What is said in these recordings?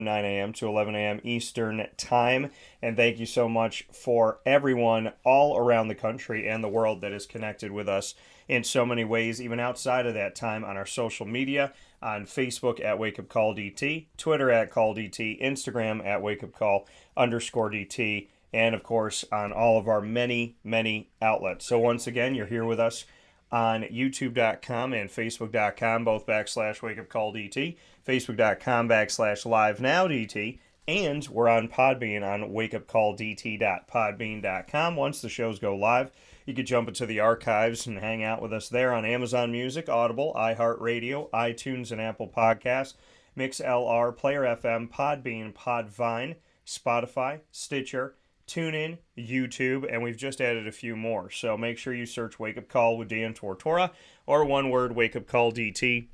9 a.m. to 11 a.m. Eastern Time. And thank you so much for everyone all around the country and the world that is connected with us in so many ways, even outside of that time on our social media, on Facebook at Wake Up Call DT, Twitter at Call DT, Instagram at Wake Up Call _DT, and of course on all of our many, many outlets. So once again, you're here with us on youtube.com and facebook.com, both /Wake Up Call DT, facebook.com /Live Now DT, and we're on Podbean on wakeupcalldt.podbean.com. Once the shows go live, you can jump into the archives and hang out with us there on Amazon Music, Audible, iHeartRadio, iTunes, and Apple Podcasts, MixLR, Player FM, Podbean, Podvine, Spotify, Stitcher, TuneIn, YouTube, and we've just added a few more. So make sure you search Wake Up Call with Dan Tortora, or one word, Wake Up Call DT,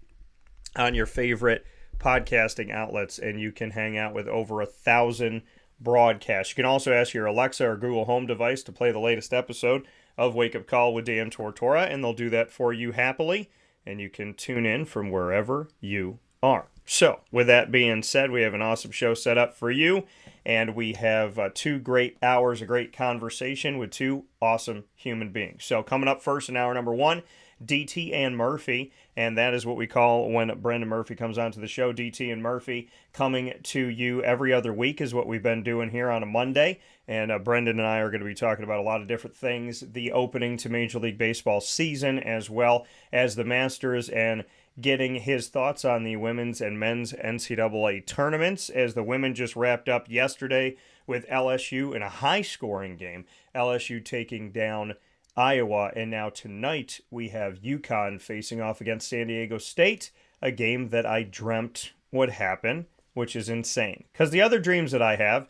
on your favorite podcasting outlets, and you can hang out with over 1,000 broadcasts. You can also ask your Alexa or Google Home device to play the latest episode of Wake Up Call with Dan Tortora, and they'll do that for you happily, and you can tune in from wherever you are. So, with that being said, we have an awesome show set up for you, and we have 2 great hours of great conversation with 2 awesome human beings. So, coming up first in hour number 1, DT and Murphy, and that is what we call when Brendan Murphy comes onto the show. DT and Murphy coming to you every other week is what we've been doing here on a Monday, and Brendan and I are going to be talking about a lot of different things, the opening to Major League Baseball season, as well as the Masters, and getting his thoughts on the women's and men's NCAA tournaments, as the women just wrapped up yesterday with LSU in a high-scoring game, LSU taking down Iowa, and now tonight we have UConn facing off against San Diego State, a game that I dreamt would happen, which is insane. Because the other dreams that I have,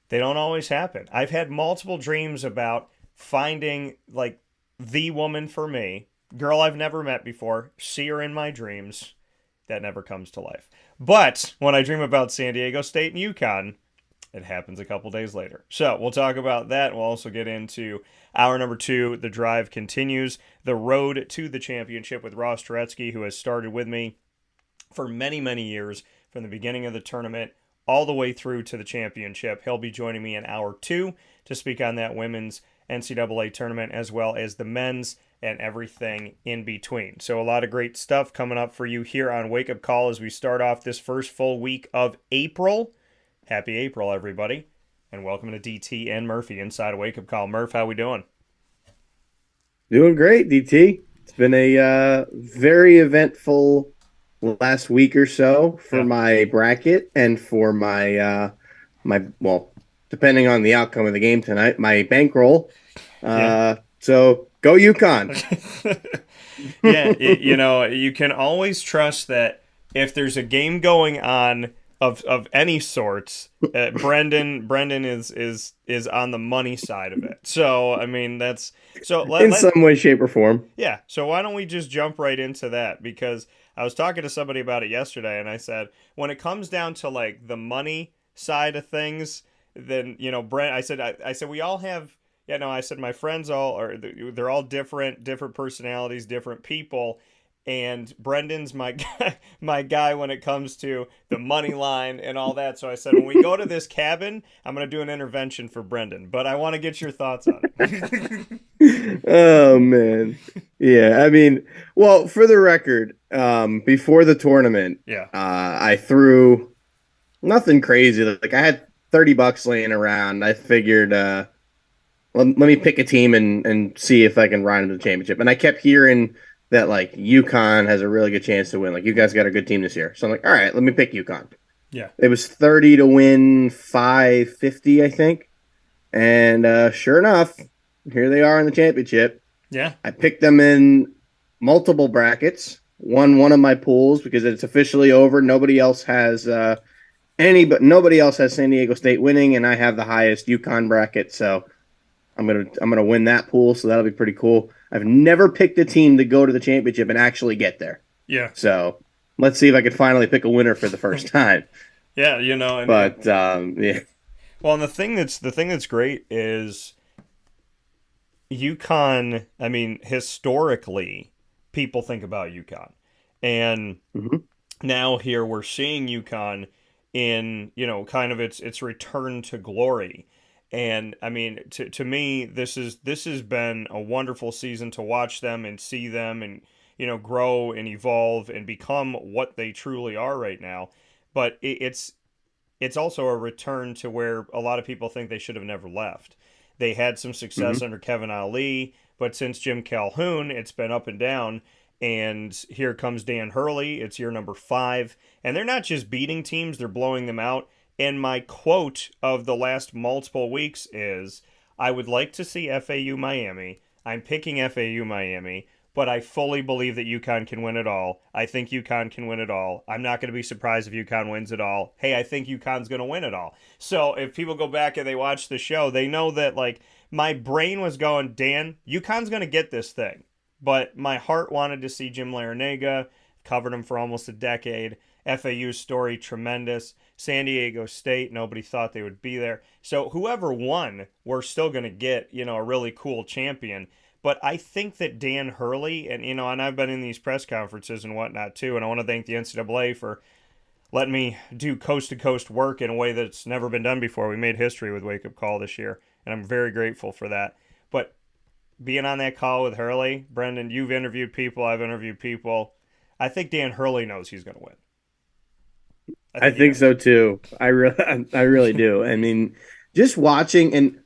they don't always happen. I've had multiple dreams about finding, like, the woman for me, girl I've never met before, see her in my dreams. That never comes to life. But when I dream about San Diego State and UConn, it happens a couple days later. So we'll talk about that. We'll also get into hour number 2. The drive continues. The road to the championship with Ross Turetsky, who has started with me for many, many years, from the beginning of the tournament all the way through to the championship. He'll be joining me in hour 2 to speak on that women's NCAA tournament, as well as the men's and everything in between. So a lot of great stuff coming up for you here on Wake Up Call as we start off this first full week of April. Happy April, everybody, and welcome to DT and Murphy inside of Wake Up Call. Murph, how we doing? Doing great, DT. It's been a very eventful last week or so for my bracket and for my well, depending on the outcome of the game tonight, my bankroll. So go UConn. Yeah, you can always trust that if there's a game going on of any sorts, Brendan is on the money side of it. So I mean that's in some way, shape, or form. Yeah. So why don't we just jump right into that? Because I was talking to somebody about it yesterday, and I said when it comes down to like the money side of things, then Brent, I said we all have. Yeah, no, I said my friends they're all different personalities, different people. And Brendan's my guy when it comes to the money line and all that. So I said, when we go to this cabin, I'm going to do an intervention for Brendan. But I want to get your thoughts on it. Oh, man. Yeah, I mean, well, for the record, before the tournament, I threw nothing crazy. Like I had $30 laying around. I figured, let me pick a team and see if I can ride into the championship. And I kept hearing that like UConn has a really good chance to win. Like you guys got a good team this year. So I'm like, all right, let me pick UConn. Yeah. It was 30 to win 550, I think. And sure enough, here they are in the championship. Yeah. I picked them in multiple brackets, won one of my pools because it's officially over. Nobody else has nobody else has San Diego State winning, and I have the highest UConn bracket, so I'm gonna win that pool, so that'll be pretty cool. I've never picked a team to go to the championship and actually get there. Yeah. So let's see if I can finally pick a winner for the first time. Yeah, yeah. Well, and the thing that's great is UConn. I mean, historically, people think about UConn, and now here we're seeing UConn in, kind of its return to glory. And I mean, to me, this has been a wonderful season to watch them and see them and grow and evolve and become what they truly are right now. But it's also a return to where a lot of people think they should have never left. They had some success under Kevin Ali, but since Jim Calhoun, it's been up and down. And here comes Dan Hurley. It's year number 5. And they're not just beating teams, they're blowing them out. And my quote of the last multiple weeks is, I would like to see FAU Miami. I'm picking FAU Miami, but I fully believe that UConn can win it all. I think UConn can win it all. I'm not going to be surprised if UConn wins it all. Hey, I think UConn's going to win it all. So if people go back and they watch the show, they know that, like, my brain was going, Dan, UConn's going to get this thing. But my heart wanted to see Jim Larrañaga. Covered him for almost a decade. FAU's story, tremendous. San Diego State, nobody thought they would be there. So whoever won, we're still going to get, a really cool champion. But I think that Dan Hurley, and, and I've been in these press conferences and whatnot too, and I want to thank the NCAA for letting me do coast-to-coast work in a way that's never been done before. We made history with Wake Up Call this year, and I'm very grateful for that. But being on that call with Hurley, Brendan, you've interviewed people, I've interviewed people. I think Dan Hurley knows he's going to win. I think so too. I really do. I mean, just watching, and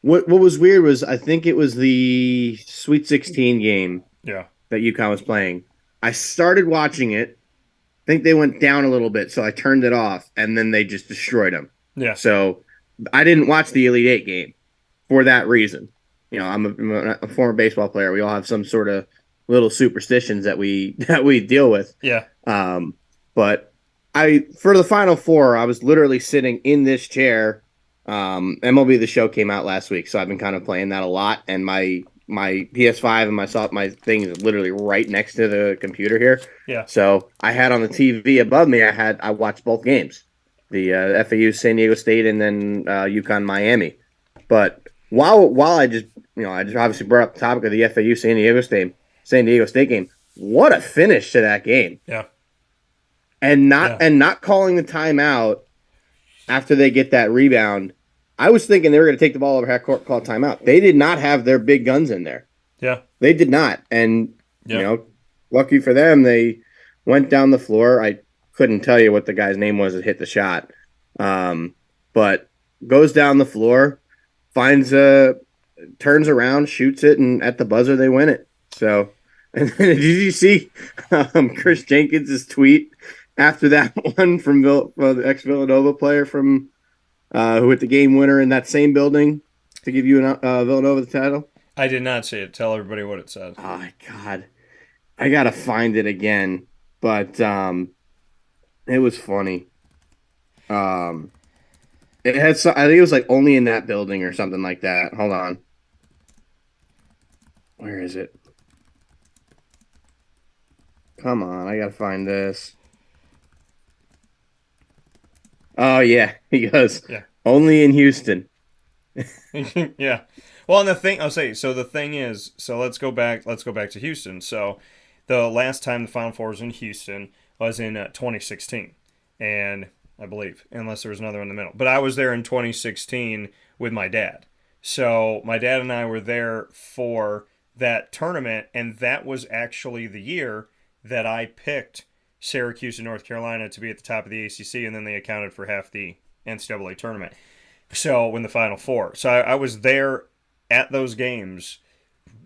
what was weird was I think it was the Sweet 16 game that UConn was playing. I started watching it. I think they went down a little bit, so I turned it off, and then they just destroyed them. Yeah. So I didn't watch the Elite Eight game for that reason. I'm a former baseball player. We all have some sort of little superstitions that we deal with. Yeah. But for the Final Four, I was literally sitting in this chair. MLB The Show came out last week, so I've been kind of playing that a lot. And my PS5 and my thing is literally right next to the computer here. Yeah. So I had on the TV above me. I watched both games, the FAU San Diego State and then UConn Miami. But while I just obviously brought up the topic of the FAU San Diego State game. What a finish to that game! Yeah. And not calling the timeout after they get that rebound. I was thinking they were going to take the ball over half court, call timeout. They did not have their big guns in there. Yeah. They did not. And, lucky for them, they went down the floor. I couldn't tell you what the guy's name was that hit the shot. But goes down the floor, turns around, shoots it, and at the buzzer, they win it. So, and then did you see Chris Jenkins' tweet after that one from the ex-Villanova player from who hit the game winner in that same building to give you Villanova the title? I did not see it. Tell everybody what it says. Oh, my God. I got to find it again. But it was funny. It had I think it was like only in that building or something like that. Hold on. Where is it? Come on, I gotta find this. Oh yeah, he goes. Yeah. Only in Houston. Yeah. Well, and the thing is, let's go back to Houston. So the last time the Final Four was in Houston was in 2016, and I believe, unless there was another in the middle. But I was there in 2016 with my dad. So my dad and I were there for that tournament, and that was actually the year that I picked Syracuse and North Carolina to be at the top of the ACC, and then they accounted for half the NCAA tournament. So when the Final Four. So I was there at those games,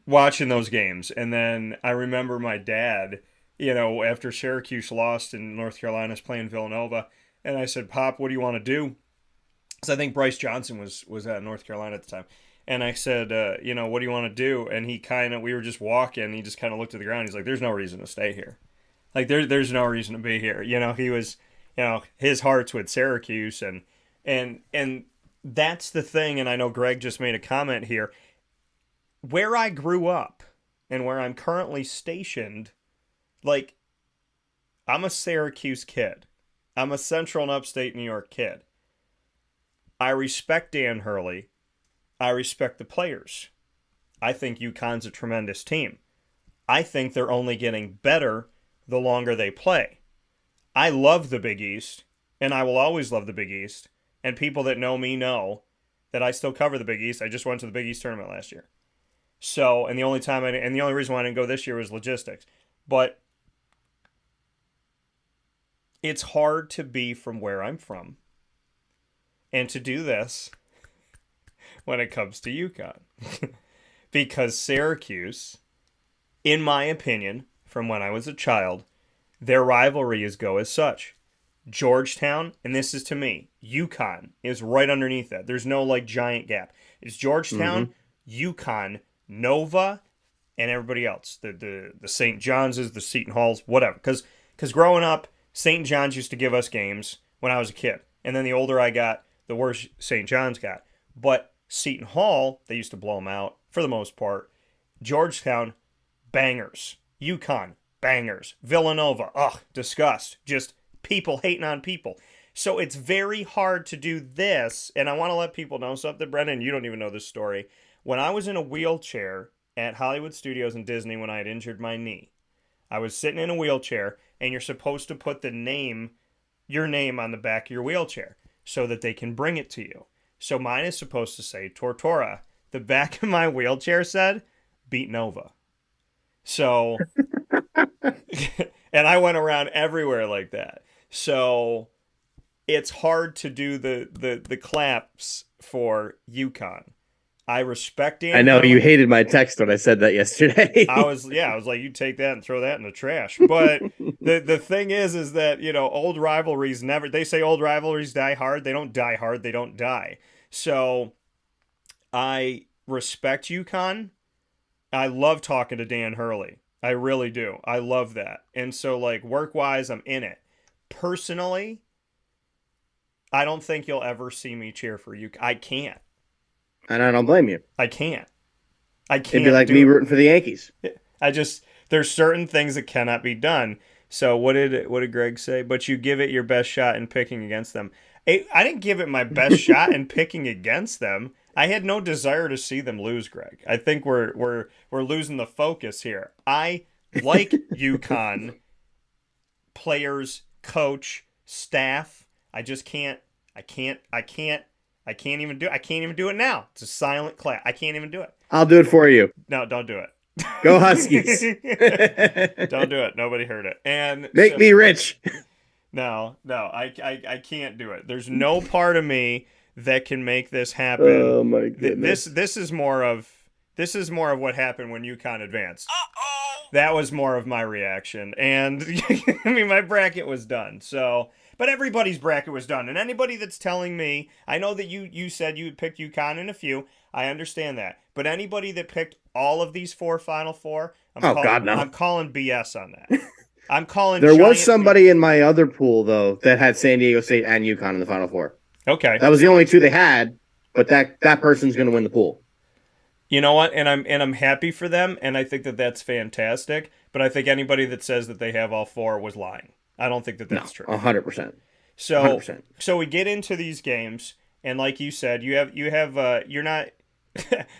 watching those games, and then I remember my dad, after Syracuse lost and North Carolina's playing Villanova, and I said, Pop, what do you want to do? So I think Bryce Johnson was at North Carolina at the time. And I said, what do you want to do? And we were just walking. He just kind of looked at the ground. He's like, there's no reason to stay here. Like, there's no reason to be here. He was, his heart's with Syracuse. And that's the thing. And I know Greg just made a comment here. Where I grew up and where I'm currently stationed, like, I'm a Syracuse kid. I'm a Central and Upstate New York kid. I respect Dan Hurley. I respect the players. I think UConn's a tremendous team. I think they're only getting better the longer they play. I love the Big East. and I will always love the Big East. And people that know me know that I still cover the Big East. I just went to the Big East tournament last year. So, and the only reason why I didn't go this year was logistics. But it's hard to be from where I'm from and to do this when it comes to UConn. Because Syracuse, in my opinion, from when I was a child, their rivalries go as such. Georgetown, and this is to me, UConn is right underneath that. There's no like giant gap. It's Georgetown, UConn, Nova, and everybody else. The St. John's, the Seton Halls, whatever. Because growing up, St. John's used to give us games when I was a kid. And then the older I got, the worse St. John's got. But Seton Hall, they used to blow them out for the most part. Georgetown, bangers. UConn, bangers. Villanova, ugh, disgust. Just people hating on people. So it's very hard to do this. And I want to let people know something, Brendan. You don't even know this story. When I was in a wheelchair at Hollywood Studios in Disney when I had injured my knee, I was sitting in a wheelchair, and you're supposed to put your name on the back of your wheelchair so that they can bring it to you. So mine is supposed to say Tortora. The back of my wheelchair said, beat Nova. So, and I went around everywhere like that. So it's hard to do the claps for UConn. I respect Dan. I know you hated my text when I said that yesterday. I was like, you take that and throw that in the trash. But the thing is that, old rivalries they say old rivalries die hard. They don't die hard. They don't die. So I respect UConn. I love talking to Dan Hurley. I really do. I love that. And so like work-wise, I'm in it. Personally, I don't think you'll ever see me cheer for UConn. I can't. And I don't blame you. I can't. It'd be like me rooting for the Yankees. There's certain things that cannot be done. So what did Greg say? But you give it your best shot in picking against them. I didn't give it my best shot in picking against them. I had no desire to see them lose, Greg. I think we're losing the focus here. I like UConn players, coach, staff. I just can't. I can't even do it now. It's a silent clap. I can't even do it. I'll do it for you. No, don't do it. Go Huskies. Don't do it. Nobody heard it. And make me rich. No, I can't do it. There's no part of me that can make this happen. Oh my goodness. This is more of what happened when UConn advanced. That was more of my reaction. And I mean, my bracket was done. So, but everybody's bracket was done. And anybody that's telling me, I know that you said you would pick UConn in a few. I understand that. But anybody that picked all of these Final Four, God, no. I'm calling BS on that. I'm calling. There was somebody in my other pool though that had San Diego State and UConn in the Final Four. Okay, that was the only two they had, but that person's going to win the pool. You know what? And I'm happy for them, and I think that that's fantastic. But I think anybody that says that they have all four was lying. I don't think that that's true. 100%. So we get into these games, and like you said, you're not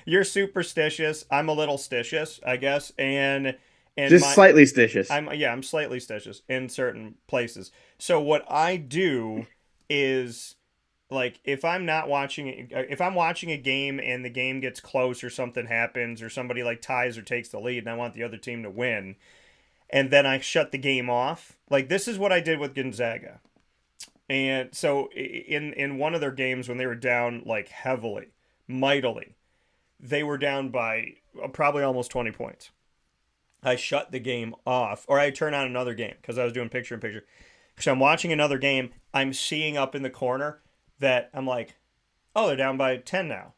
you're superstitious. I'm a little stitious, I guess, and just slightly stitious. I'm slightly stitious in certain places. So what I do is, like, if I'm watching a game and the game gets close or something happens or somebody like ties or takes the lead and I want the other team to win, and then I shut the game off. Like, this is what I did with Gonzaga. And so in one of their games when they were down like heavily, mightily, they were down by probably almost 20 points. I shut the game off, or I turn on another game because I was doing picture-in-picture. So I'm watching another game. I'm seeing up in the corner that I'm like, oh, they're down by 10 now.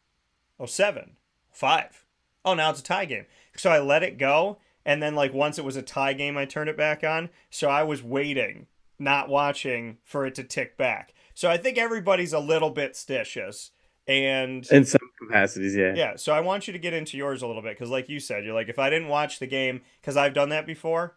Oh, 7, 5. Oh, now it's a tie game. So I let it go, and then like once it was a tie game, I turned it back on. So I was waiting, not watching, for it to tick back. So I think everybody's a little bit stitious. And in some capacities, yeah. Yeah, so I want you to get into yours a little bit, because like you said, you're like, if I didn't watch the game, because I've done that before,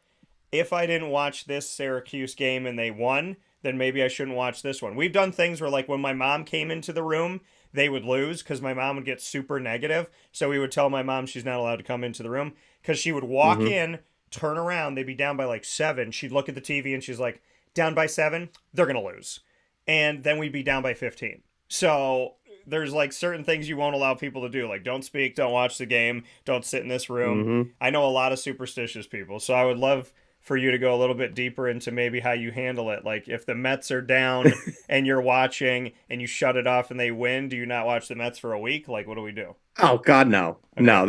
if I didn't watch this Syracuse game and they won, then maybe I shouldn't watch this one. We've done things where, like, when my mom came into the room, they would lose because my mom would get super negative. So we would tell my mom she's not allowed to come into the room, because she would walk in, turn around, they'd be down by like 7. She'd look at the TV and she's like, down by 7, they're going to lose. and then we'd be down by 15. So there's like certain things you won't allow people to do, like don't speak, don't watch the game, don't sit in this room. Mm-hmm. I know a lot of superstitious people, so I would love for you to go a little bit deeper into maybe how you handle it. Like if the Mets are down and you're watching and you shut it off and they win, do you not watch the Mets for a week? Like what do we do? Oh God, no. Okay. No,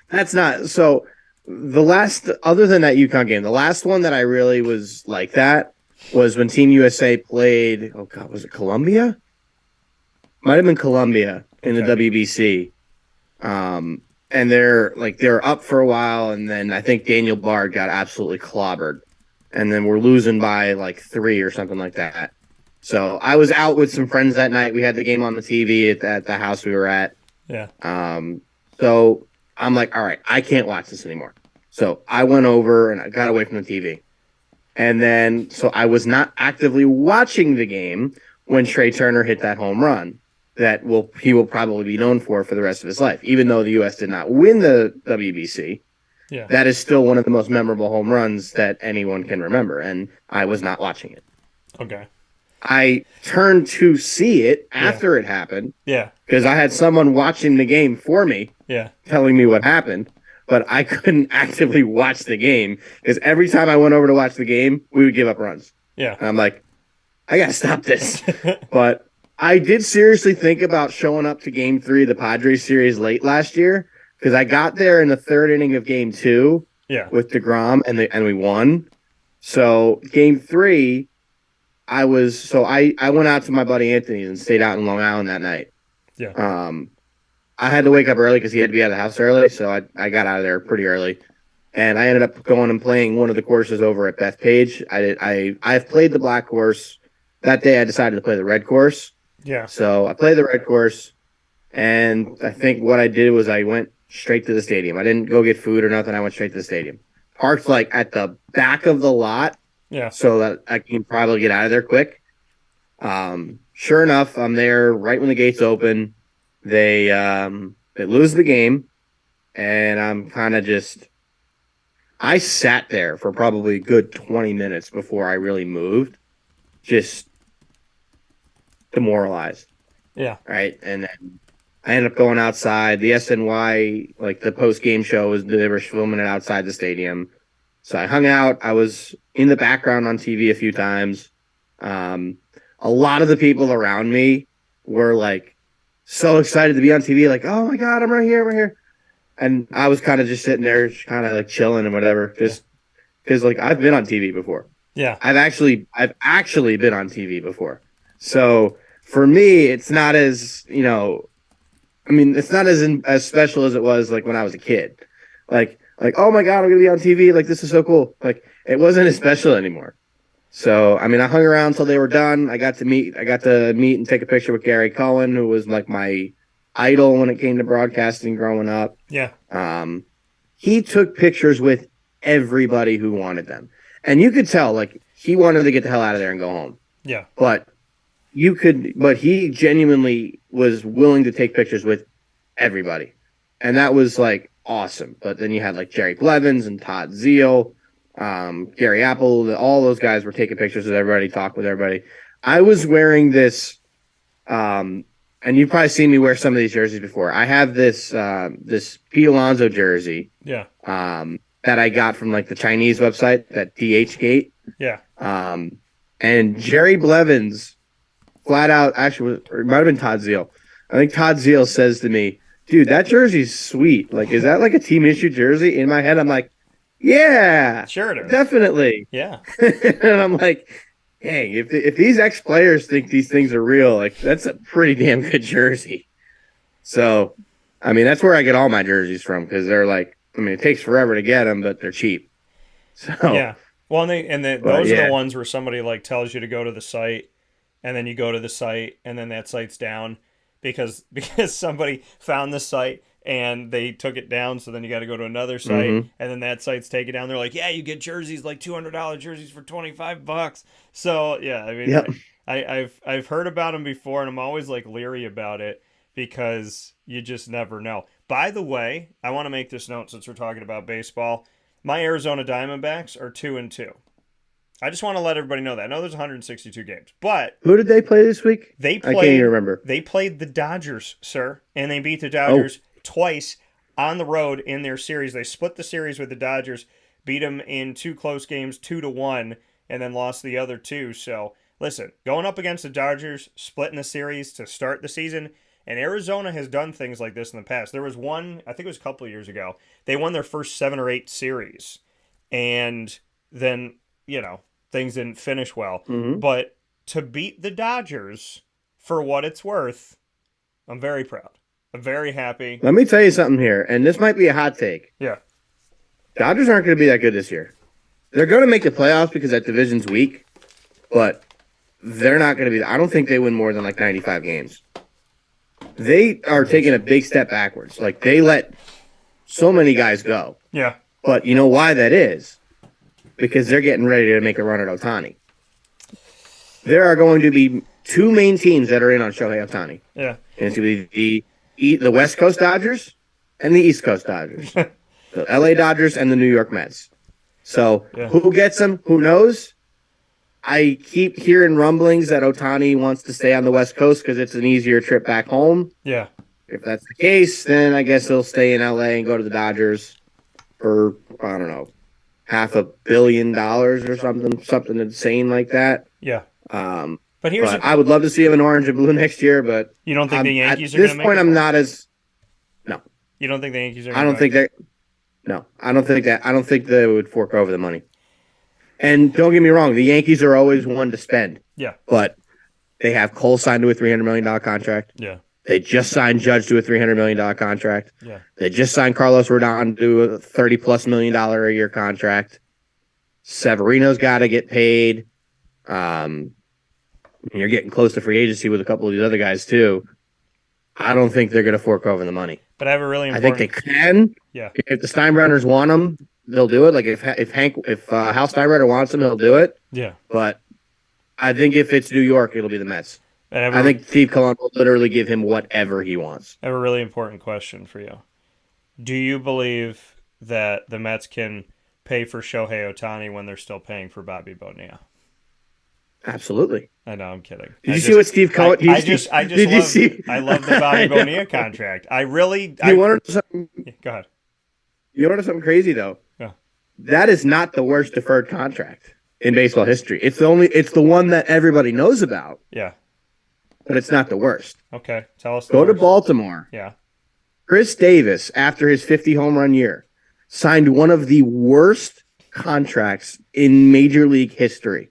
that's not. So the last, other than that UConn game, the last one that I really was like that was when Team USA played, oh God, was it Columbia? Might have been Columbia in the WBC. And they're up for a while, and then I think Daniel Bard got absolutely clobbered. And then we're losing by like 3 or something like that. So I was out with some friends that night. We had the game on the TV at the house we were at. Yeah. So I'm like, all right, I can't watch this anymore. So I went over and I got away from the TV. And then, so I was not actively watching the game when Trey Turner hit that home run that he will probably be known for the rest of his life. Even though the U.S. did not win the WBC, that is still one of the most memorable home runs that anyone can remember. And I was not watching it. Okay. I turned to see it after it happened. Yeah. Because I had someone watching the game for me. Yeah. Telling me what happened. But I couldn't actively watch the game because every time I went over to watch the game, we would give up runs. Yeah. And I'm like, I got to stop this. But I did seriously think about showing up to Game 3 of the Padres series late last year because I got there in the third inning of Game 2 with DeGrom and we won. So Game 3, I went out to my buddy Anthony's and stayed out in Long Island that night. Yeah. I had to wake up early because he had to be out of the house early, so I got out of there pretty early. And I ended up going and playing one of the courses over at Bethpage. I've played the black course. That day I decided to play the red course. Yeah. So I played the red course, and I think what I did was I went straight to the stadium. I didn't go get food or nothing. I went straight to the stadium. Parked like at the back of the lot. Yeah. So that I can probably get out of there quick. Sure enough, I'm there right when the gates open. They lose the game, and I'm kind of I sat there for probably a good 20 minutes before I really moved, just demoralized. Yeah. Right, and then I ended up going outside. The SNY, like the post-game show, they were filming it outside the stadium. So I hung out. I was in the background on TV a few times. A lot of the people around me were like so excited to be on TV, like, oh my God, I'm right here. And I was kind of just sitting there, just kind of like chilling and whatever, just because like I've been on TV before. Yeah. I've actually been on TV before. So for me, it's not as, it's not as special as it was like when I was a kid. Like, oh my God, I'm going to be on TV. Like, this is so cool. Like, it wasn't as special anymore. So, I hung around until they were done. I got to meet and take a picture with Gary Cohen, who was like my idol when it came to broadcasting growing up. Yeah. He took pictures with everybody who wanted them. And you could tell, like, he wanted to get the hell out of there and go home. Yeah. But he genuinely was willing to take pictures with everybody. And that was like awesome. But then you had like Jerry Blevins and Todd Zeal, Gary Apple, all those guys were taking pictures with everybody, talking with everybody. I was wearing this, and you've probably seen me wear some of these jerseys before. I have this Pete Alonso jersey. Yeah. That I got from like the Chinese website, that DH Gate. Yeah. And Jerry Blevins flat out, actually, or it might have been Todd Zeal. I think Todd Zeal says to me, dude, that jersey's sweet. Like, is that like a team issue jersey? In my head, I'm like, yeah, sure it is. Definitely. Yeah. And I'm like, hey, if these ex-players think these things are real, like, that's a pretty damn good jersey. So, that's where I get all my jerseys from, because they're like, it takes forever to get them, but they're cheap. So yeah. Well, those are the ones where somebody like tells you to go to the site, and then you go to the site, and then that site's down because somebody found the site and they took it down. So then you got to go to another site, and then that site's take it down. They're like, yeah, you get jerseys, like $200 jerseys for $25. So yeah, yep. I've heard about them before, and I'm always like leery about it because you just never know. By the way, I want to make this note since we're talking about baseball. My Arizona Diamondbacks are 2-2. I just want to let everybody know that. I know there's 162 games, but who did they play this week? I can't even remember. They played the Dodgers, sir, and they beat the Dodgers twice on the road in their series. They split the series with the Dodgers, beat them in 2 close games, 2-1, and then lost the other 2. So, listen, going up against the Dodgers, splitting the series to start the season, and Arizona has done things like this in the past. There was one, I think it was a couple of years ago, they won their first 7 or 8 series, and then, things didn't finish well. Mm-hmm. But to beat the Dodgers, for what it's worth, I'm very proud. I'm very happy. Let me tell you something here, and this might be a hot take. Yeah. Dodgers aren't going to be that good this year. They're going to make the playoffs because that division's weak, but they're not going to be. I don't think they win more than like 95 games. They are taking a big step backwards. Like, they let so many guys go. Yeah. But you know why that is? Because they're getting ready to make a run at Ohtani. There are going to be 2 main teams that are in on Shohei Ohtani. Yeah. And it's going to be the West Coast Dodgers and the East Coast Dodgers. The LA Dodgers and the New York Mets. So who gets them? Who knows? I keep hearing rumblings that Ohtani wants to stay on the West Coast because it's an easier trip back home. Yeah. If that's the case, then I guess he'll stay in LA and go to the Dodgers for, I don't know, $500 million or something insane like that. Yeah. But I would love to see him in orange and blue next year, but you don't think the Yankees are going to make it? At this point, I'm not as... No. You don't think the Yankees are I don't think that... No, I don't think that. I don't think they would fork over the money. And don't get me wrong, the Yankees are always one to spend. Yeah. But they have Cole signed to a $300 million contract. Yeah. They just signed Judge to a $300 million contract. Yeah. They just signed Carlos Rodon to a $30+ million a year contract. Severino's got to get paid. You're getting close to free agency with a couple of these other guys too. I don't think they're going to fork over the money. But I have a really important... I think they can. Yeah. If the Steinbrenners want them, they'll do it. Like if Hal Steinbrenner wants them, he'll do it. Yeah. But I think if it's New York, it'll be the Mets. I think Steve Cohen will literally give him whatever he wants. I have a really important question for you. Do you believe that the Mets can pay for Shohei Ohtani when they're still paying for Bobby Bonilla? Absolutely. I know, I'm kidding. Did you see what Steve Cohen? I love the Bobby Bonilla contract. I really. You want to know something? Go ahead. You want to know something crazy though? Yeah. That is not the worst deferred contract in baseball history. It's the one that everybody knows about. Yeah. But it's not the worst. Okay, tell us. Go to Baltimore. Yeah. Chris Davis, after his 50 home run year, signed one of the worst contracts in Major League history.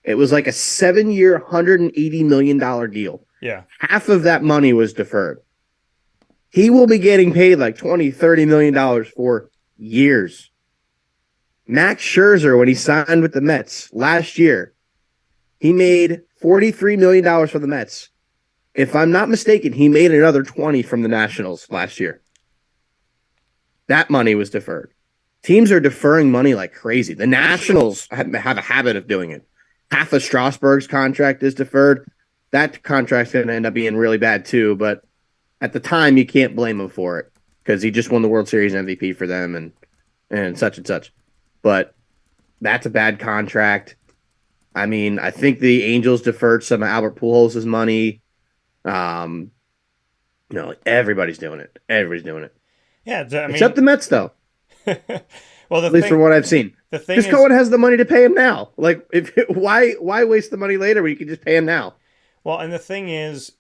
It was like a 7-year, $180 million deal. Yeah. Half of that money was deferred. He will be getting paid like $20, $30 million for years. Max Scherzer, when he signed with the Mets last year, he made $43 million for the Mets. If I'm not mistaken, he made another 20 from the Nationals last year. That money was deferred. Teams are deferring money like crazy. The Nationals have a habit of doing it. Half of Strasburg's contract is deferred. That contract's going to end up being really bad too, but at the time, you can't blame him for it because he just won the World Series MVP for them and such and such. But that's a bad contract. I mean, I think the Angels deferred some of Albert Pujols' money. Everybody's doing it. Everybody's doing it. Yeah, except the Mets, though. Well, at least from what I've seen. The thing is, Cohen has the money to pay him now. Like, why waste the money later when you can just pay him now? Well, and the thing is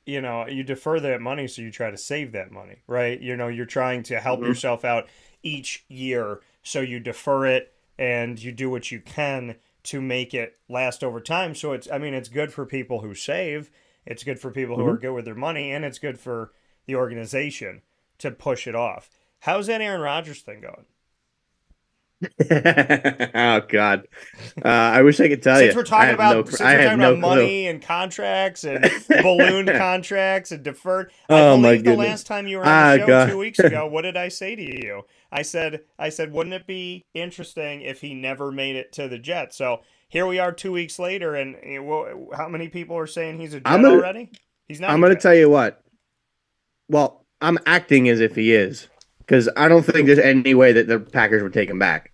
you defer that money, so you try to save that money, right? You're trying to help yourself out each year, so you defer it and you do what you can to make it last over time. So it's good for people who save, it's good for people who are good with their money, and it's good for the organization to push it off. How's that Aaron Rodgers thing going? Oh God! I wish I could tell you. Since we're talking about money and contracts and balloon contracts and deferred, I believe the last time you were on the show 2 weeks ago, what did I say to you? I said, wouldn't it be interesting if he never made it to the Jets? So here we are 2 weeks later, and how many people are saying he's a Jet already? He's not. I'm going to tell you what. Well, I'm acting as if he is. Because I don't think there's any way that the Packers would take him back.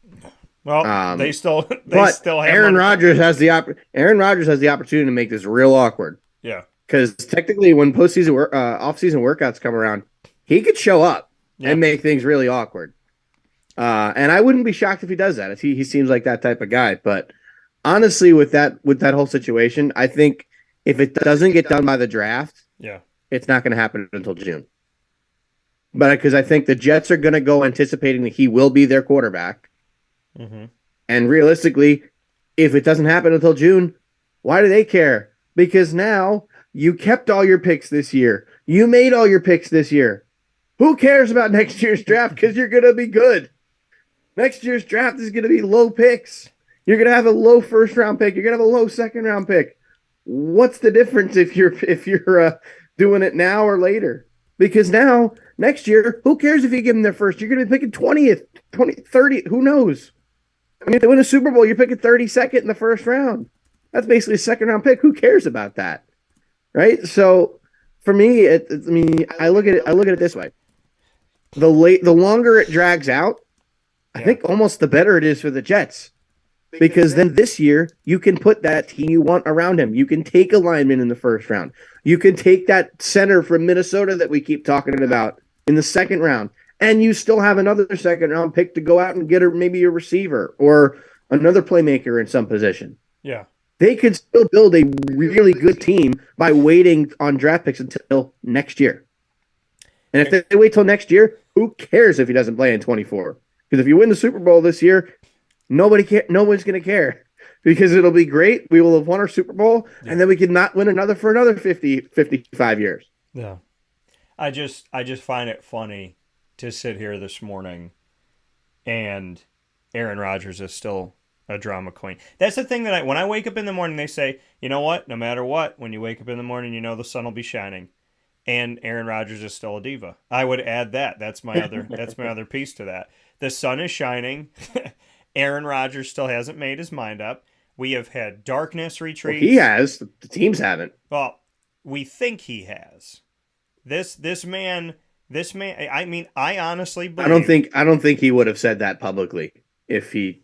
Well, they still but have Aaron Rodgers has the opportunity to make this real awkward. Yeah. Because technically, when off-season workouts come around, he could show up and make things really awkward. And I wouldn't be shocked if he does that. If he seems like that type of guy. But honestly, with that whole situation, I think if it doesn't get done by the draft, it's not going to happen until June. But because I think the Jets are going to go anticipating that he will be their quarterback. Mm-hmm. And realistically, if it doesn't happen until June, why do they care? Because now you kept all your picks this year. You made all your picks this year. Who cares about next year's draft? Because you're going to be good. Next year's draft is going to be low picks. You're going to have a low first-round pick. You're going to have a low second-round pick. What's the difference if you're doing it now or later? Because now, next year, who cares if you give them their first? You're going to be picking 20th, 30th. Who knows? I mean, if they win a Super Bowl, you're picking 32nd in the first round. That's basically a second-round pick. Who cares about that? Right? So, for me, I look at it this way. The longer it drags out, I think almost the better it is for the Jets. Because then this year, you can put that team you want around him. You can take a lineman in the first round. You can take that center from Minnesota that we keep talking about in the second round. And you still have another second-round pick to go out and get maybe a receiver or another playmaker in some position. Yeah. They could still build a really good team by waiting on draft picks until next year. And if they wait till next year, who cares if he doesn't play in 24? Because if you win the Super Bowl this year, nobody's going to care because it'll be great. We will have won our Super Bowl, and then we could not win another for another 50, 55 years. Yeah. I just find it funny to sit here this morning and Aaron Rodgers is still a drama queen. That's the thing that when I wake up in the morning, they say, you know what? No matter what, when you wake up in the morning, you know the sun will be shining. And Aaron Rodgers is still a diva. I would add that. That's my other piece to that. The sun is shining. Aaron Rodgers still hasn't made his mind up. We have had darkness retreats. Well, he has. The teams haven't. Well, we think he has. This man. I mean, I honestly believe. I don't think he would have said that publicly if he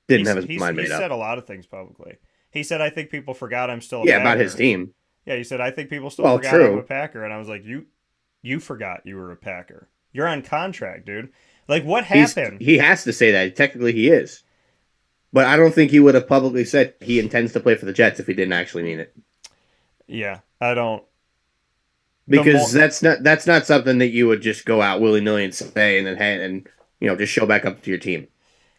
didn't have his mind made up. He said a lot of things publicly. He said, "I think people forgot I'm still a Packer." About his team. Yeah, he said, "I think people still forgot I'm a Packer," and I was like, "You forgot you were a Packer. You're on contract, dude. Like, what happened?" He has to say that. Technically, he is. But I don't think he would have publicly said he intends to play for the Jets if he didn't actually mean it. Yeah, I don't. Because that's not something that you would just go out willy-nilly and say and just show back up to your team.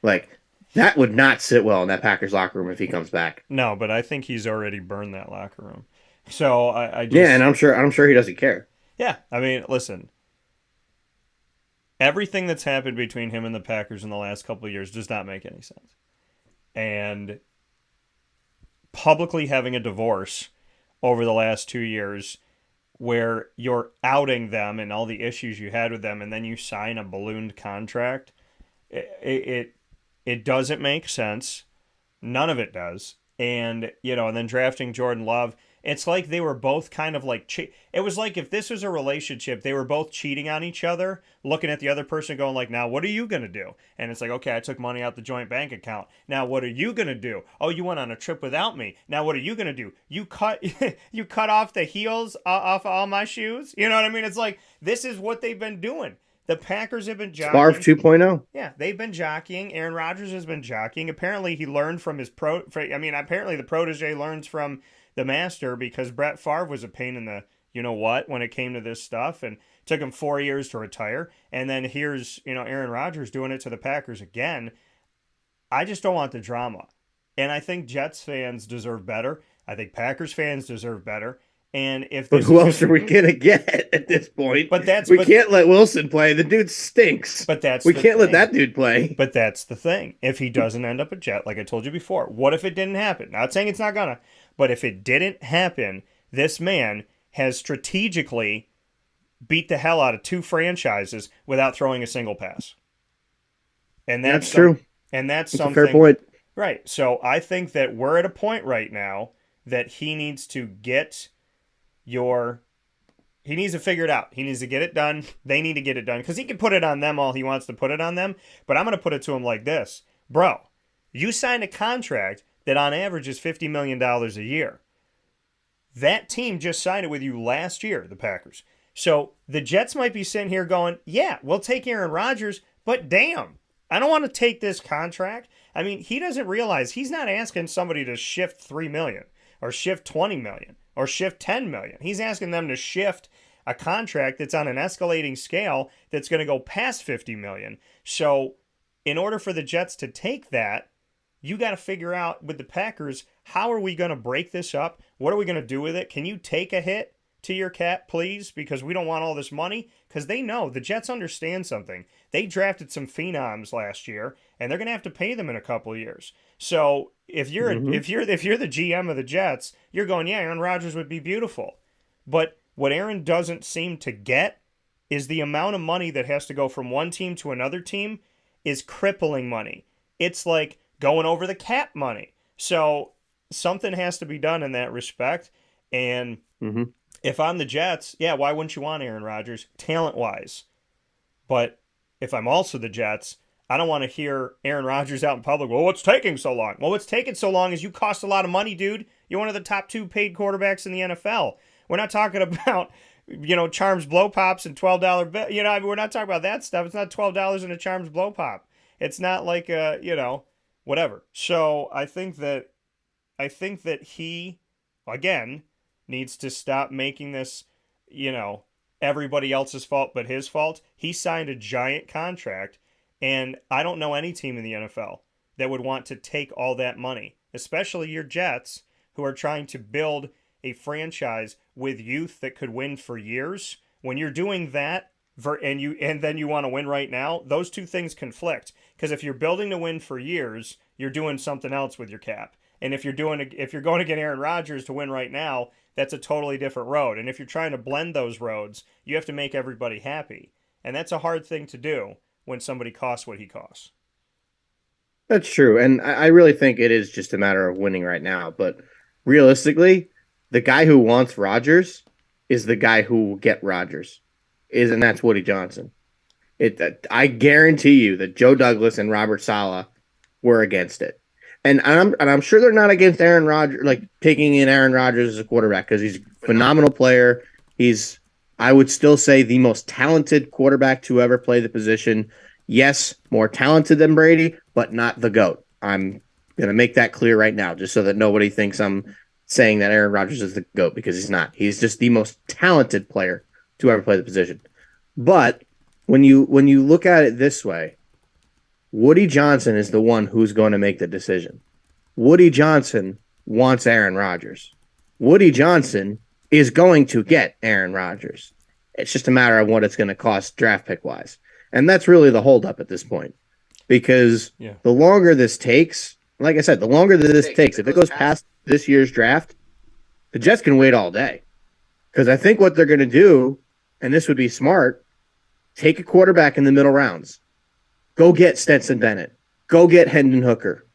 Like, that would not sit well in that Packers locker room if he comes back. No, but I think he's already burned that locker room. So I just, yeah, and I'm sure he doesn't care. Yeah, I mean, listen. Everything that's happened between him and the Packers in the last couple of years does not make any sense. And publicly having a divorce over the last 2 years where you're outing them and all the issues you had with them and then you sign a ballooned contract, it doesn't make sense. None of it does. And, and then drafting Jordan Love, it's like they were both kind of like, it was like if this was a relationship, they were both cheating on each other, looking at the other person going like, now what are you going to do? And it's like, okay, I took money out the joint bank account. Now what are you going to do? Oh, you went on a trip without me. Now what are you going to do? You cut off the heels off all my shoes? You know what I mean? It's like, this is what they've been doing. The Packers have been jockeying. Sparf 2.0. Yeah, they've been jockeying. Aaron Rodgers has been jockeying. Apparently he learned from apparently the protege learns from the master because Brett Favre was a pain in the you-know-what when it came to this stuff and it took him 4 years to retire. And then here's, Aaron Rodgers doing it to the Packers again. I just don't want the drama. And I think Jets fans deserve better. I think Packers fans deserve better. And but who else are we gonna get at this point? We can't let Wilson play. The dude stinks. But we can't let that dude play. But that's the thing. If he doesn't end up a Jet, like I told you before, what if it didn't happen? Not saying it's not gonna, but if it didn't happen, this man has strategically beat the hell out of 2 franchises without throwing a single pass. And that's true. And that's something. A fair point. Right. So I think that we're at a point right now that he needs to get. He needs to figure it out. He needs to get it done. They need to get it done because he can put it on them all he wants to put it on them. But I'm going to put it to him like this. Bro, you signed a contract that on average is $50 million a year. That team just signed it with you last year, the Packers. So the Jets might be sitting here going, yeah, we'll take Aaron Rodgers, but damn, I don't want to take this contract. I mean, he doesn't realize he's not asking somebody to shift $3 million or shift $20 million or shift $10 million. He's asking them to shift a contract that's on an escalating scale that's going to go past $50 million. So in order for the Jets to take that, you got to figure out with the Packers, how are we going to break this up? What are we going to do with it? Can you take a hit to your cap, please? Because we don't want all this money. Because they know, the Jets understand something. They drafted some phenoms last year, and they're going to have to pay them in a couple of years. So if you're if you're the GM of the Jets, you're going, yeah, Aaron Rodgers would be beautiful. But what Aaron doesn't seem to get is the amount of money that has to go from one team to another team is crippling money. It's like going over the cap money. So something has to be done in that respect. And if I'm the Jets, yeah, why wouldn't you want Aaron Rodgers, talent-wise? But if I'm also the Jets, I don't want to hear Aaron Rodgers out in public, well, what's taking so long? Well, what's taking so long is you cost a lot of money, dude. You're one of the top 2 paid quarterbacks in the NFL. We're not talking about, Charms Blow Pops and $12 bill. We're not talking about that stuff. It's not $12 in a Charms Blow Pop. It's not like, whatever. So I think that he, again, needs to stop making this, everybody else's fault but his fault. He signed a giant contract, and I don't know any team in the NFL that would want to take all that money, especially your Jets, who are trying to build a franchise with youth that could win for years. When you're doing that, and then you want to win right now, those two things conflict. Because if you're building to win for years, you're doing something else with your cap. And if you're going to get Aaron Rodgers to win right now, that's a totally different road. And if you're trying to blend those roads, you have to make everybody happy. And that's a hard thing to do when somebody costs what he costs. That's true. And I really think it is just a matter of winning right now. But realistically, the guy who wants Rodgers is the guy who will get Rodgers. And that's Woody Johnson. I guarantee you that Joe Douglas and Robert Saleh were against it. And I'm sure they're not against Aaron Rodgers, like taking in Aaron Rodgers as a quarterback, because he's a phenomenal player. He's, I would still say, the most talented quarterback to ever play the position. Yes, more talented than Brady, but not the GOAT. I'm going to make that clear right now, just so that nobody thinks I'm saying that Aaron Rodgers is the GOAT, because he's not. He's just the most talented player to ever play the position. But when you look at it this way, Woody Johnson is the one who's going to make the decision. Woody Johnson wants Aaron Rodgers. Woody Johnson is going to get Aaron Rodgers. It's just a matter of what it's going to cost draft pick wise. And that's really the holdup at this point. Because the longer this takes, like I said, the longer this takes, if it goes past this year's draft, the Jets can wait all day. Because I think what they're going to do, and this would be smart, take a quarterback in the middle rounds. Go get Stetson Bennett. Go get Hendon Hooker.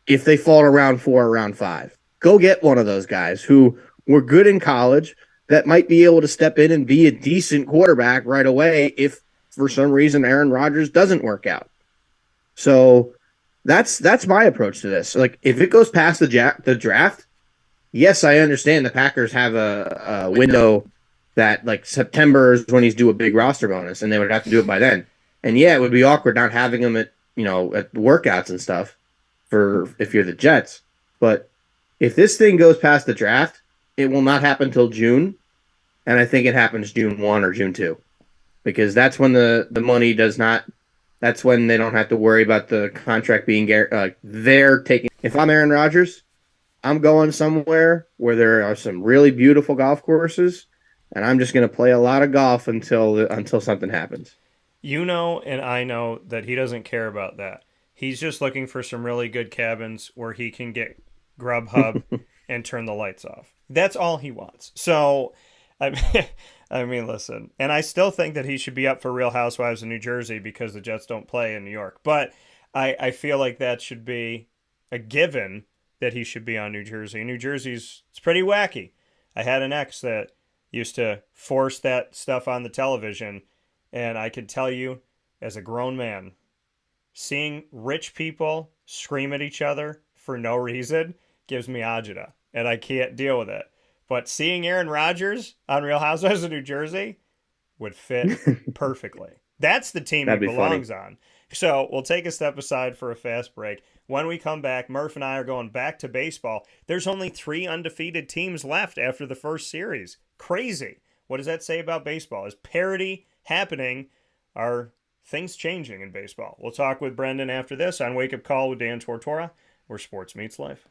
If they fall to round 4 or round 5, go get one of those guys who were good in college that might be able to step in and be a decent quarterback right away if for some reason Aaron Rodgers doesn't work out. So that's my approach to this. Like, if it goes past the draft, yes, I understand the Packers have a window that, like, September is when he's due a big roster bonus, and they would have to do it by then. And yeah, it would be awkward not having him at workouts and stuff for if you're the Jets. But if this thing goes past the draft, it will not happen till June. And I think it happens June 1 or June 2. Because that's when the money does not, that's when they don't have to worry about the contract being, they're taking. If I'm Aaron Rodgers, I'm going somewhere where there are some really beautiful golf courses, and I'm just going to play a lot of golf until something happens. And I know that he doesn't care about that. He's just looking for some really good cabins where he can get Grubhub and turn the lights off. That's all he wants. So, I mean, listen. And I still think that he should be up for Real Housewives of New Jersey because the Jets don't play in New York. But I feel like that should be a given that he should be on New Jersey. New Jersey's it's pretty wacky. I had an ex that used to force that stuff on the television. And I can tell you, as a grown man, seeing rich people scream at each other for no reason gives me agita, and I can't deal with it. But seeing Aaron Rodgers on Real Housewives of New Jersey would fit perfectly. That's the team he belongs on. So we'll take a step aside for a fast break. When we come back, Murph and I are going back to baseball. There's only 3 undefeated teams left after the first series. Crazy. What does that say about baseball? Is parity happening? Are things changing in baseball? We'll talk with Brendan after this on Wake Up Call with Dan Tortora, where sports meets life.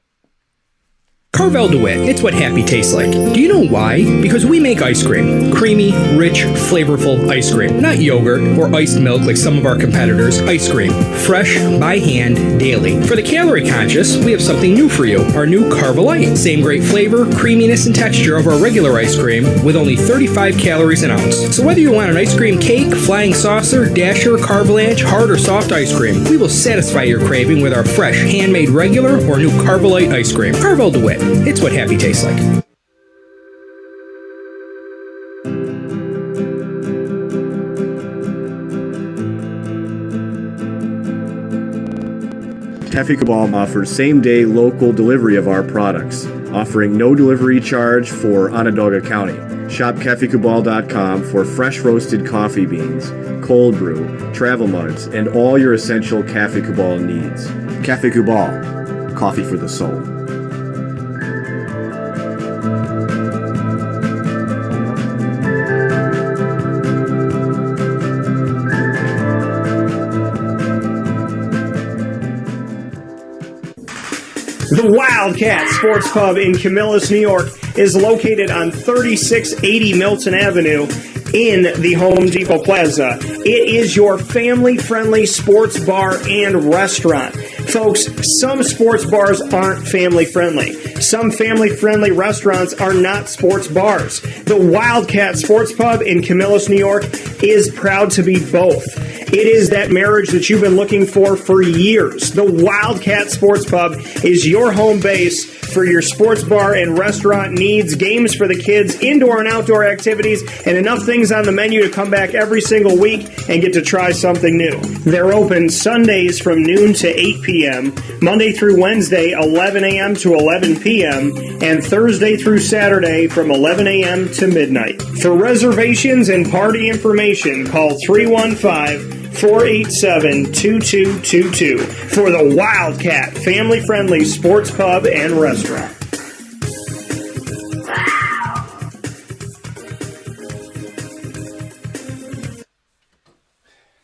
Carvel DeWitt, it's what happy tastes like. Do you know why? Because we make ice cream. Creamy, rich, flavorful ice cream. Not yogurt or iced milk like some of our competitors. Ice cream. Fresh, by hand, daily. For the calorie conscious, we have something new for you. Our new Carvelite. Same great flavor, creaminess, and texture of our regular ice cream with only 35 calories an ounce. So whether you want an ice cream cake, flying saucer, dasher, carvalanche, hard or soft ice cream, we will satisfy your craving with our fresh, handmade regular or new Carvelite ice cream. Carvel DeWitt. It's what happy tastes like. Cafe Cabal offers same-day local delivery of our products, offering no delivery charge for Onondaga County. Shop cafecabal.com for fresh roasted coffee beans, cold brew, travel mugs, and all your essential Cafe Cabal needs. Cafe Cabal, coffee for the soul. The Wildcat Sports Pub in Camillus, New York is located on 3680 Milton Avenue in the Home Depot Plaza. It is your family-friendly sports bar and restaurant. Folks, some sports bars aren't family-friendly. Some family-friendly restaurants are not sports bars. The Wildcat Sports Pub in Camillus, New York is proud to be both. It is that marriage that you've been looking for years. The Wildcat Sports Pub is your home base for your sports bar and restaurant needs, games for the kids, indoor and outdoor activities, and enough things on the menu to come back every single week and get to try something new. They're open Sundays from noon to 8 p.m., Monday through Wednesday, 11 a.m. to 11 p.m., and Thursday through Saturday from 11 a.m. to midnight. For reservations and party information, call 315-487-2222 for the Wildcat family-friendly sports pub and restaurant.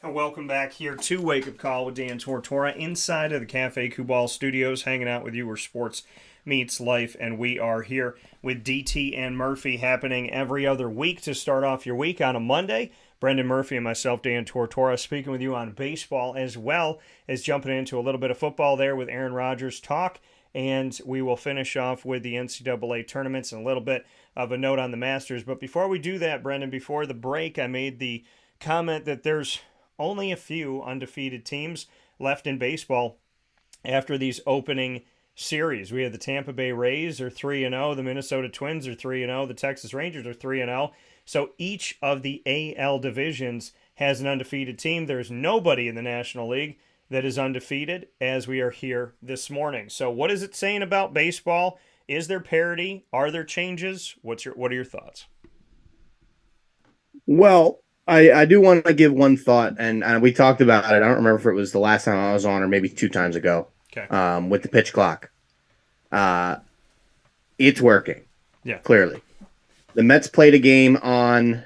Welcome back here to Wake Up Call with Dan Tortora inside of the Cafe Kubal studios, hanging out with you where sports meets life, and we are here with DT and Murphy happening every other week to start off your week on a Monday. Brendan Murphy and myself, Dan Tortora, speaking with you on baseball as well as jumping into a little bit of football there with Aaron Rodgers talk, and we will finish off with the NCAA tournaments and a little bit of a note on the Masters. But before we do that, Brendan, before the break, I made the comment that there's only a few undefeated teams left in baseball after these opening series. We have the Tampa Bay Rays are 3-0, the Minnesota Twins are 3-0, the Texas Rangers are 3-0. So each of the AL divisions has an undefeated team. There's nobody in the National League that is undefeated as we are here this morning. So what is it saying about baseball? Is there parity? Are there changes? What are your thoughts? Well, I do want to give one thought, and we talked about it. I don't remember if it was the last time I was on or maybe 2 times ago. Okay. With the pitch clock. It's working. Yeah. Clearly. The Mets played a game on,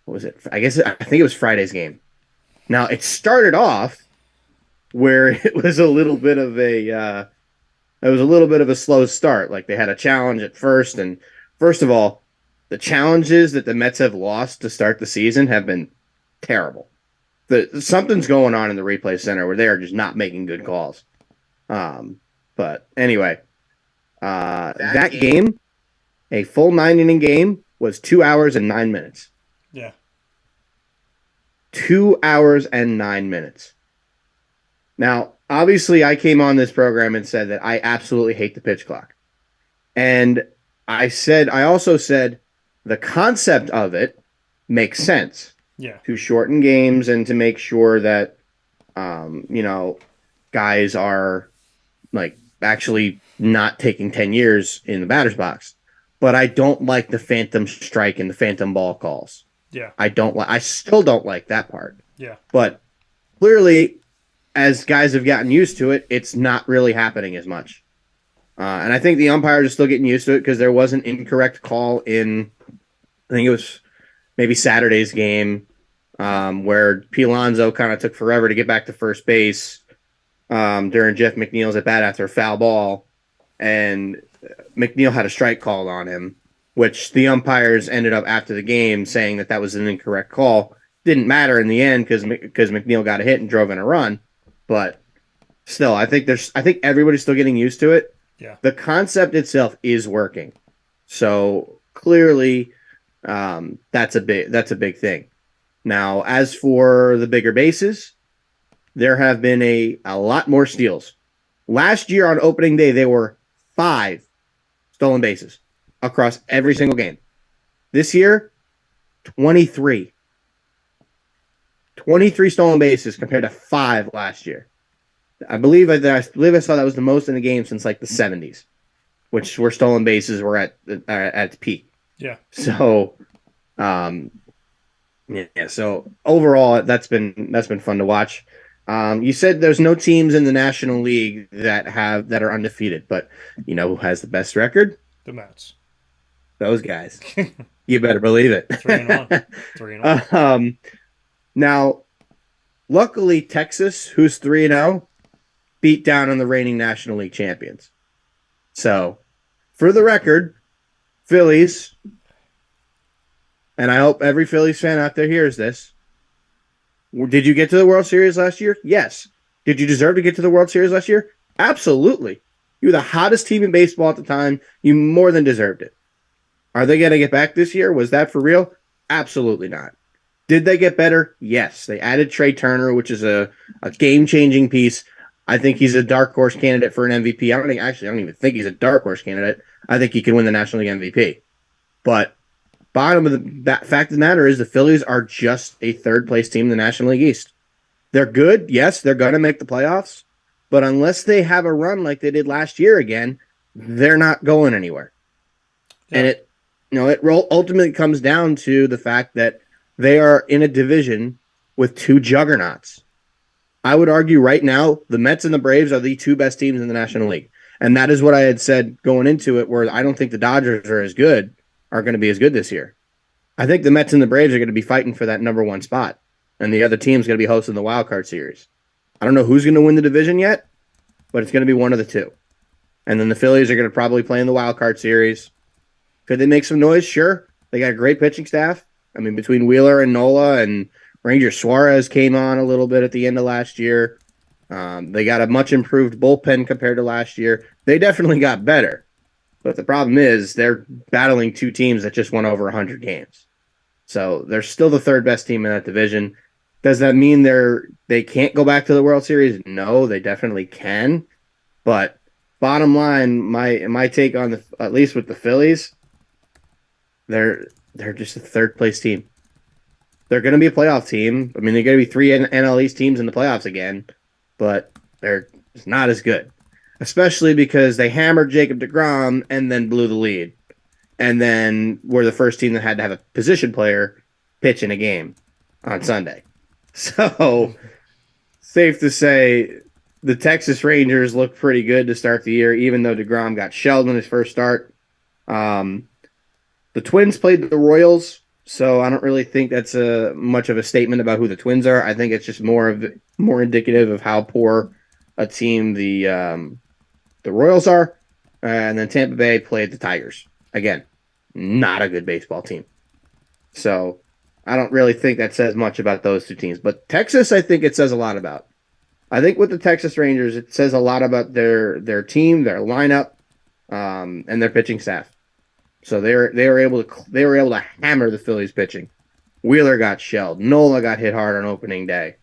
what was it? I think it was Friday's game. Now, it started off where it was a little bit of a slow start. Like they had a challenge at first, and first of all, the challenges that the Mets have lost to start the season have been terrible. Something's going on in the replay center where they are just not making good calls. But anyway, that game, a full 9-inning game, was 2 hours and 9 minutes. Yeah. 2 hours and 9 minutes. Now, obviously, I came on this program and said that I absolutely hate the pitch clock. And I also said the concept of it makes sense. Yeah. To shorten games and to make sure that Guys are like actually not taking 10 years in the batter's box. But I don't like the phantom strike and the phantom ball calls. Yeah. I still don't like that part. Yeah. But clearly, as guys have gotten used to it, it's not really happening as much. And I think the umpires are still getting used to it because there was an incorrect call in, I think it was maybe Saturday's game, where P. Alonso kind of took forever to get back to first base during Jeff McNeil's at bat after a foul ball. And McNeil had a strike called on him, which the umpires ended up after the game saying that was an incorrect call. Didn't matter in the end because McNeil got a hit and drove in a run. But still, I think everybody's still getting used to it. Yeah. The concept itself is working. So clearly, that's a big thing. Now, as for the bigger bases, there have been a lot more steals. Last year on opening day, there were 5 stolen bases across every single game. This year, 23. 23 stolen bases compared to 5 last year. I believe I saw that was the most in the game since like the 70s, which were stolen bases were at the peak. Yeah. So, So overall, that's been fun to watch. You said there's no teams in the National League that are undefeated, but you know who has the best record? The Mets. Those guys. You better believe it. 3-1. 3-1. Now, luckily, Texas, who's 3-0, beat down on the reigning National League champions. So, for the record, Phillies, and I hope every Phillies fan out there hears this. Did you get to the World Series last year? Yes. Did you deserve to get to the World Series last year? Absolutely. You were the hottest team in baseball at the time. You more than deserved it. Are they going to get back this year? Was that for real? Absolutely not. Did they get better? Yes. They added Trey Turner, which is a game-changing piece. I think he's a dark horse candidate for an MVP. I don't even think he's a dark horse candidate. I think he can win the National League MVP. But bottom of the fact of the matter is the Phillies are just a third-place team in the National League East. They're good. Yes, they're going to make the playoffs. But unless they have a run like they did last year again, they're not going anywhere. Yeah. And it ultimately comes down to the fact that they are in a division with 2 juggernauts. I would argue right now the Mets and the Braves are the 2 best teams in the National League. And that is what I had said going into it, where I don't think the Dodgers are going to be as good this year. I think the Mets and the Braves are going to be fighting for that number 1 spot. And the other team's going to be hosting the wild card series. I don't know who's going to win the division yet, but it's going to be one of the 2. And then the Phillies are going to probably play in the wild card series. Could they make some noise? Sure. They got a great pitching staff. I mean, between Wheeler and Nola and Ranger Suarez came on a little bit at the end of last year. They got a much improved bullpen compared to last year. They definitely got better. But the problem is they're battling 2 teams that just won over 100 games. So they're still the 3rd best team in that division. Does that mean they can't go back to the World Series? No, they definitely can. But bottom line, my take on at least with the Phillies, they're just a 3rd place team. They're going to be a playoff team. I mean, they're going to be 3 NL East teams in the playoffs again, but they're just not as good. Especially because they hammered Jacob deGrom and then blew the lead. And then were the first team that had to have a position player pitch in a game on Sunday. So, safe to say, the Texas Rangers look pretty good to start the year, even though deGrom got shelled in his first start. The Twins played the Royals, so I don't really think that's much of a statement about who the Twins are. I think it's just more indicative of how poor a team the Royals are. And then Tampa Bay played the Tigers. Again, not a good baseball team. So I don't really think that says much about those 2 teams. But Texas, I think it says a lot about. I think with the Texas Rangers, it says a lot about their team, their lineup, and their pitching staff. So they were able to hammer the Phillies pitching. Wheeler got shelled. Nola got hit hard on opening day.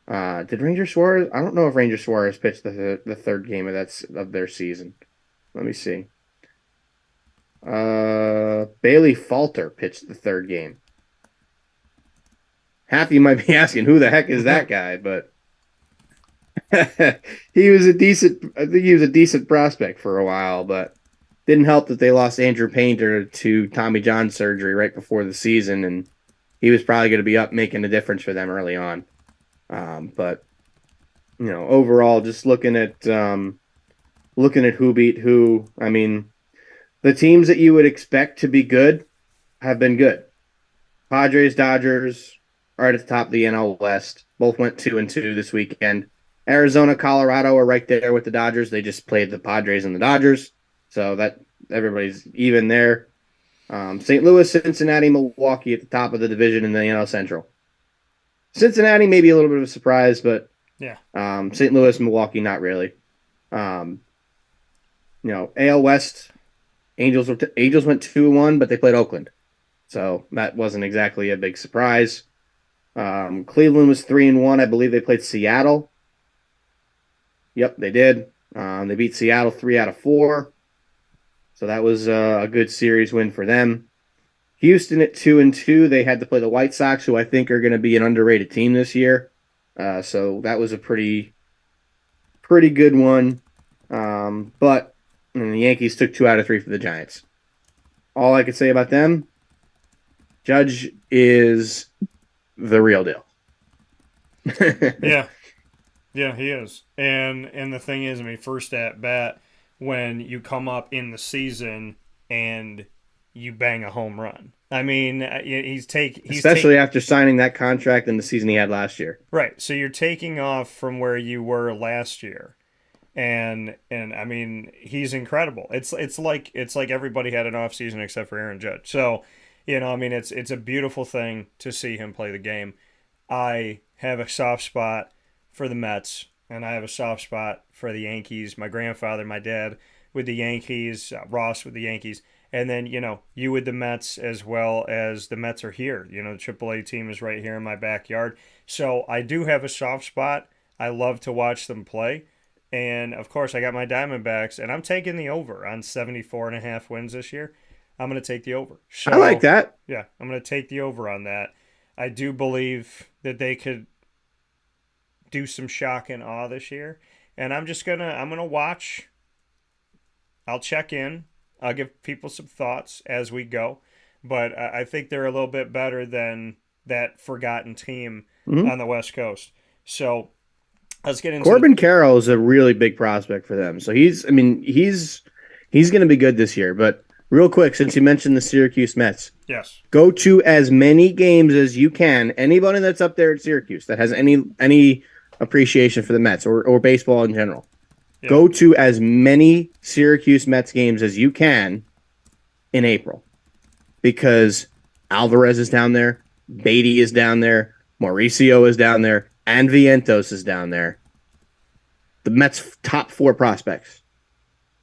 Did Ranger Suarez? I don't know if Ranger Suarez pitched the 3rd game of their season. Let me see. Bailey Falter pitched the 3rd game. Half you might be asking, who the heck is that guy? But He was a decent. I think he was a decent prospect for a while, but didn't help that they lost Andrew Painter to Tommy John surgery right before the season, and he was probably going to be up making a difference for them early on. But overall, just looking at who beat who. I mean, the teams that you would expect to be good have been good. Padres, Dodgers are at the top of the NL West. Both went 2-2 this weekend. Arizona, Colorado are right there with the Dodgers. They just played the Padres and the Dodgers, so that everybody's even there. St. Louis, Cincinnati, Milwaukee at the top of the division in the NL Central. Cincinnati may be a little bit of a surprise, but yeah. St. Louis, Milwaukee, not really. AL West, Angels went 2-1, but they played Oakland, so that wasn't exactly a big surprise. Cleveland was 3-1. I believe they played Seattle. Yep, they did. They beat Seattle 3 out of 4. So that was a good series win for them. Houston at 2-2. They had to play the White Sox, who I think are going to be an underrated team this year. So that was a pretty good one. But the Yankees took 2 out of 3 for the Giants. All I could say about them, Judge is the real deal. Yeah, he is. And the thing is, I mean, first at bat, when you come up in the season and you bang a home run. I mean, especially after signing that contract in the season he had last year. Right. So you're taking off from where you were last year. And I mean, he's incredible. It's like everybody had an off season except for Aaron Judge. So, I mean, it's a beautiful thing to see him play the game. I have a soft spot for the Mets, and I have a soft spot for the Yankees. My grandfather, my dad with the Yankees, Ross with the Yankees, and then, you with the Mets, as well as the Mets are here. The AAA team is right here in my backyard. So I do have a soft spot. I love to watch them play. And, of course, I got my Diamondbacks, and I'm taking the over on 74.5 wins this year. I'm going to take the over. So, I like that. Yeah, I'm going to take the over on that. I do believe that they could do some shock and awe this year. And I'm going to watch. I'll check in. I'll give people some thoughts as we go. But I think they're a little bit better than that forgotten team on the West Coast. So let's get into Corbin Carroll is a really big prospect for them. So he's going to be good this year. But real quick, since you mentioned the Syracuse Mets, yes, go to as many games as you can. Anybody that's up there at Syracuse that has any appreciation for the Mets or baseball in general, go to as many Syracuse Mets games as you can in April, because Alvarez is down there, Beatty is down there, Mauricio is down there, and Vientos is down there. The Mets' top 4 prospects.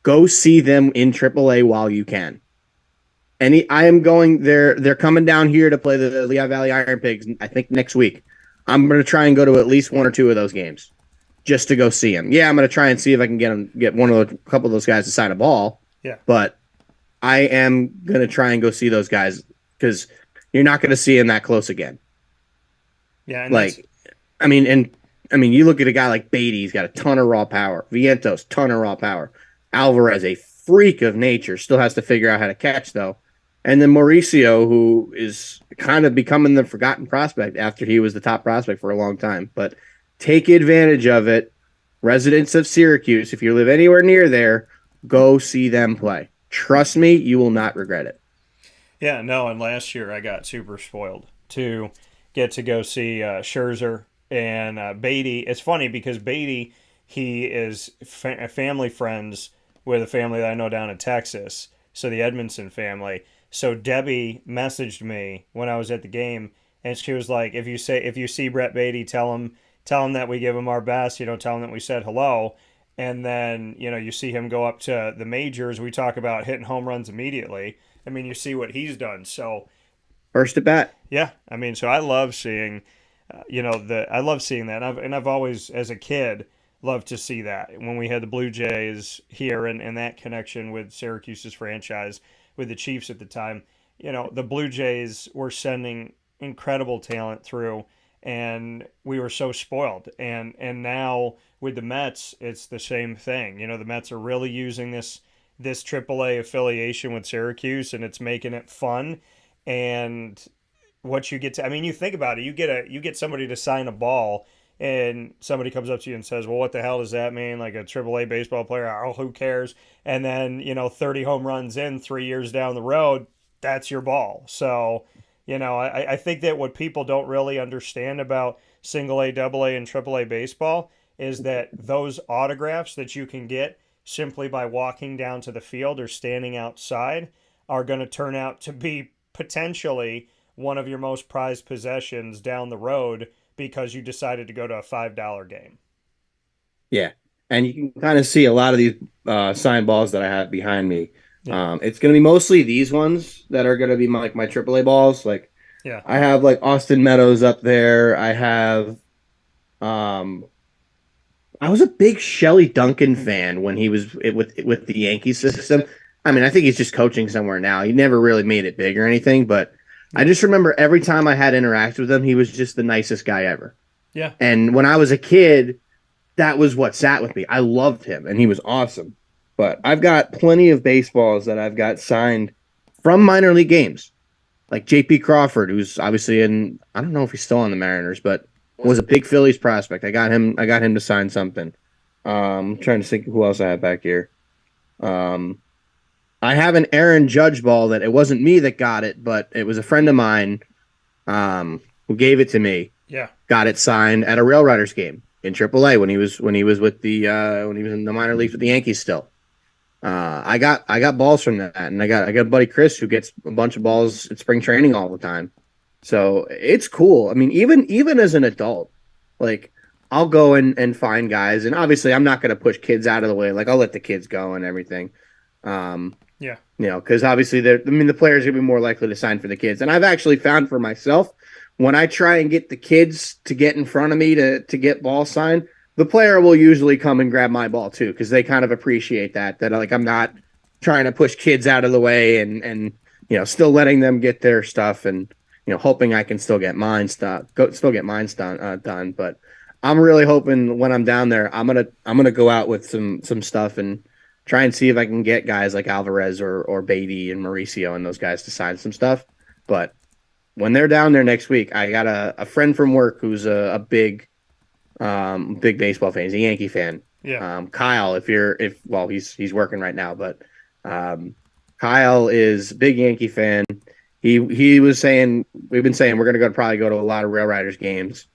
Go see them in AAA while you can. I am going there. They're coming down here to play the Lehigh Valley Iron Pigs, I think, next week. I'm going to try and go to at least 1 or 2 of those games just to go see them. Yeah, I'm going to try and see if I can get a couple of those guys to sign a ball. Yeah. But I am going to try and go see those guys, because you're not going to see them that close again. Yeah. You look at a guy like Beatty, he's got a ton of raw power. Vientos, ton of raw power. Alvarez, a freak of nature, still has to figure out how to catch, though. And then Mauricio, who is kind of becoming the forgotten prospect after he was the top prospect for a long time. But take advantage of it. Residents of Syracuse, if you live anywhere near there, go see them play. Trust me, you will not regret it. Yeah, no, and last year I got super spoiled to get to go see Scherzer and Beatty. It's funny because Beatty, he is family friends with a family that I know down in Texas, so the Edmondson family. So Debbie messaged me when I was at the game, and she was like, if you see Brett Beatty, tell him that we give him our best, tell him that we said hello. And then, you see him go up to the majors. We talk about hitting home runs immediately. I mean, you see what he's done. So first at bat. Yeah. I mean, so I love seeing, I love seeing that. And I've always, as a kid, loved to see that. When we had the Blue Jays here and that connection with Syracuse's franchise, with the Chiefs at the time, the Blue Jays were sending incredible talent through. and we were so spoiled. And now with the Mets, it's the same thing. You know, the Mets are really using this AAA affiliation with Syracuse, and it's making it fun. And what you get to, I mean, you think about it, you get somebody to sign a ball, and somebody comes up to you and says, well, what the hell does that mean? Like a AAA baseball player? Oh, who cares? And then, 30 home runs in 3 years down the road, that's your ball. So, I think that what people don't really understand about single A, double A, and triple A baseball is that those autographs that you can get simply by walking down to the field or standing outside are going to turn out to be potentially one of your most prized possessions down the road because you decided to go to a $5 game. Yeah. And you can kind of see a lot of these signed balls that I have behind me. Yeah. It's going to be mostly these ones that are going to be my AAA balls. Like, yeah, I have like Austin Meadows up there. I have, I was a big Shelley Duncan fan when he was with the Yankee system. I mean, I think he's just coaching somewhere now. He never really made it big or anything, but I just remember every time I had interacted with him, he was just the nicest guy ever. Yeah. And when I was a kid, that was what sat with me. I loved him, and he was awesome. But I've got plenty of baseballs that I've got signed from minor league games. Like J.P. Crawford, who's obviously I don't know if he's still on the Mariners, but was a big Phillies prospect. I got him to sign something. I'm trying to think who else I have back here. I have an Aaron Judge ball that it wasn't me that got it, but it was a friend of mine who gave it to me. Yeah. Got it signed at a Rail Riders game in AAA when he was with the when he was in the minor leagues with the Yankees still. I got balls from that, and I got a buddy Chris who gets a bunch of balls at spring training all the time. So it's cool. I mean, even as an adult, like I'll go and find guys, and obviously I'm not going to push kids out of the way. Like I'll let the kids go and everything. Yeah. Because obviously the players are going to be more likely to sign for the kids. And I've actually found for myself, when I try and get the kids to get in front of me to get balls signed, the player will usually come and grab my ball too, because they kind of appreciate that like I'm not trying to push kids out of the way and still letting them get their stuff and hoping I can still get mine done. But I'm really hoping when I'm down there, I'm gonna go out with some stuff and try and see if I can get guys like Alvarez or Beatty and Mauricio and those guys to sign some stuff. But when they're down there next week, I got a friend from work who's a big baseball fan. He's a Yankee fan. Yeah. Kyle, he's working right now, but Kyle is a big Yankee fan. He was saying, we've been saying we're going to probably go to a lot of Rail Riders games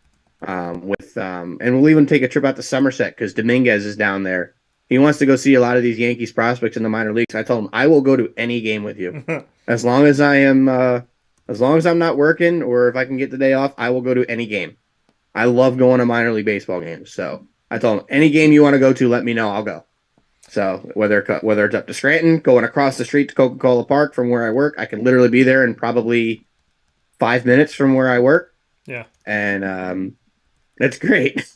and we'll even take a trip out to Somerset because Dominguez is down there. He wants to go see a lot of these Yankees prospects in the minor leagues. I told him I will go to any game with you, as long as I'm not working or if I can get the day off. I will go to any game. I love going to minor league baseball games. So I told him any game you want to go to, let me know. I'll go. So whether it's up to Scranton, going across the street to Coca-Cola Park from where I work, I can literally be there in probably 5 minutes from where I work. Yeah, and it's great.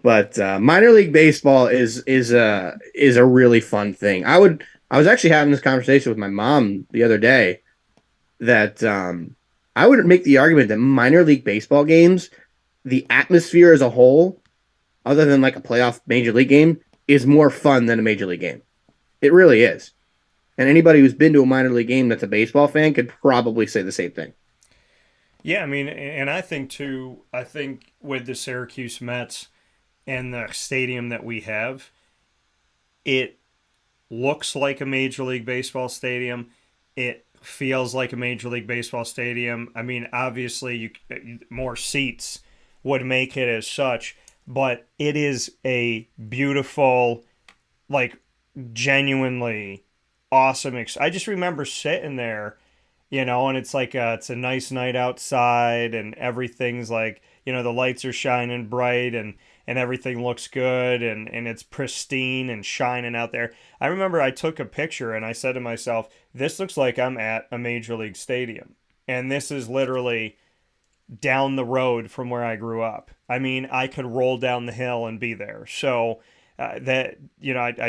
But minor league baseball is a really fun thing. I was actually having this conversation with my mom the other day that I would make the argument that minor league baseball games, the atmosphere as a whole, other than like a playoff major league game, is more fun than a major league game. It really is. And anybody who's been to a minor league game that's a baseball fan could probably say the same thing. Yeah, I mean, and I think with the Syracuse Mets and the stadium that we have, it looks like a Major League Baseball stadium. It feels like a Major League Baseball stadium. I mean, obviously, more seats would make it as such, but it is a beautiful, like, genuinely awesome. I just remember sitting there, and it's like it's a nice night outside, and everything's like, the lights are shining bright, and everything looks good, and it's pristine and shining out there. I remember I took a picture, and I said to myself, this looks like I'm at a Major League stadium, and this is literally down the road from where I grew up. I mean, I could roll down the hill and be there. So I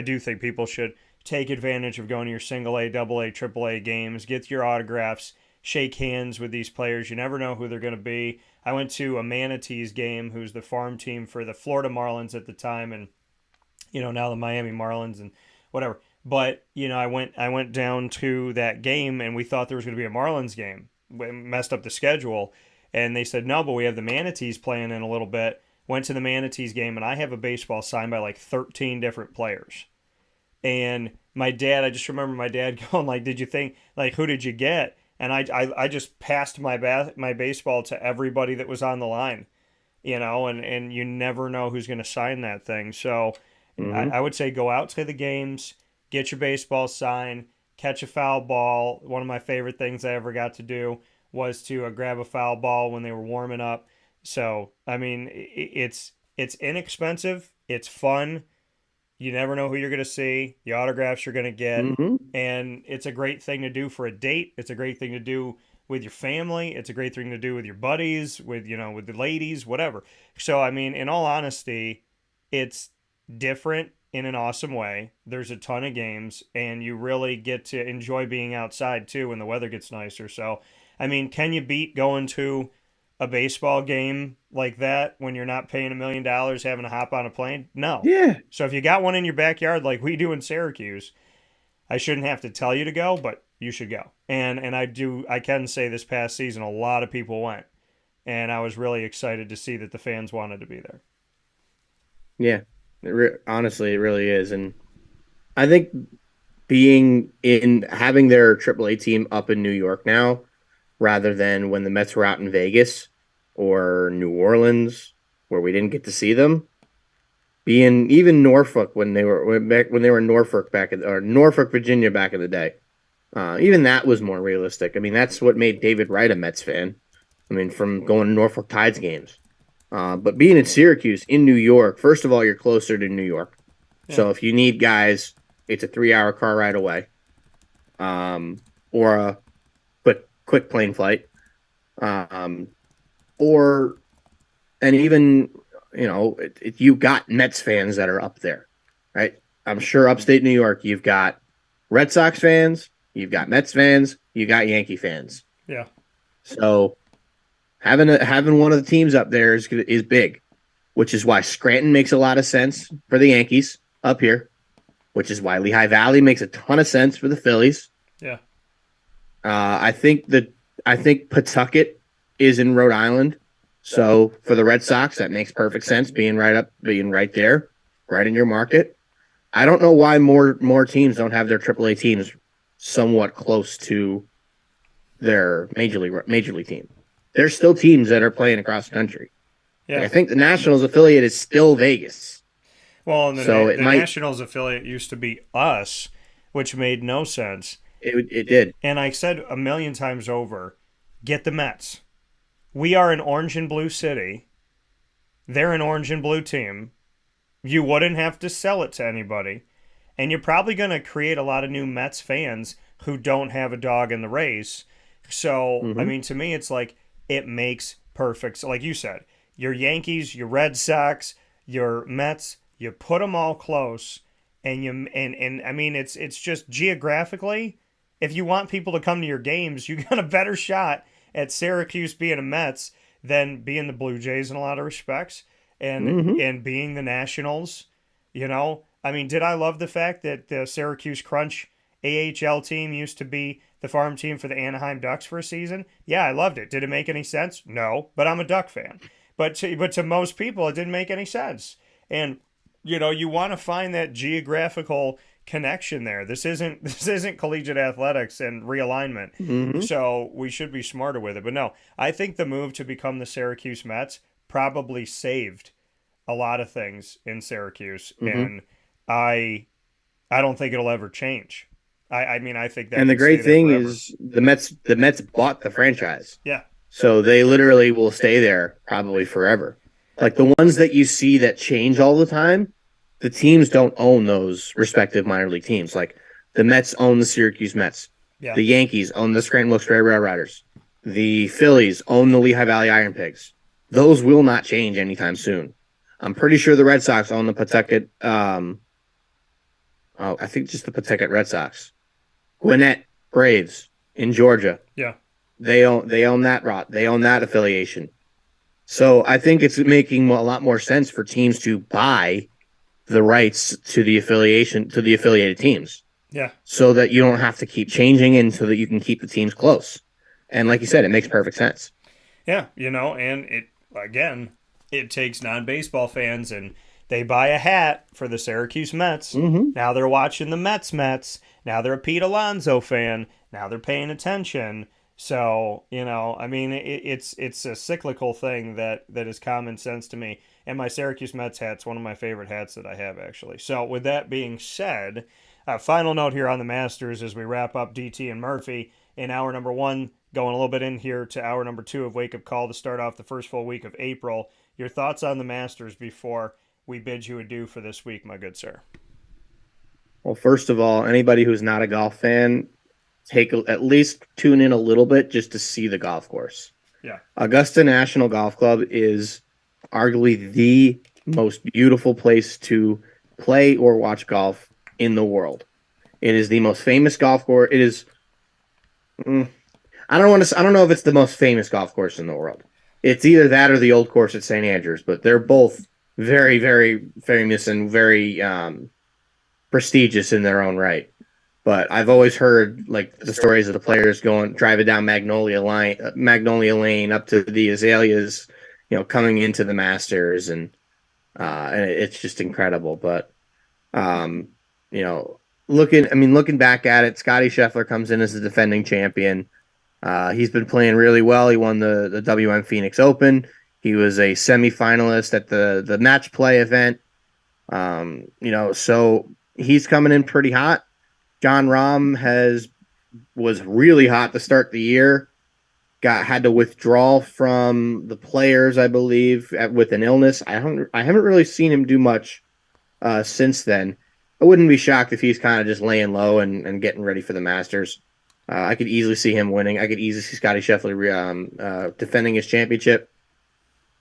do think people should take advantage of going to your single A, double A, triple A games, get your autographs, shake hands with these players. You never know who they're going to be. I went to a Manatees game, who's the farm team for the Florida Marlins at the time, and now the Miami Marlins and whatever. But I went down to that game, and we thought there was going to be a Marlins game. We messed up the schedule, and they said no, but we have the Manatees playing in a little bit. Went to the Manatees game, and I have a baseball signed by like 13 different players. And my dad, I just remember my dad going like, "Did you think like who did you get?" And I just passed my baseball to everybody that was on the line, and you never know who's going to sign that thing. So I would say go out to the games, get your baseball signed, catch a foul ball. One of my favorite things I ever got to do was to grab a foul ball when they were warming up. So, I mean, it's inexpensive. It's fun. You never know who you're going to see, the autographs you're going to get, and it's a great thing to do for a date. It's a great thing to do with your family. It's a great thing to do with your buddies, with the ladies, whatever. So, I mean, in all honesty, it's different in an awesome way. There's a ton of games, and you really get to enjoy being outside, too, when the weather gets nicer. So, I mean, can you beat going to a baseball game like that when you're not paying $1 million having to hop on a plane? No. Yeah. So if you got one in your backyard like we do in Syracuse, I shouldn't have to tell you to go, but you should go. And I can say this past season a lot of people went, and I was really excited to see that the fans wanted to be there. Yeah. Honestly, it really is. And I think having their AAA team up in New York now, rather than when the Mets were out in Vegas or New Orleans, where we didn't get to see them. Being even Norfolk when they were in Norfolk Norfolk, Virginia back in the day. Even that was more realistic. I mean, that's what made David Wright a Mets fan. I mean, from going to Norfolk Tides games. But being in Syracuse, in New York, first of all, you're closer to New York. Yeah. So if you need guys, it's a 3-hour car ride away. Or a quick plane flight, you've got Mets fans that are up there, right? I'm sure upstate New York, you've got Red Sox fans, you've got Mets fans, you got Yankee fans. Yeah. So having one of the teams up there is big, which is why Scranton makes a lot of sense for the Yankees up here, which is why Lehigh Valley makes a ton of sense for the Phillies. Yeah. I think Pawtucket is in Rhode Island, so for the Red Sox that makes perfect sense. Being right there, right in your market. I don't know why more teams don't have their AAA teams somewhat close to their major league team. There's still teams that are playing across the country. Yeah, I think the Nationals affiliate is still Vegas. Well, and the Nationals affiliate used to be us, which made no sense. It did. And I said a million times over, get the Mets. We are an orange and blue city. They're an orange and blue team. You wouldn't have to sell it to anybody. And you're probably going to create a lot of new Mets fans who don't have a dog in the race. So, I mean, to me, it's like it makes perfect. So like you said, your Yankees, your Red Sox, your Mets, you put them all close. And I mean, it's just geographically, if you want people to come to your games, you got a better shot at Syracuse being a Mets than being the Blue Jays in a lot of respects, and being the Nationals. I mean, did I love the fact that the Syracuse Crunch AHL team used to be the farm team for the Anaheim Ducks for a season? Yeah, I loved it. Did it make any sense? No, but I'm a Duck fan. But to most people, it didn't make any sense. And you want to find that geographical connection there. This isn't collegiate athletics and realignment. So we should be smarter with it. But no, I think the move to become the Syracuse Mets probably saved a lot of things in Syracuse, and I don't think it'll ever change. I mean, I think that. And the great thing is the Mets bought the franchise. Yeah. So they literally will stay there probably forever. Like the ones that you see that change all the time, the teams don't own those respective minor league teams. Like the Mets own the Syracuse Mets. Yeah. The Yankees own the Scranton Wilkes-Barre Rail Riders. The Phillies own the Lehigh Valley Iron Pigs. Those will not change anytime soon. I'm pretty sure the Red Sox own the Pawtucket. I think just the Pawtucket Red Sox. Gwinnett Braves in Georgia. Yeah. They own that route. They own that affiliation. So I think it's making a lot more sense for teams to buy the rights to the affiliated teams. Yeah. So that you don't have to keep changing and so that you can keep the teams close. And like you said, it makes perfect sense. Yeah, and it takes non-baseball fans and they buy a hat for the Syracuse Mets. Mm-hmm. Now they're watching the Mets. Now they're a Pete Alonso fan. Now they're paying attention. So, it's a cyclical thing that is common sense to me. And my Syracuse Mets hat's one of my favorite hats that I have, actually. So, with that being said, final note here on the Masters as we wrap up DT and Murphy in hour number 1, going a little bit in here to hour number 2 of Wake Up Call to start off the first full week of April. Your thoughts on the Masters before we bid you adieu for this week, my good sir? Well, first of all, anybody who's not a golf fan, at least tune in a little bit just to see the golf course. Yeah. Augusta National Golf Club is arguably the most beautiful place to play or watch golf in the world. It is the most famous golf course. It is. I don't know if it's the most famous golf course in the world. It's either that or the old course at St. Andrews, but they're both very, very famous and very prestigious in their own right. But I've always heard like the stories of the players driving down Magnolia Lane up to the azaleas, coming into the Masters, and it's just incredible. But looking back at it, Scotty Scheffler comes in as the defending champion. He's been playing really well. He won the WM Phoenix Open. He was a semifinalist at the match play event. So he's coming in pretty hot. John Rahm was really hot to start the year. Had to withdraw from the players, I believe, with an illness. I haven't really seen him do much since then. I wouldn't be shocked if he's kind of just laying low and getting ready for the Masters. I could easily see him winning. I could easily see Scotty Scheffler defending his championship.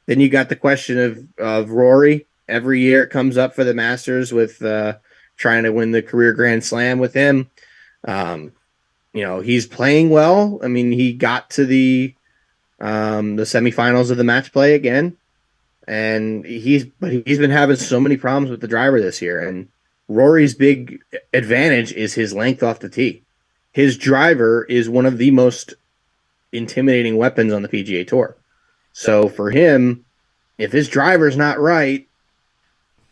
Then you got the question of Rory. Every year it comes up for the Masters with trying to win the career Grand Slam with him. He's playing well. I mean, he got to the semifinals of the match play again, and he's been having so many problems with the driver this year. And Rory's big advantage is his length off the tee. His driver is one of the most intimidating weapons on the PGA Tour. So for him, if his driver's not right,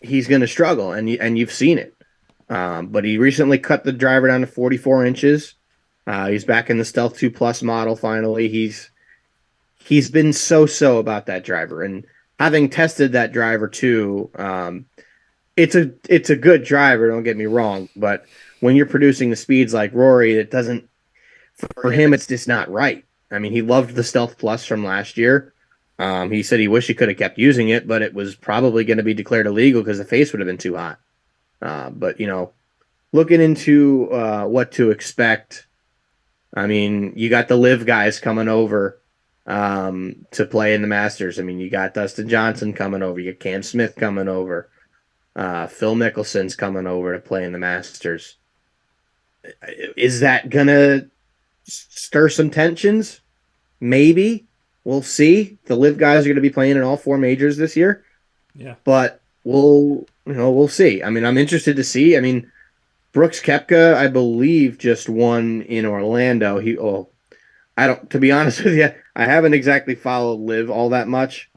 he's going to struggle, and you've seen it. But he recently cut the driver down to 44 inches. He's back in the Stealth 2 Plus model finally. He's been so about that driver. And having tested that driver too, it's a good driver, don't get me wrong. But when you're producing the speeds like Rory, it doesn't, for him, it's just not right. I mean, he loved the Stealth Plus from last year. He said he wished he could have kept using it, but it was probably going to be declared illegal because the face would have been too hot. But looking into what to expect, I mean, you got the live guys coming over to play in the Masters. I mean, you got Dustin Johnson coming over, you got Cam Smith coming over, Phil Mickelson's coming over to play in the Masters. Is that gonna stir some tensions? Maybe. We'll see. The live guys are going to be playing in all 4 majors this year. Yeah. But we'll see. I mean, I'm interested to see. I mean, Brooks Koepka, I believe, just won in Orlando. To be honest with you, I haven't exactly followed live all that much.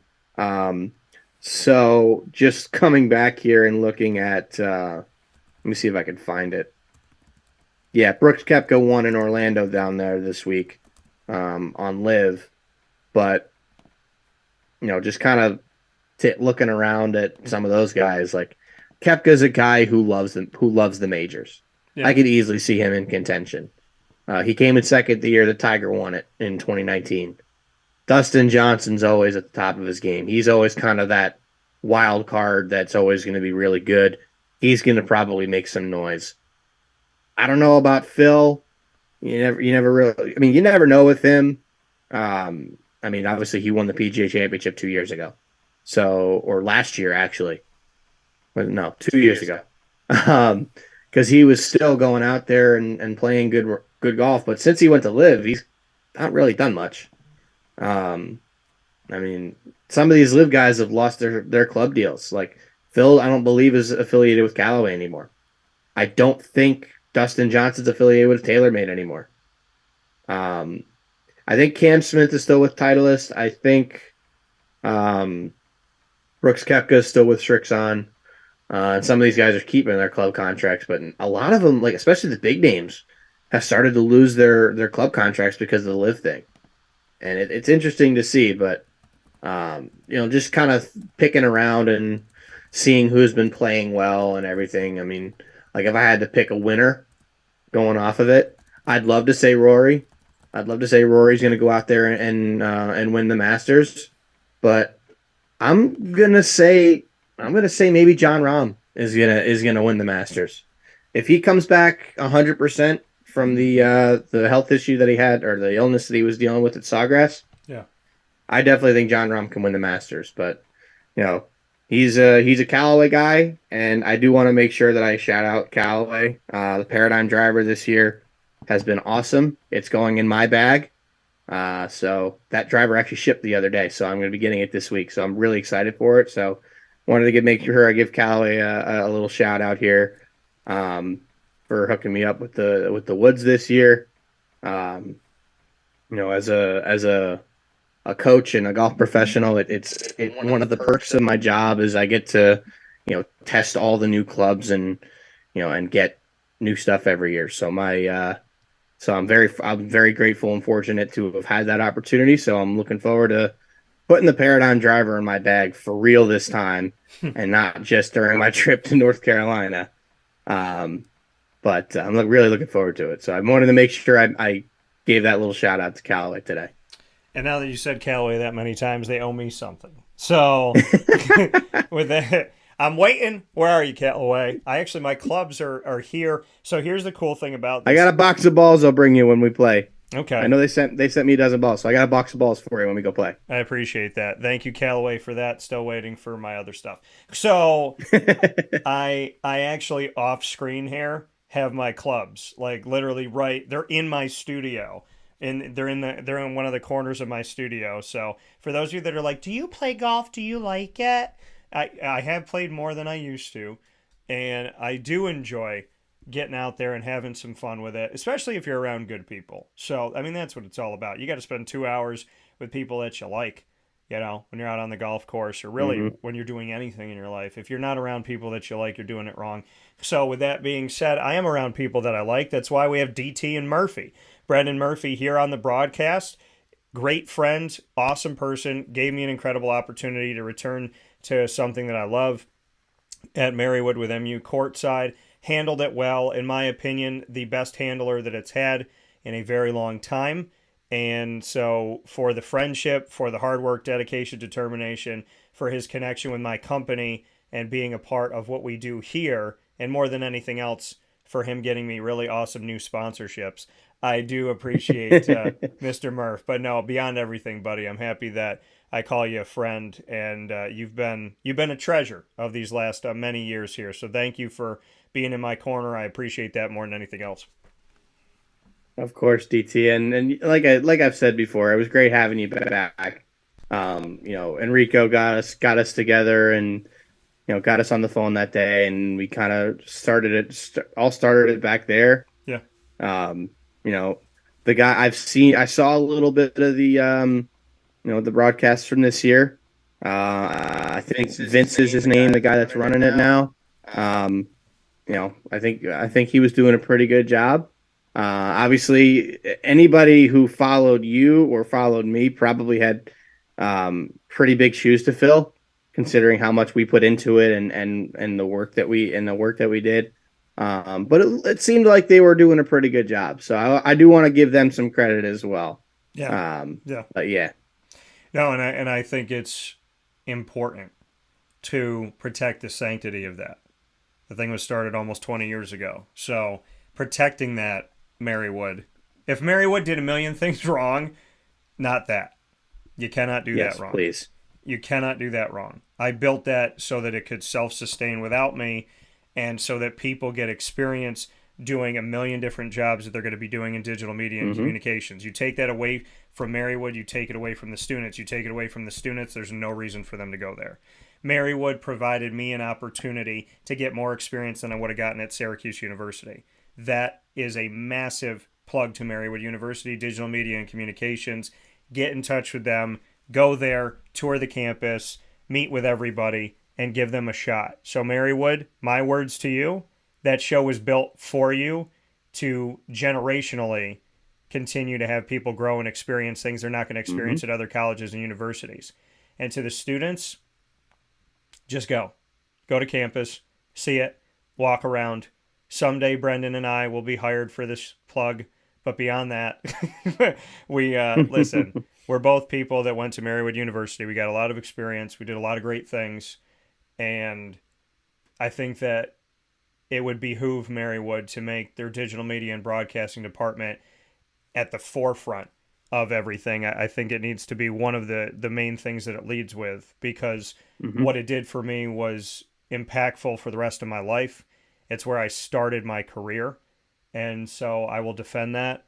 So just coming back here and looking at, let me see if I can find it. Yeah, Brooks Koepka won in Orlando down there this week on live. But, just kind of looking around at some of those guys, like Koepka's a guy who loves the majors. Yeah. I could easily see him in contention. He came in second the year that Tiger won it in 2019. Dustin Johnson's always at the top of his game. He's always kind of that wild card that's always going to be really good. He's going to probably make some noise. I don't know about Phil. You never know with him. Obviously he won the PGA Championship 2 years ago. Or last year, actually. No, 2 years ago. Because he was still going out there and playing good golf. But since he went to live, not really done much. I mean, some of these live guys have lost their club deals. Like Phil, I don't believe is affiliated with Callaway anymore. I don't think Dustin Johnson's affiliated with TaylorMade anymore. I think Cam Smith is still with Titleist. I think Brooks Koepka is still with Srixon. And some of these guys are keeping their club contracts, but a lot of them, like especially the big names, have started to lose their club contracts because of the live thing. And it's interesting to see, but just kind of picking around and seeing who's been playing well and everything. I mean, like if I had to pick a winner going off of it, I'd love to say Rory. I'd love to say Rory's going to go out there and win the Masters, but I'm gonna say maybe John Rahm is gonna win the Masters. If he comes back 100% from the health issue that he had or the illness that he was dealing with at Sawgrass, yeah, I definitely think John Rahm can win the Masters. But he's a Callaway guy, and I do want to make sure that I shout out Callaway. The Paradigm driver this year has been awesome. It's going in my bag. So that driver actually shipped the other day, so I'm going to be getting it this week. So I'm really excited for it. So wanted to make sure I give Callaway a little shout out here for hooking me up with the woods this year. As a coach and a golf professional, it's one of the perks of my job is I get to test all the new clubs and get new stuff every year. So I'm very grateful and fortunate to have had that opportunity. So I'm looking forward to putting the Paradigm driver in my bag for real this time and not just during my trip to North Carolina. But I'm really looking forward to it. So I wanted to make sure I gave that little shout out to Callaway today. And now that you said Callaway that many times, they owe me something. So with that, I'm waiting. Where are you, Callaway? My clubs are here. So here's the cool thing about this. I got a box of balls I'll bring you when we play. Okay. I know they sent me a dozen balls, so I got a box of balls for you when we go play. I appreciate that. Thank you, Callaway, for that. Still waiting for my other stuff. So I actually off screen here have my clubs, like literally they're in my studio. And they're in one of the corners of my studio. So for those of you that are like, do you play golf? Do you like it? I have played more than I used to, and I do enjoy getting out there and having some fun with it, especially if you're around good people. So, I mean, that's what it's all about. You got to spend 2 hours with people that you like, when you're out on the golf course or really when you're doing anything in your life. If you're not around people that you like, you're doing it wrong. So with that being said, I am around people that I like. That's why we have DT and Murphy. Brendan Murphy here on the broadcast. Great friend, awesome person, gave me an incredible opportunity to return to something that I love at Marywood with MU courtside. Handled it well, in my opinion, the best handler that it's had in a very long time. And so for the friendship, for the hard work, dedication, determination, for his connection with my company and being a part of what we do here, and more than anything else, for him getting me really awesome new sponsorships. I do appreciate Mr. Murph. But no, beyond everything, buddy, I'm happy that I call you a friend, and you've been a treasure of these last many years here. So thank you for being in my corner. I appreciate that more than anything else. Of course, DT, and like I've said before, it was great having you back. Enrico got us together, and got us on the phone that day, and we kind of started it back there. Yeah. The guy I saw a little bit of the the broadcast from this year. I think Vince is his name, the guy that's running it now. I think he was doing a pretty good job. Obviously, anybody who followed you or followed me probably had pretty big shoes to fill, considering how much we put into it and the work that we did. But it seemed like they were doing a pretty good job. So I do want to give them some credit as well. Yeah. But yeah. No, and I think it's important to protect the sanctity of that. The thing was started almost 20 years ago. So protecting that, Marywood. If Marywood did a million things wrong, not that. You cannot do that wrong. Please. You cannot do that wrong. I built that so that it could self-sustain without me, and so that people get experience doing a million different jobs that they're going to be doing in digital media and communications. You take that away from Marywood, you take it away from the students. You take it away from the students, there's no reason for them to go there. Marywood provided me an opportunity to get more experience than I would have gotten at Syracuse University. That is a massive plug to Marywood University, digital media and communications. Get in touch with them, go there, tour the campus, meet with everybody, and give them a shot. So Marywood, my words to you, that show was built for you to generationally continue to have people grow and experience things they're not going to experience at other colleges and universities. And to the students, just go. Go to campus, see it, walk around. Someday Brendan and I will be hired for this plug. But beyond that, listen, we're both people that went to Marywood University. We got a lot of experience. We did a lot of great things. And I think that it would behoove Marywood to make their digital media and broadcasting department at the forefront of everything. I think it needs to be one of the main things that it leads with, because what it did for me was impactful for the rest of my life. It's where I started my career. And so I will defend that.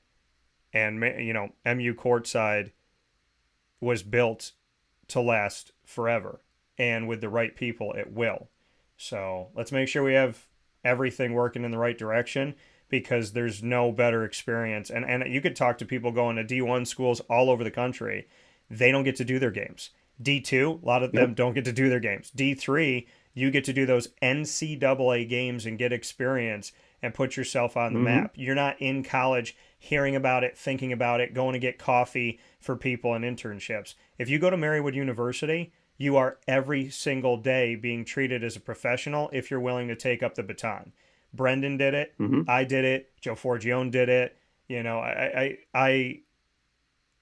And, MU Courtside was built to last forever. And with the right people, it will. So let's make sure we have everything working in the right direction, because there's no better experience. And you could talk to people going to D1 schools all over the country. They don't get to do their games. D2, a lot of them don't get to do their games. D3, you get to do those NCAA games and get experience and put yourself on the map. You're not in college hearing about it, thinking about it, going to get coffee for people and internships. If you go to Marywood University, you are every single day being treated as a professional if you're willing to take up the baton. Brendan did it. I did it. Joe Forgione did it.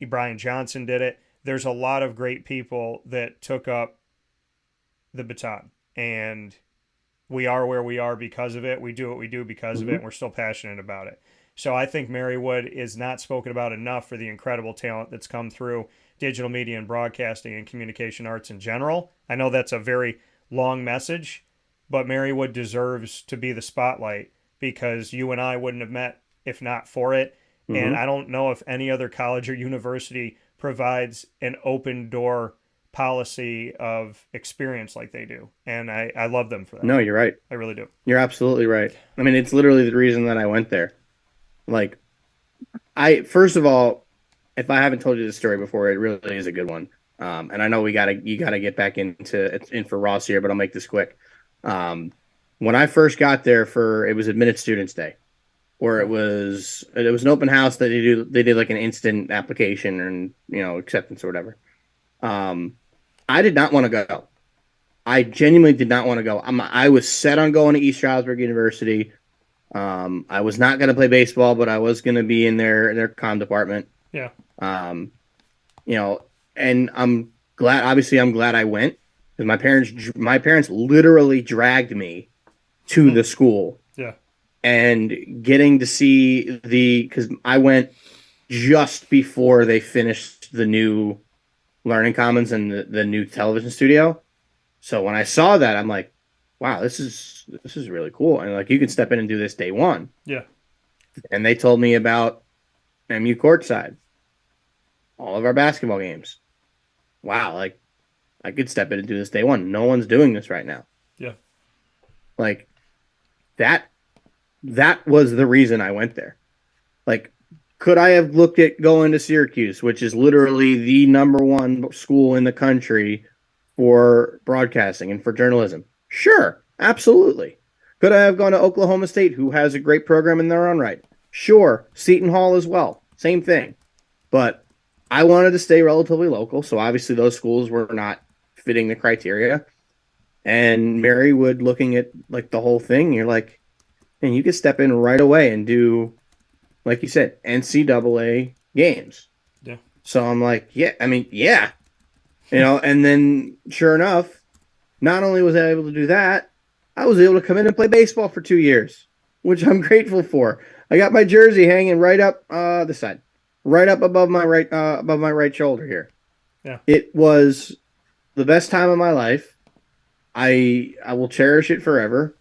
Brian Johnson did it. There's a lot of great people that took up the baton, and we are where we are because of it. We do what we do because of it, and we're still passionate about it. So I think Marywood is not spoken about enough for the incredible talent that's come through digital media and broadcasting and communication arts in general. I know that's a very long message, but Marywood deserves to be the spotlight, because you and I wouldn't have met if not for it. And I don't know if any other college or university provides an open door policy of experience like they do. And I love them for that. No, you're right. I really do. You're absolutely right. I mean, it's literally the reason that I went there. Like, first of all, if I haven't told you this story before, it really is a good one. And I know you gotta get back in for Ross here, but I'll make this quick. When I first got there it was Admitted Students Day, or it was an open house that they did like an instant application and acceptance or whatever. I did not want to go. I genuinely did not want to go. I was set on going to East Stroudsburg University. I was not going to play baseball, but I was going to be in their comm department. Yeah. And I'm glad I went, because my parents literally dragged me to the school. Yeah. And getting to see because I went just before they finished the new Learning Commons and the new television studio. So when I saw that, I'm like, wow, this is really cool. And like, you can step in and do this day one. Yeah. And they told me about MU Courtside, all of our basketball games. Wow, like, I could step in and do this day one. No one's doing this right now. Yeah. Like, that was the reason I went there. Like, could I have looked at going to Syracuse, which is literally the number one school in the country for broadcasting and for journalism? Sure, absolutely. Could I have gone to Oklahoma State, who has a great program in their own right? Sure. Seton Hall as well. Same thing. But I wanted to stay relatively local, so obviously those schools were not fitting the criteria. And Marywood, looking at like the whole thing, you're like, man, you could step in right away and do, like you said, NCAA games. Yeah. So I'm like, yeah. And then sure enough, not only was I able to do that, I was able to come in and play baseball for 2 years, which I'm grateful for. I got my jersey hanging right up the side, right up above my right shoulder here. Yeah. It was the best time of my life. I will cherish it forever.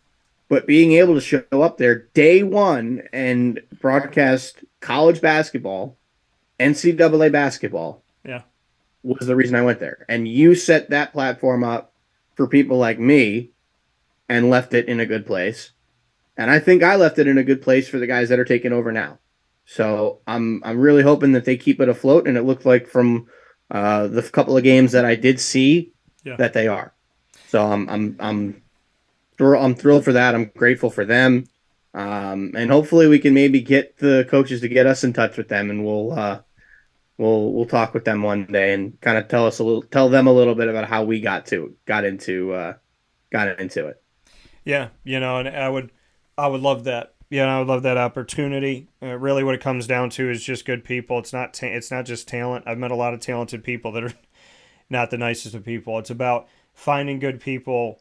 but being able to show up there day one and broadcast college basketball, NCAA basketball, was the reason I went there. And you set that platform up for people like me and left it in a good place. And I think I left it in a good place for the guys that are taking over now. So I'm really hoping that they keep it afloat. And it looked like from the couple of games that I did see that they are. So I'm thrilled for that. I'm grateful for them. And hopefully we can maybe get the coaches to get us in touch with them, and we'll talk with them one day and kind of tell them a little bit about how we got into it. Yeah, and I would love that. I would love that opportunity. Really, what it comes down to is just good people. It's not just talent. I've met a lot of talented people that are not the nicest of people. It's about finding good people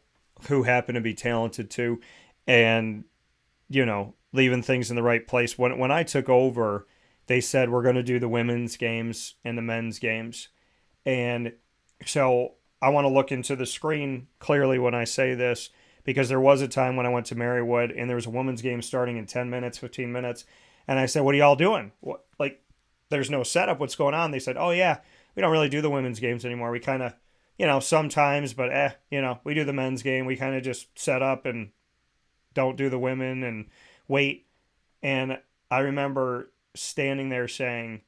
who happen to be talented too, and leaving things in the right place. When I took over, they said we're going to do the women's games and the men's games, and so I want to look into the screen clearly when I say this, because there was a time when I went to Marywood and there was a women's game starting in 10 minutes, 15 minutes, and I said, "What are y'all doing? What, like, there's no setup. What's going on?" They said, "Oh yeah, we don't really do the women's games anymore. We kind of, sometimes, but we do the men's game. We kind of just set up and don't do the women and wait." And I remember standing there saying,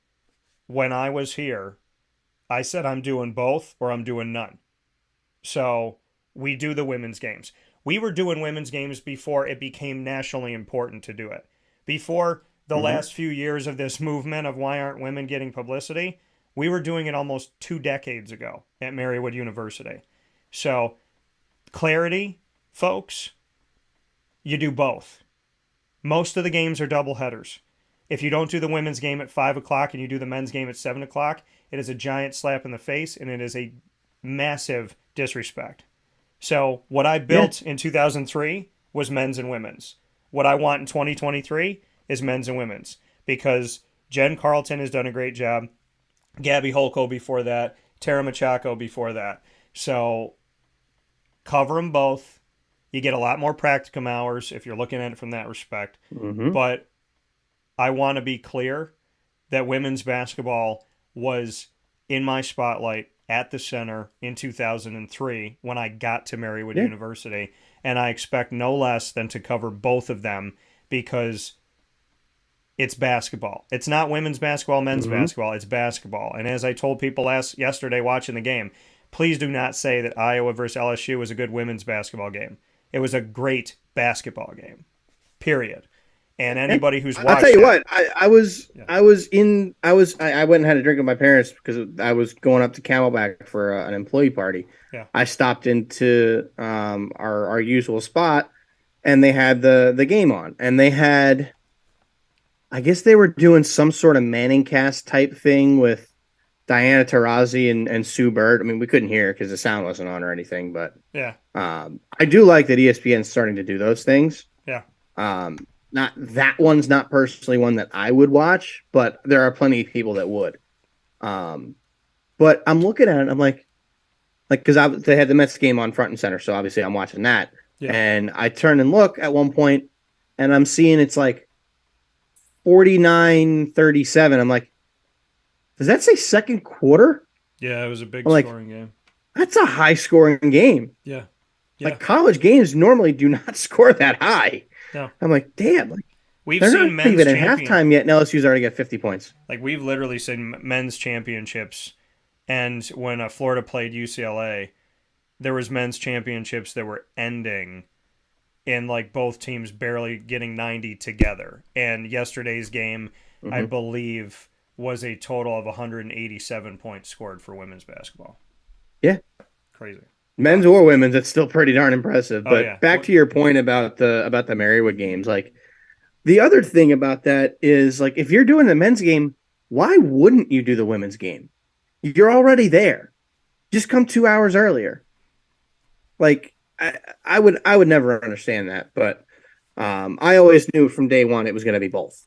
when I was here, I said I'm doing both or I'm doing none. So we do the women's games. We were doing women's games before it became nationally important to do it. Before the last few years of this movement of why aren't women getting publicity, we were doing it almost 2 decades ago at Marywood University. So clarity, folks, you do both. Most of the games are double headers. If you don't do the women's game at 5 o'clock and you do the men's game at 7 o'clock, it is a giant slap in the face, and it is a massive disrespect. So what I built in 2003 was men's and women's. What I want in 2023 is men's and women's, because Jen Carlton has done a great job. Gabby Holko before that, Tara Machako before that. So cover them both. You get a lot more practicum hours if you're looking at it from that respect. But I want to be clear that women's basketball was in my spotlight at the center in 2003 when I got to Marywood University. And I expect no less than to cover both of them, because it's basketball. It's not women's basketball, men's basketball. It's basketball. And as I told people yesterday watching the game, please do not say that Iowa versus LSU was a good women's basketball game. It was a great basketball game, period. And anybody who's watched, I'll tell you what, I went and had a drink with my parents because I was going up to Camelback for an employee party. Yeah. I stopped into our usual spot, and they had the game on, and they had, I guess they were doing some sort of Manning cast type thing with Diana Taurasi and Sue Bird. I mean, we couldn't hear because the sound wasn't on or anything, but I do like that ESPN's starting to do those things. Yeah. Not that one's not personally one that I would watch, but there are plenty of people that would. But I'm looking at it, I'm like, because they had the Mets game on front and center, so obviously I'm watching that. Yeah. And I turn and look at one point, and I'm seeing it's like 49-37. I'm like, does that say second quarter? Yeah, it was a big scoring game. That's a high scoring game. Yeah. Like college games normally do not score that high. No. I'm like, damn, like we've seen men's even at halftime yet, and LSU's already got 50 points. Like we've literally seen men's championships, and when Florida played UCLA, there was men's championships that were ending in like both teams barely getting 90 together. And yesterday's game, I believe, was a total of 187 points scored for women's basketball. Yeah. Crazy. Men's or women's, it's still pretty darn impressive. But back to your point about the Marywood games, like the other thing about that is, like, if you're doing the men's game, why wouldn't you do the women's game? You're already there. Just come 2 hours earlier. Like I would never understand that, but I always knew from day one it was going to be both.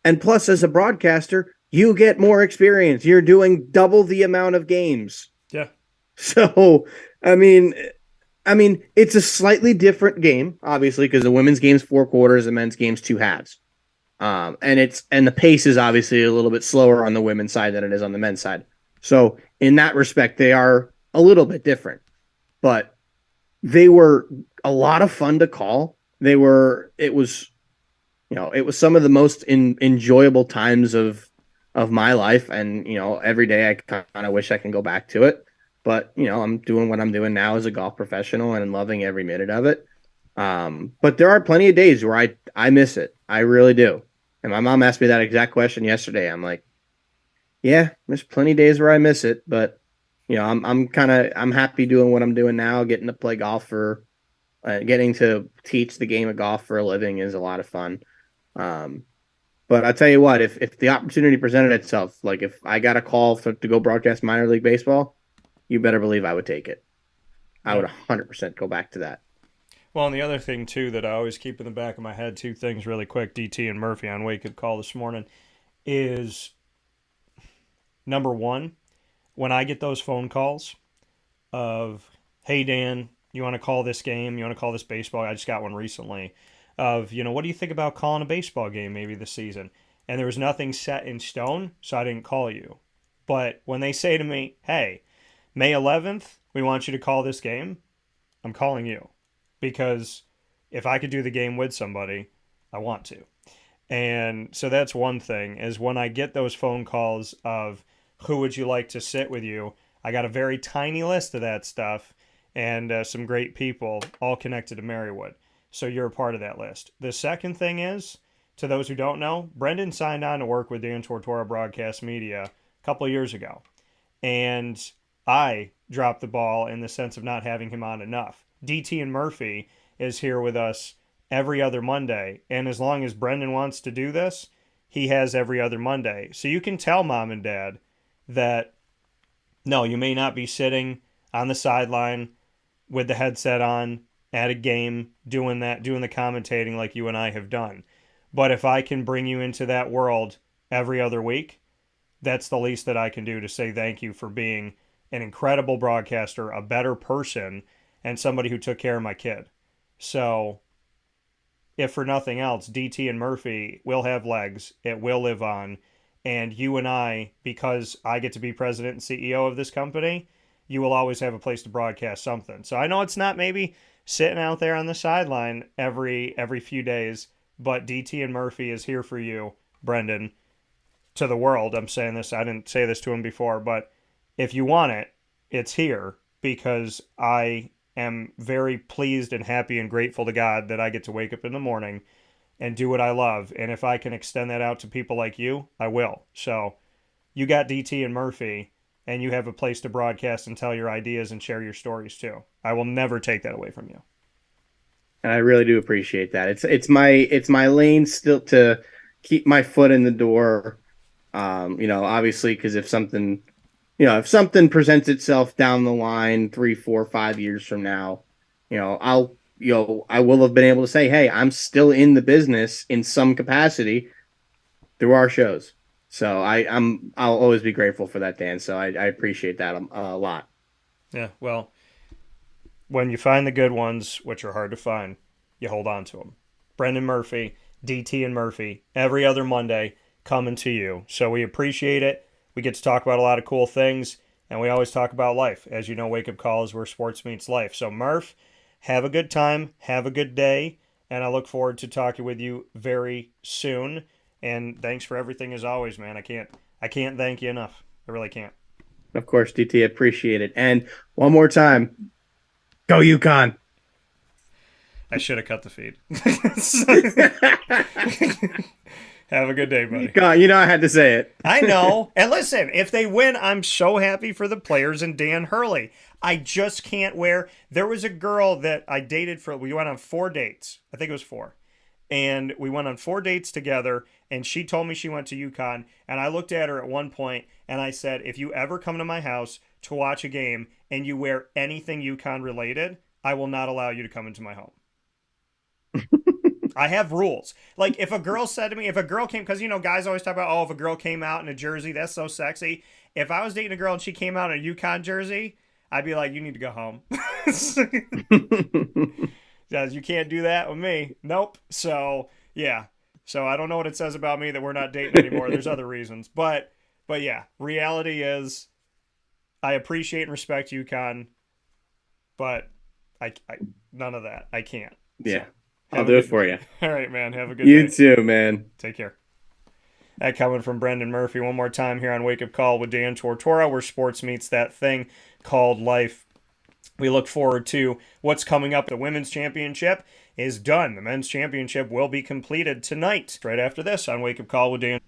And plus, as a broadcaster, you get more experience. You're doing double the amount of games. Yeah. So, I mean, I mean, it's a slightly different game, obviously, because the women's game's 4 quarters, the men's game's 2 halves. And the pace is obviously a little bit slower on the women's side than it is on the men's side. So in that respect, they are a little bit different. But they were a lot of fun to call. It was some of the most enjoyable times of my life. And, every day I kind of wish I can go back to it. But, I'm doing what I'm doing now as a golf professional and loving every minute of it. But there are plenty of days where I miss it. I really do. And my mom asked me that exact question yesterday. I'm like, yeah, there's plenty of days where I miss it, but I'm happy doing what I'm doing now. Getting to play golf getting to teach the game of golf for a living is a lot of fun. But I tell you what, if the opportunity presented itself, like if I got a call to go broadcast minor league baseball, you better believe I would take it. I would 100% go back to that. Well, and the other thing, too, that I always keep in the back of my head, 2 things really quick, DT and Murphy on Wake Up Call this morning, is number one, when I get those phone calls of, hey, Dan, you want to call this game? You want to call this baseball? I just got one recently of, what do you think about calling a baseball game maybe this season? And there was nothing set in stone, so I didn't call you. But when they say to me, hey, May 11th, we want you to call this game, I'm calling you. Because if I could do the game with somebody, I want to. And so that's one thing, is when I get those phone calls of who would you like to sit with you, I got a very tiny list of that stuff and some great people all connected to Marywood. So you're a part of that list. The second thing is, to those who don't know, Brendan signed on to work with Dan Tortora Broadcast Media a couple of years ago. And I dropped the ball in the sense of not having him on enough. DT and Murphy is here with us every other Monday. And as long as Brendan wants to do this, he has every other Monday. So you can tell mom and dad that, no, you may not be sitting on the sideline with the headset on at a game doing the commentating like you and I have done. But if I can bring you into that world every other week, that's the least that I can do to say thank you for being an incredible broadcaster, a better person, and somebody who took care of my kid. So, if for nothing else, DT and Murphy will have legs. It will live on. And you and I, because I get to be president and CEO of this company, you will always have a place to broadcast something. So I know it's not maybe sitting out there on the sideline every few days, but DT and Murphy is here for you, Brendan, to the world. I'm saying this, I didn't say this to him before, but if you want it, it's here because I am very pleased and happy and grateful to God that I get to wake up in the morning and do what I love. And if I can extend that out to people like you, I will. So you got DT and Murphy, and you have a place to broadcast and tell your ideas and share your stories too. I will never take that away from you. And I really do appreciate that. It's my lane still to keep my foot in the door. Obviously, because if something presents itself down the line 3, 4, 5 years from now, I will have been able to say, hey, I'm still in the business in some capacity through our shows. So I'll always be grateful for that, Dan. So I appreciate that a lot. Yeah. Well, when you find the good ones, which are hard to find, you hold on to them. Brendan Murphy, DT and Murphy, every other Monday coming to you. So we appreciate it. We get to talk about a lot of cool things, and we always talk about life. As you know, Wake Up Call is where sports meets life. So Murph, have a good time, have a good day, and I look forward to talking with you very soon. And thanks for everything as always, man. I can't thank you enough. I really can't. Of course, DT, appreciate it. And one more time, go UConn. I should have cut the feed. Have a good day, buddy. UConn, I had to say it. I know. And listen, if they win, I'm so happy for the players and Dan Hurley. I just can't wear. There was a girl that I dated we went on 4 dates. I think it was 4. And we went on 4 dates together, and she told me she went to UConn. And I looked at her at one point, and I said, if you ever come to my house to watch a game and you wear anything UConn related, I will not allow you to come into my home. I have rules. Like, if a girl came, because, guys always talk about, oh, if a girl came out in a jersey, that's so sexy. If I was dating a girl and she came out in a UConn jersey, I'd be like, you need to go home. You can't do that with me. Nope. So, yeah. So I don't know what it says about me that we're not dating anymore. There's other reasons. But yeah, reality is I appreciate and respect UConn, but I none of that. I can't. Yeah. So, I'll do it for you. All right, man. Have a good day. You too, man. Take care. That coming from Brendan Murphy one more time here on Wake Up Call with Dan Tortora, where sports meets that thing called life. We look forward to what's coming up. The women's championship is done. The men's championship will be completed tonight. Right after this on Wake Up Call with Dan.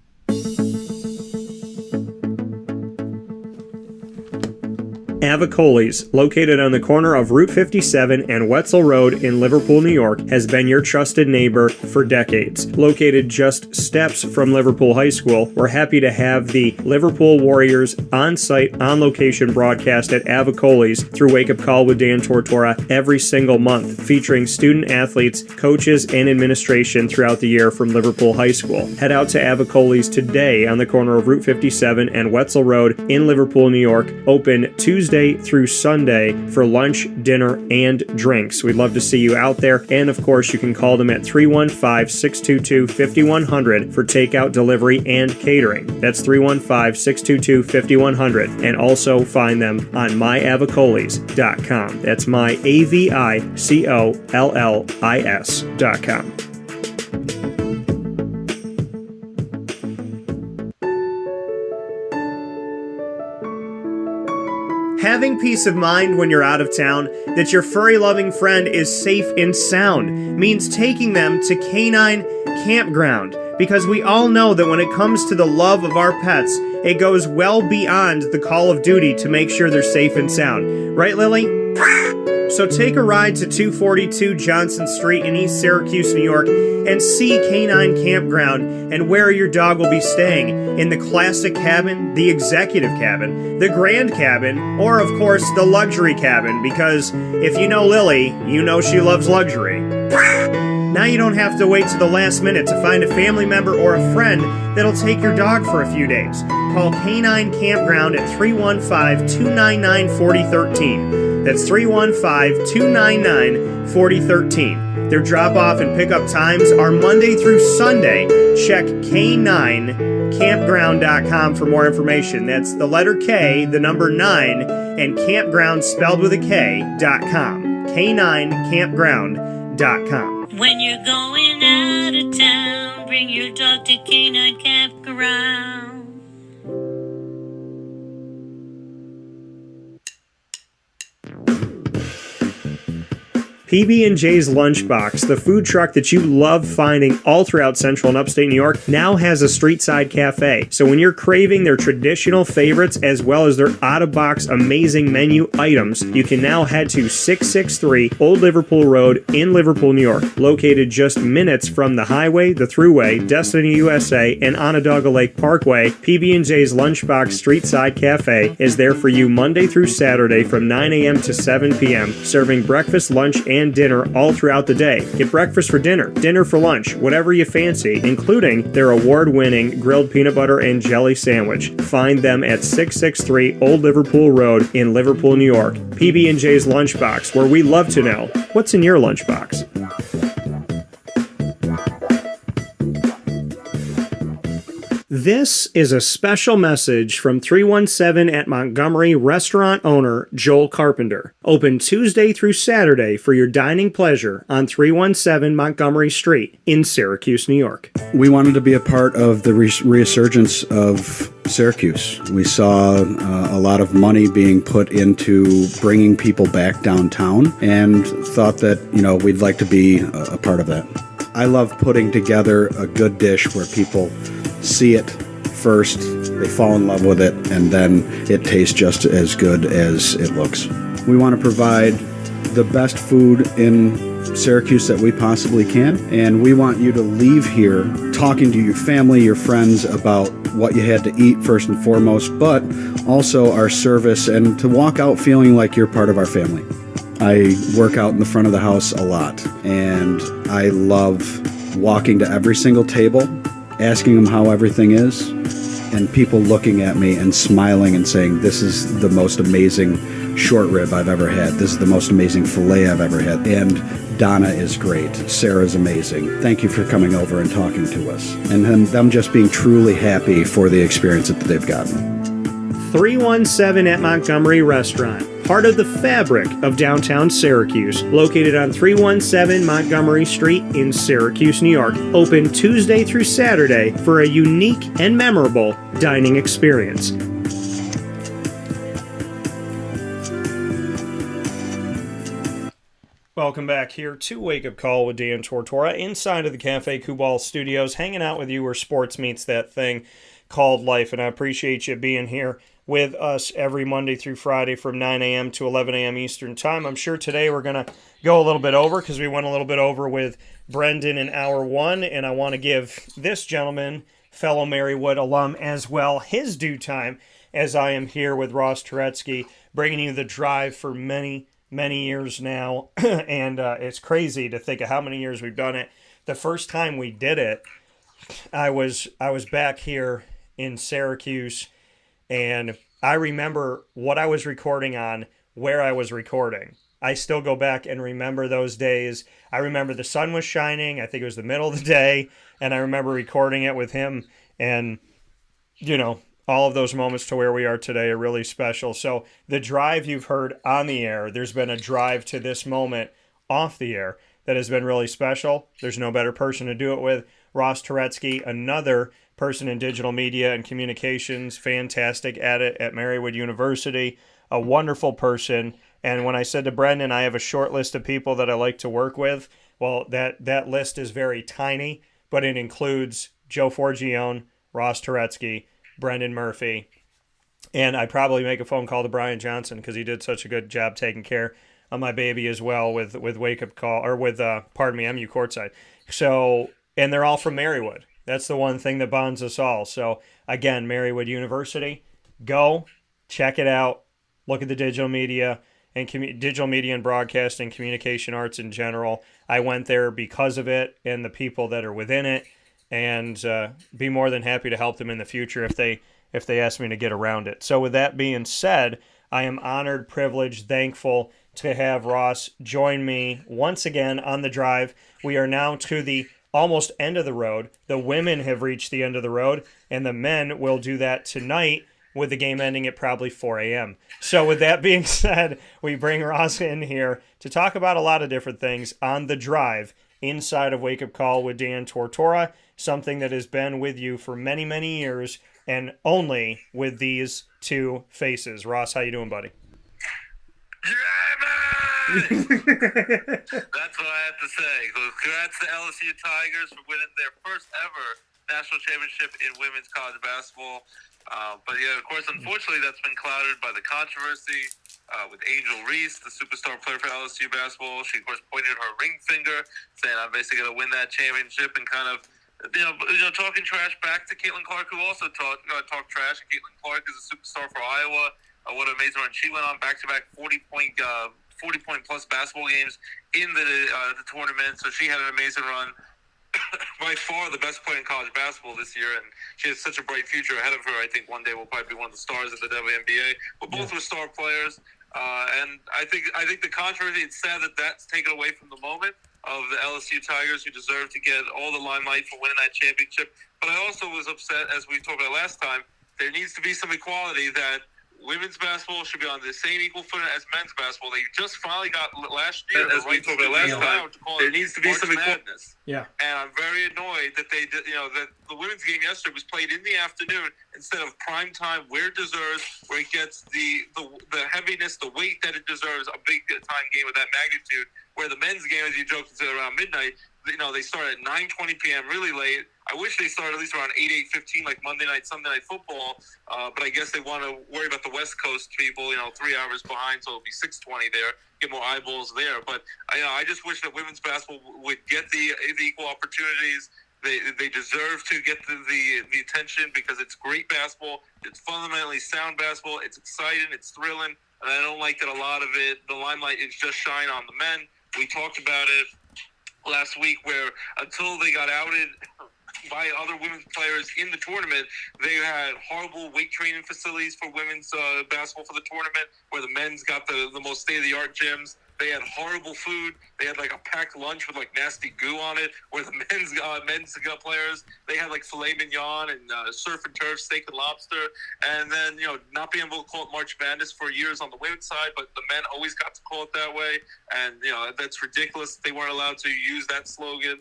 Avicoli's, located on the corner of Route 57 and Wetzel Road in Liverpool, New York, has been your trusted neighbor for decades. Located just steps from Liverpool High School, we're happy to have the Liverpool Warriors on-site, on-location broadcast at Avicoli's through Wake Up Call with Dan Tortora every single month, featuring student athletes, coaches, and administration throughout the year from Liverpool High School. Head out to Avicoli's today on the corner of Route 57 and Wetzel Road in Liverpool, New York, open Tuesday through Sunday for lunch, dinner, and drinks. We'd love to see you out there. And of course, you can call them at 315-622-5100 for takeout, delivery, and catering. That's 315-622-5100. And also find them on myavicolis.com. That's myavicollis.com. Having peace of mind when you're out of town that your furry-loving friend is safe and sound means taking them to Canine Campground, because we all know that when it comes to the love of our pets, it goes well beyond the call of duty to make sure they're safe and sound. Right, Lily? So take a ride to 242 Johnson Street in East Syracuse, New York, and see Canine Campground and where your dog will be staying, in the classic cabin, the executive cabin, the grand cabin, or of course the luxury cabin, because if you know Lily, you know she loves luxury. Now you don't have to wait to the last minute to find a family member or a friend that'll take your dog for a few days. Call Canine Campground at 315-299-4013. That's 315-299-4013. Their drop-off and pickup times are Monday through Sunday. Check K9campground.com for more information. That's the letter K, the number 9, and campground spelled with a K.com. K9campground.com. When you're going out of town, bring your dog to Canine Campground. PB&J's Lunchbox, the food truck that you love finding all throughout Central and Upstate New York, now has a street-side cafe. So when you're craving their traditional favorites as well as their out-of-box amazing menu items, you can now head to 663 Old Liverpool Road in Liverpool, New York. Located just minutes from the highway, the Thruway, Destiny USA, and Onondaga Lake Parkway, PB&J's Lunchbox Street-Side Cafe is there for you Monday through Saturday from 9 a.m. to 7 p.m., serving breakfast, lunch, and dinner all throughout the day. Get breakfast for dinner, dinner for lunch, whatever you fancy, including their award-winning grilled peanut butter and jelly sandwich. Find them at 663 Old Liverpool Road in Liverpool, New York. PB&J's Lunchbox, where we love to know what's in your lunchbox. This is a special message from 317 at Montgomery restaurant owner Joel Carpenter. Open Tuesday through Saturday for your dining pleasure on 317 Montgomery Street in Syracuse, New York. We wanted to be a part of the resurgence of Syracuse. We saw a lot of money being put into bringing people back downtown and thought that, we'd like to be a part of that. I love putting together a good dish where people see it first, they fall in love with it, and then it tastes just as good as it looks. We want to provide the best food in Syracuse that we possibly can, and we want you to leave here talking to your family, your friends about what you had to eat first and foremost, but also our service, and to walk out feeling like you're part of our family. I work out in the front of the house a lot, and I love walking to every single table, asking them how everything is, and people looking at me and smiling and saying, this is the most amazing short rib I've ever had. This is the most amazing filet I've ever had. And Donna is great. Sarah's amazing. Thank you for coming over and talking to us. And them just being truly happy for the experience that they've gotten. 317 at Montgomery Restaurant, part of the fabric of downtown Syracuse, located on 317 Montgomery Street in Syracuse, New York, open Tuesday through Saturday for a unique and memorable dining experience. Welcome back here to Wake Up Call with Dan Tortora, inside of the Cafe Kubal Studios, hanging out with you where sports meets that thing called life, and I appreciate you being here with us every Monday through Friday from 9 a.m. to 11 a.m. Eastern Time. I'm sure today we're going to go a little bit over because we went a little bit over with Brendan in Hour 1, and I want to give this gentleman, fellow Marywood alum as well, his due time as I am here with Ross Turetsky, bringing you the drive for many years now, and it's crazy to think of how many years we've done it. The first time we did it, I was back here in Syracuse, and I remember what I was recording on, where I was recording. I still go back and remember those days. I remember the sun was shining. I think it was the middle of the day, and I remember recording it with him, and, you know, all of those moments to where we are today are really special. So the drive you've heard on the air, there's been a drive to this moment off the air that has been really special. There's no better person to do it with. Ross Turetsky, another person in digital media and communications, fantastic at it at Marywood University, a wonderful person. And when I said to Brendan, I have a short list of people that I like to work with, well, that list is very tiny, but it includes Joe Forgione, Ross Turetsky, Brendan Murphy, and I probably make a phone call to Brian Johnson because he did such a good job taking care of my baby as well with Wake Up Call, or with, MU Courtside. So, and they're all from Marywood. That's the one thing that bonds us all. So, again, Marywood University, go, check it out, look at the digital media and broadcasting, communication arts in general. I went there because of it and the people that are within it, and be more than happy to help them in the future if they ask me to get around it. So with that being said, I am honored, privileged, thankful to have Ross join me once again on the drive. We are now to the almost end of the road. The women have reached the end of the road, and the men will do that tonight with the game ending at probably 4 a.m. So with that being said, we bring Ross in here to talk about a lot of different things on the drive inside of Wake Up Call with Dan Tortora, something that has been with you for many years, and only with these two faces. Ross, how you doing, buddy? That's what I have to say. Congrats to LSU Tigers for winning their first ever national championship in women's college basketball. But yeah, of course, unfortunately, that's been clouded by the controversy with Angel Reese, the superstar player for LSU basketball. She, of course, pointed her ring finger, saying, "I'm basically going to win that championship," and kind of, talking trash back to Caitlin Clark, who also talked trash. And Caitlin Clark is a superstar for Iowa. What an amazing run! She went on back-to-back 40-point plus basketball games in the tournament, so she had an amazing run. By far the best player in college basketball this year, and she has such a bright future ahead of her. I think one day will probably be one of the stars of the WNBA. But both were star players, and I think the controversy, it's sad that that's taken away from the moment of the LSU Tigers, who deserve to get all the limelight for winning that championship. But I also was upset, as we talked about last time, there needs to be some equality, that women's basketball should be on the same equal footing as men's basketball. They just finally got last year, as we talked about last time, there needs to be some madness. Yeah. And I'm very annoyed that they did, that the women's game yesterday was played in the afternoon instead of prime time, where it deserves, where it gets the heaviness, the weight that it deserves, a big time game of that magnitude, where the men's game, as you joked, is around midnight. They start at 9:20 p.m. really late. I wish they started at least around 8:15, like Monday night, Sunday night football. But I guess they want to worry about the West Coast people, 3 hours behind, so it'll be 6:20 there, get more eyeballs there. But I just wish that women's basketball would get the equal opportunities. They deserve to get the attention, because it's great basketball. It's fundamentally sound basketball. It's exciting. It's thrilling. And I don't like that a lot of it, the limelight is just shine on the men. We talked about it last week, where until they got outed by other women's players in the tournament. They had horrible weight training facilities for women's basketball for the tournament, where the men's got the most state-of-the-art gyms. They had horrible food. They had like a packed lunch with like nasty goo on it. Where the men's players, they had like filet mignon and surf and turf, steak and lobster. And then, not being able to call it March Madness for years on the women's side, but the men always got to call it that way. And, that's ridiculous. They weren't allowed to use that slogan.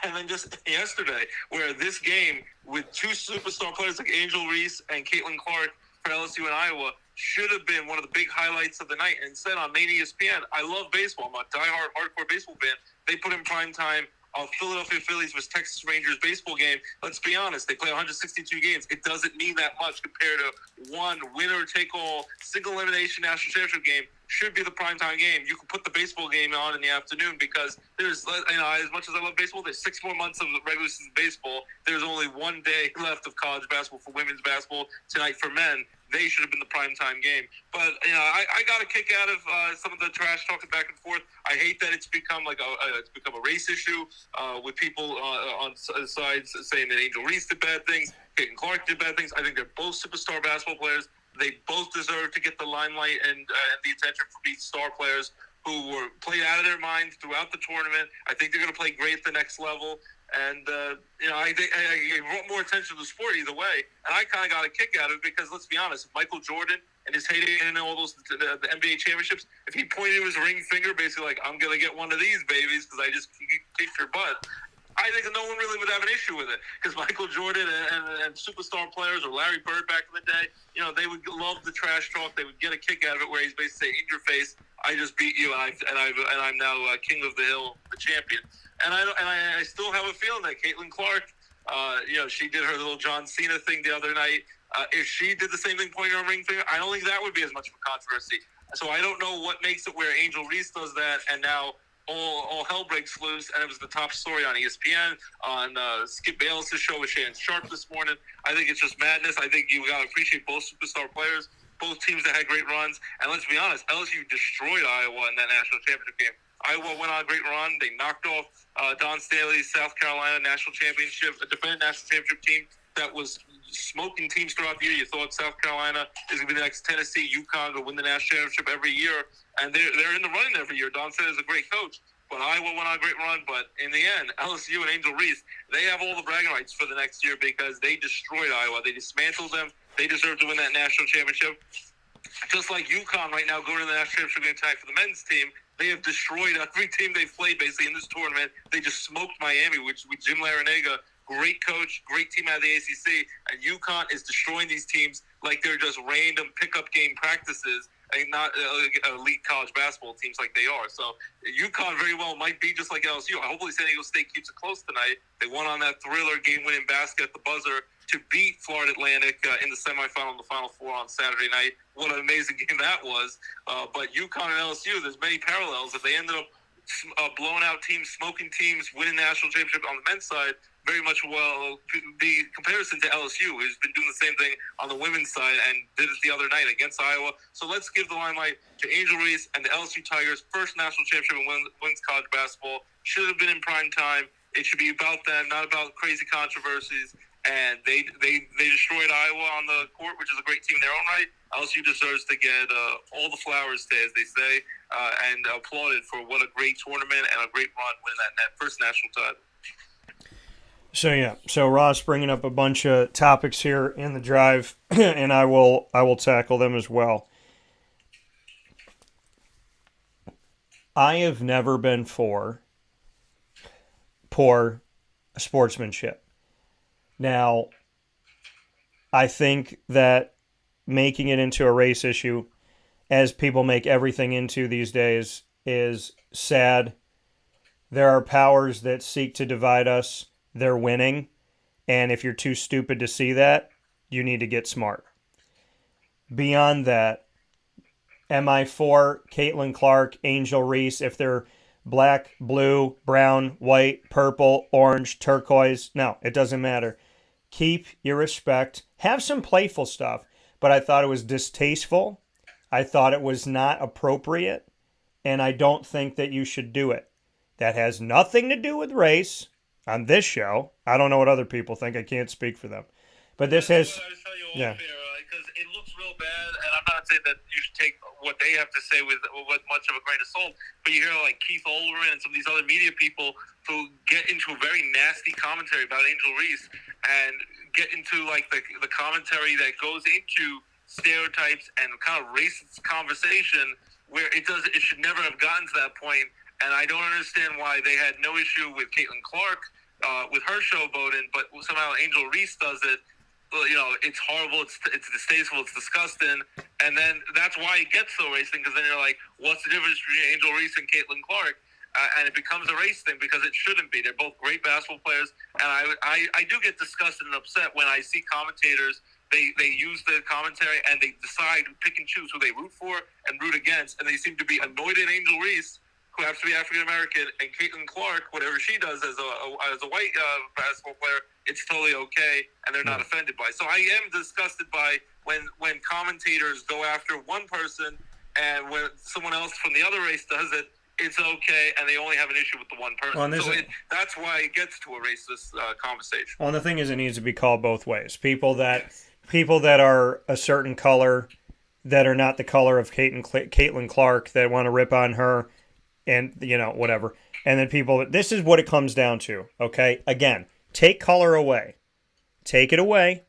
And then just yesterday, where this game with two superstar players like Angel Reese and Caitlin Clark for LSU and Iowa should have been one of the big highlights of the night. And instead, on main ESPN, I love baseball. I'm a diehard, hardcore baseball fan. They put in prime time Philadelphia Phillies versus Texas Rangers baseball game. Let's be honest, they play 162 games. It doesn't mean that much compared to one winner-take-all single elimination national championship game. Should be the primetime game. You can put the baseball game on in the afternoon because there's, as much as I love baseball, there's 6 more months of regular season baseball. There's only 1 day left of college basketball for women's basketball tonight for men. They should have been the primetime game. But, I got a kick out of some of the trash talking back and forth. I hate that it's become a race issue with people on sides saying that Angel Reese did bad things, Caitlin Clark did bad things. I think they're both superstar basketball players. They both deserve to get the limelight and the attention for being star players who were played out of their minds throughout the tournament. I think they're going to play great at the next level. And, I think I brought more attention to the sport either way. And I kind of got a kick out of it because, let's be honest, Michael Jordan and his heyday and all those the NBA championships, if he pointed to his ring finger, basically like, I'm going to get one of these babies because I just kicked your butt, I think no one really would have an issue with it because Michael Jordan and superstar players, or Larry Bird back in the day, they would love the trash talk. They would get a kick out of it where he's basically saying, in your face, I just beat you, and I'm now king of the hill, the champion. And I still have a feeling that Caitlin Clark, she did her little John Cena thing the other night. If she did the same thing, pointing her ring finger, I don't think that would be as much of a controversy. So I don't know what makes it where Angel Reese does that, and now all hell breaks loose, and it was the top story on ESPN, on Skip Bayless' show with Shannon Sharp this morning. I think it's just madness. I think you got to appreciate both superstar players, both teams that had great runs. And let's be honest, LSU destroyed Iowa in that national championship game. Iowa went on a great run. They knocked off Don Staley's South Carolina national championship, a defending national championship team that was smoking teams throughout the year. You thought South Carolina is going to be the next Tennessee, UConn, to win the national championship every year. And they're in the running every year. Don Staley is a great coach. But Iowa went on a great run. But in the end, LSU and Angel Reese, they have all the bragging rights for the next year because they destroyed Iowa. They dismantled them. They deserve to win that national championship. Just like UConn right now going to the national championship game tonight for the men's team, they have destroyed every team they've played basically in this tournament. They just smoked Miami, which with Jim Larrañaga, great coach, great team out of the ACC. And UConn is destroying these teams like they're just random pickup game practices and not elite college basketball teams like they are. So UConn very well might be just like LSU. Hopefully San Diego State keeps it close tonight. They won on that thriller game-winning basket at the buzzer to beat Florida Atlantic in the semifinal and the Final Four on Saturday night. What an amazing game that was. But UConn and LSU, there's many parallels. If they ended up blowing out teams, smoking teams, winning national championship on the men's side, very much the comparison to LSU, who's been doing the same thing on the women's side and did it the other night against Iowa. So let's give the limelight to Angel Reese and the LSU Tigers' first national championship in women's college basketball. Should have been in prime time. It should be about them, not about crazy controversies. And they destroyed Iowa on the court, which is a great team in their own right. LSU deserves to get all the flowers today, as they say, and applauded for what a great tournament and a great run winning that first national title. So Ross bringing up a bunch of topics here in the drive, and I will tackle them as well. I have never been for poor sportsmanship. Now, I think that making it into a race issue, as people make everything into these days, is sad. There are powers that seek to divide us. They're winning. And if you're too stupid to see that, you need to get smart. Beyond that, am I for Caitlin Clark, Angel Reese, if they're black, blue, brown, white, purple, orange, turquoise? No, it doesn't matter. Keep your respect. Have some playful stuff. But I thought it was distasteful. I thought it was not appropriate. And I don't think that you should do it. That has nothing to do with race. on this show. I don't know what other people think. I can't speak for them. But this has... Yeah. Because it looks real bad, and I'm not saying that you should take what they have to say with much of a grain of salt, but you hear like Keith Olbermann and some of these other media people who get into a very nasty commentary about Angel Reese and get into like the commentary that goes into stereotypes and kind of racist conversation where it should never have gotten to that point. And I don't understand why they had no issue with Caitlin Clark with her showboating, but somehow Angel Reese does it. Well, you know, it's horrible, it's distasteful, it's disgusting, and then that's why it gets so racing, because then you're like, what's the difference between Angel Reese and Caitlin Clark? And it becomes a race thing, because it shouldn't be. They're both great basketball players, and I do get disgusted and upset when I see commentators, they use the commentary, and they decide to pick and choose who they root for and root against, and they seem to be annoyed at Angel Reese, who happens to be African-American, and Caitlin Clark, whatever she does as a white basketball player, it's totally okay, and they're not offended by it. So I am disgusted by when commentators go after one person, and when someone else from the other race does it, it's okay, and they only have an issue with the one person. Well, that's why it gets to a racist conversation. Well, and the thing is, it needs to be called both ways. People that are a certain color that are not the color of Caitlin Clark that want to rip on her, and, you know, whatever. And then people, this is what it comes down to, okay? Again, take color away. Take it away,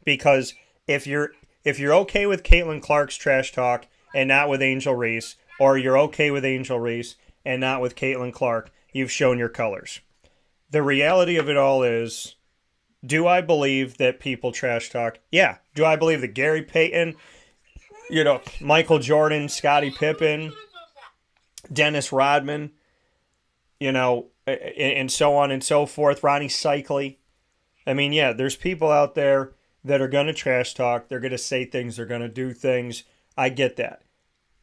because if you're okay with Caitlin Clark's trash talk and not with Angel Reese, or you're okay with Angel Reese and not with Caitlin Clark, you've shown your colors. The reality of it all is, do I believe that people trash talk? Yeah. Do I believe that Gary Payton, you know, Michael Jordan, Scottie Pippen, Dennis Rodman, you know, and so on and so forth, Ronnie Cycli. I mean, yeah, there's people out there that are going to trash talk. They're going to say things. They're going to do things. I get that.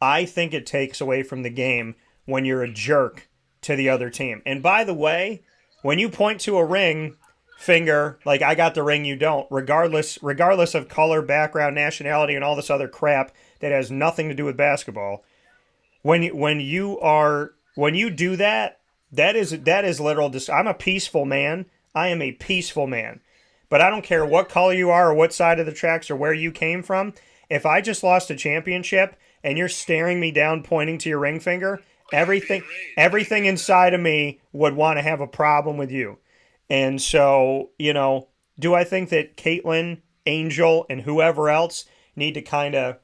I think it takes away from the game when you're a jerk to the other team. And by the way, when you point to a ring finger, like I got the ring, you don't, regardless of color, background, nationality, and all this other crap that has nothing to do with basketball, when you do that, that is literal. I'm a peaceful man. I am a peaceful man. But I don't care what color you are or what side of the tracks or where you came from. If I just lost a championship and you're staring me down pointing to your ring finger, everything inside of me would want to have a problem with you. And so, you know, do I think that Caitlin, Angel, and whoever else need to kind of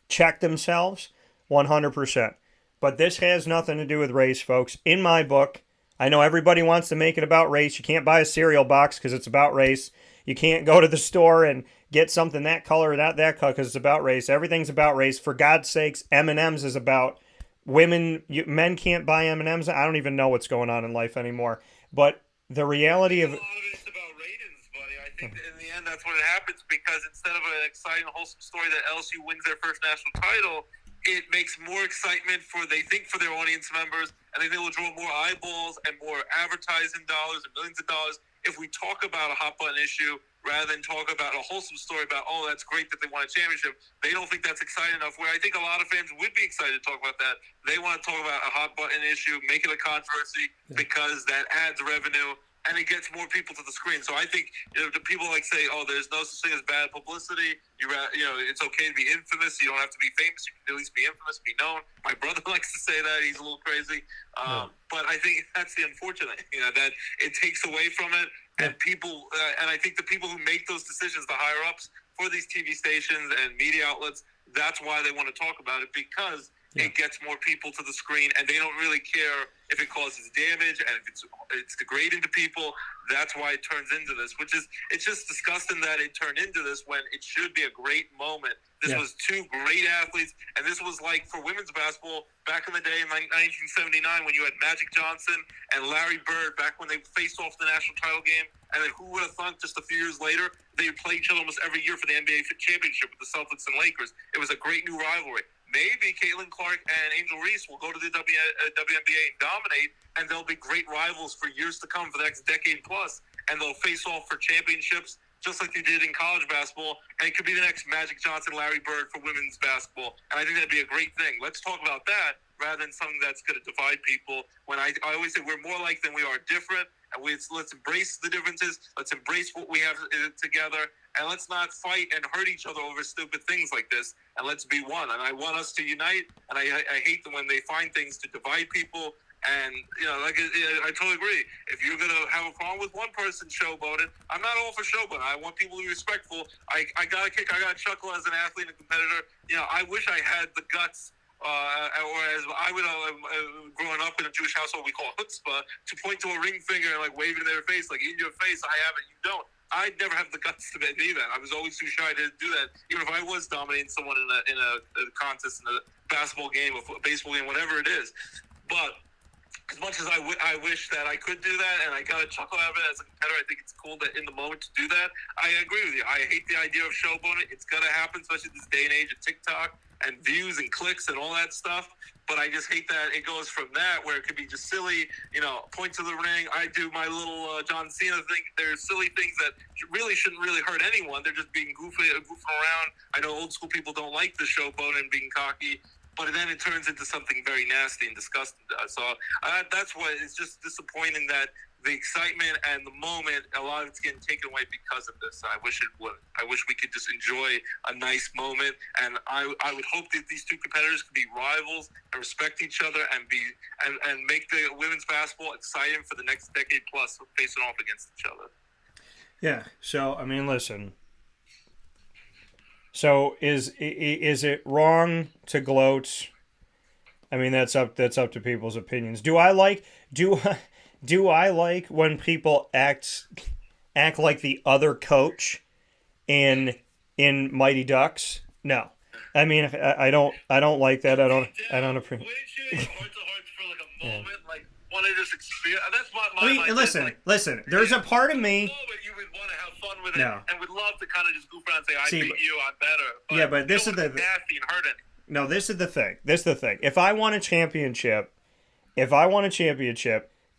check themselves? 100%. But this has nothing to do with race, folks. In my book, I know everybody wants to make it about race. You can't buy a cereal box because it's about race. You can't go to the store and get something that color or that color because it's about race. Everything's about race. For God's sakes, M&M's is about women. Men can't buy M&M's. I don't even know what's going on in life anymore. But the reality of... A lot of it's about ratings, buddy. I think in the end that's what it happens, because instead of an exciting, wholesome story that LSU wins their first national title, it makes more excitement for their audience members, and they think it will draw more eyeballs and more advertising dollars and millions of dollars if we talk about a hot button issue rather than talk about a wholesome story about, oh, that's great that they won a championship. They don't think that's exciting enough, where I think a lot of fans would be excited to talk about that. They want to talk about a hot button issue, make it a controversy, because that adds revenue and it gets more people to the screen. So I think, you know, the people like say, oh, there's no such thing as bad publicity. You know, it's okay to be infamous. You don't have to be famous. You can at least be infamous, be known. My brother likes to say that. He's a little crazy. But I think that's the unfortunate, you know, that it takes away from it. And people, and I think the people who make those decisions, the higher ups for these TV stations and media outlets, that's why they want to talk about it, because it gets more people to the screen, and they don't really care if it causes damage and if it's degrading to people. That's why it turns into this, it's just disgusting that it turned into this when it should be a great moment. This was two great athletes, and this was like for women's basketball back in the day in 1979 when you had Magic Johnson and Larry Bird back when they faced off the national title game, and then who would have thought just a few years later they would play each other almost every year for the NBA championship with the Celtics and Lakers. It was a great new rivalry. Maybe Caitlin Clark and Angel Reese will go to the WNBA and dominate, and they'll be great rivals for years to come, for the next decade plus, and they'll face off for championships just like they did in college basketball, and it could be the next Magic Johnson, Larry Bird for women's basketball, and I think that'd be a great thing. Let's talk about that rather than something that's going to divide people, when I always say we're more alike than we are different, and let's embrace the differences. Let's embrace what we have together, and let's not fight and hurt each other over stupid things like this. And let's be one. And I want us to unite. And I hate them when they find things to divide people. And, I totally agree. If you're going to have a problem with one person showboating, I'm not all for showboating. I want people to be respectful. I got a chuckle as an athlete and a competitor. I wish I had the guts, or as I would growing up in a Jewish household, we call chutzpah, to point to a ring finger and wave it in their face, in your face, I have it, you don't. I'd never have the guts to do that. I was always too shy to do that, even if I was dominating someone in a contest, in a basketball game, a baseball game, whatever it is. But as much as I wish that I could do that, and I got a chuckle out of it as a competitor, I think it's cool that in the moment to do that. I agree with you. I hate the idea of showboating. It's going to happen, especially in this day and age of TikTok and views and clicks and all that stuff. But I just hate that it goes from that, where it could be just silly, point to the ring. I do my little John Cena thing. There's silly things that really shouldn't really hurt anyone. They're just being goofing around. I know old school people don't like the showboating and being cocky. But then it turns into something very nasty and disgusting. So that's what it's just disappointing that the excitement and the moment, a lot of it's getting taken away because of this. I wish it would. I wish we could just enjoy a nice moment. And I would hope that these two competitors could be rivals and respect each other and make the women's basketball exciting for the next decade plus, facing off against each other. Yeah. So listen. So is it wrong to gloat? That's up to people's opinions. Do I like when people act like the other coach in Mighty Ducks? No. I don't like that. I don't appreciate. Heart to heart for a moment, want to just experience. That's my listen. There's a part of me. You would want to have fun with it, and would love to kind of just goof around and say, "I beat you, I'm better." But this is the nasty and hurt it. No, this is the thing. If I won a championship,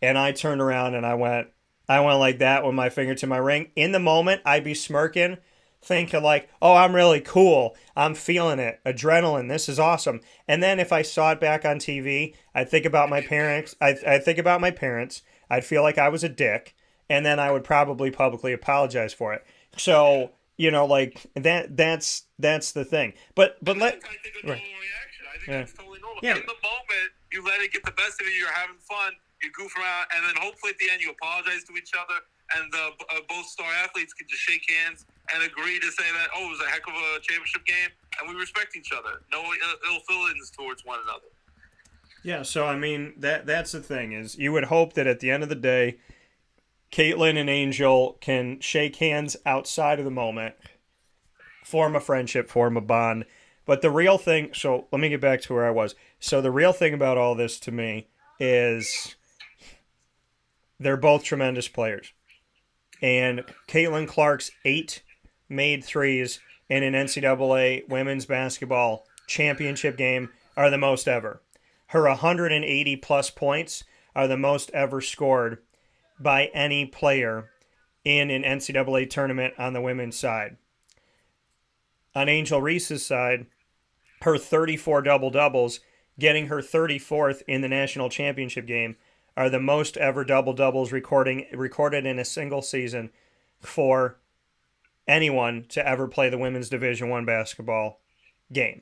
and I turned around and I went like that with my finger to my ring, in the moment I'd be smirking, thinking oh, I'm really cool. I'm feeling it. Adrenaline. This is awesome. And then if I saw it back on TV, I'd think about my parents. I'd think about my parents. I'd feel like I was a dick. And then I would probably publicly apologize for it. So, that's the thing. But I think it's a normal reaction. I think that's totally normal. Yeah. In the moment, you let it get the best of you. You're having fun. You goof around. And then hopefully at the end you apologize to each other. And both star athletes can just shake hands and agree to say that, it was a heck of a championship game, and we respect each other. No ill feelings towards one another. Yeah, so that's the thing, is you would hope that at the end of the day, Caitlin and Angel can shake hands outside of the moment, form a friendship, form a bond. But the real thing, so let me get back to where I was. So the real thing about all this to me is they're both tremendous players. And Caitlin Clark's 8 made threes in an NCAA women's basketball championship game are the most ever. Her 180-plus points are the most ever scored by any player in an NCAA tournament on the women's side. On Angel Reese's side, her 34 double-doubles, getting her 34th in the national championship game, are the most ever double-doubles recorded in a single season for anyone to ever play the women's Division I basketball game.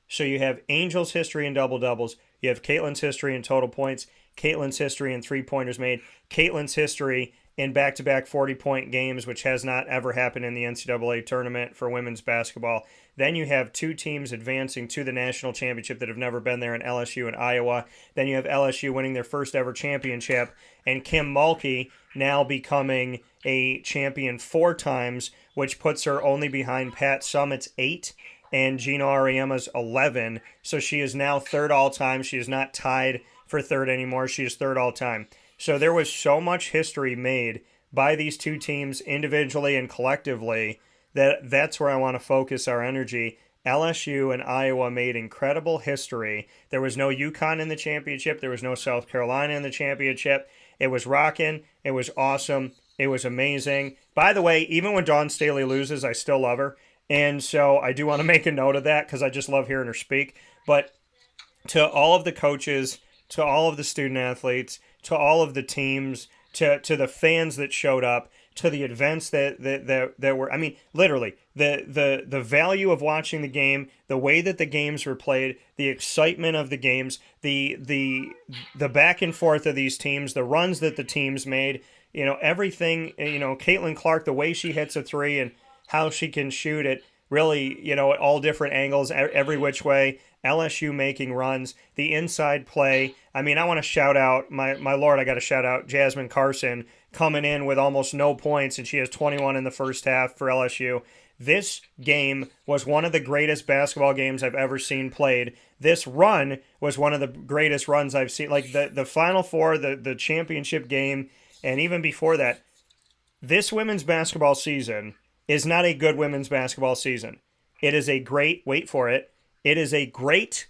So you have Angel's history in double-doubles, you have Caitlin's history in total points, Caitlin's history in three-pointers made, Caitlin's history in back-to-back 40-point games, which has not ever happened in the NCAA tournament for women's basketball. Then you have 2 teams advancing to the national championship that have never been there in LSU and Iowa. Then you have LSU winning their first ever championship, and Kim Mulkey now becoming a champion 4 times, which puts her only behind Pat Summitt's 8 and Gina Auriemma's 11. So she is now 3rd all-time. She is not tied for 3rd anymore. She is 3rd all-time. So there was so much history made by these 2 teams individually and collectively that's where I want to focus our energy. LSU and Iowa made incredible history. There was no UConn in the championship. There was no South Carolina in the championship. It was rocking. It was awesome. It was amazing. By the way, even when Dawn Staley loses, I still love her. And so I do want to make a note of that because I just love hearing her speak. But to all of the coaches, to all of the student athletes, to all of the teams, to the fans that showed up, to the events that were. I mean, literally, the value of watching the game, the way that the games were played, the excitement of the games, the back and forth of these teams, the runs that the teams made, everything. Caitlin Clark, the way she hits a three and how she can shoot it, really, at all different angles, every which way. LSU making runs, the inside play. I mean, I want to shout out, my Lord, I got to shout out Jasmine Carson coming in with almost no points, and she has 21 in the first half for LSU. This game was one of the greatest basketball games I've ever seen played. This run was one of the greatest runs I've seen. Like the Final Four, the championship game, and even before that, this women's basketball season is not a good women's basketball season. It is a great, wait for it, it is a great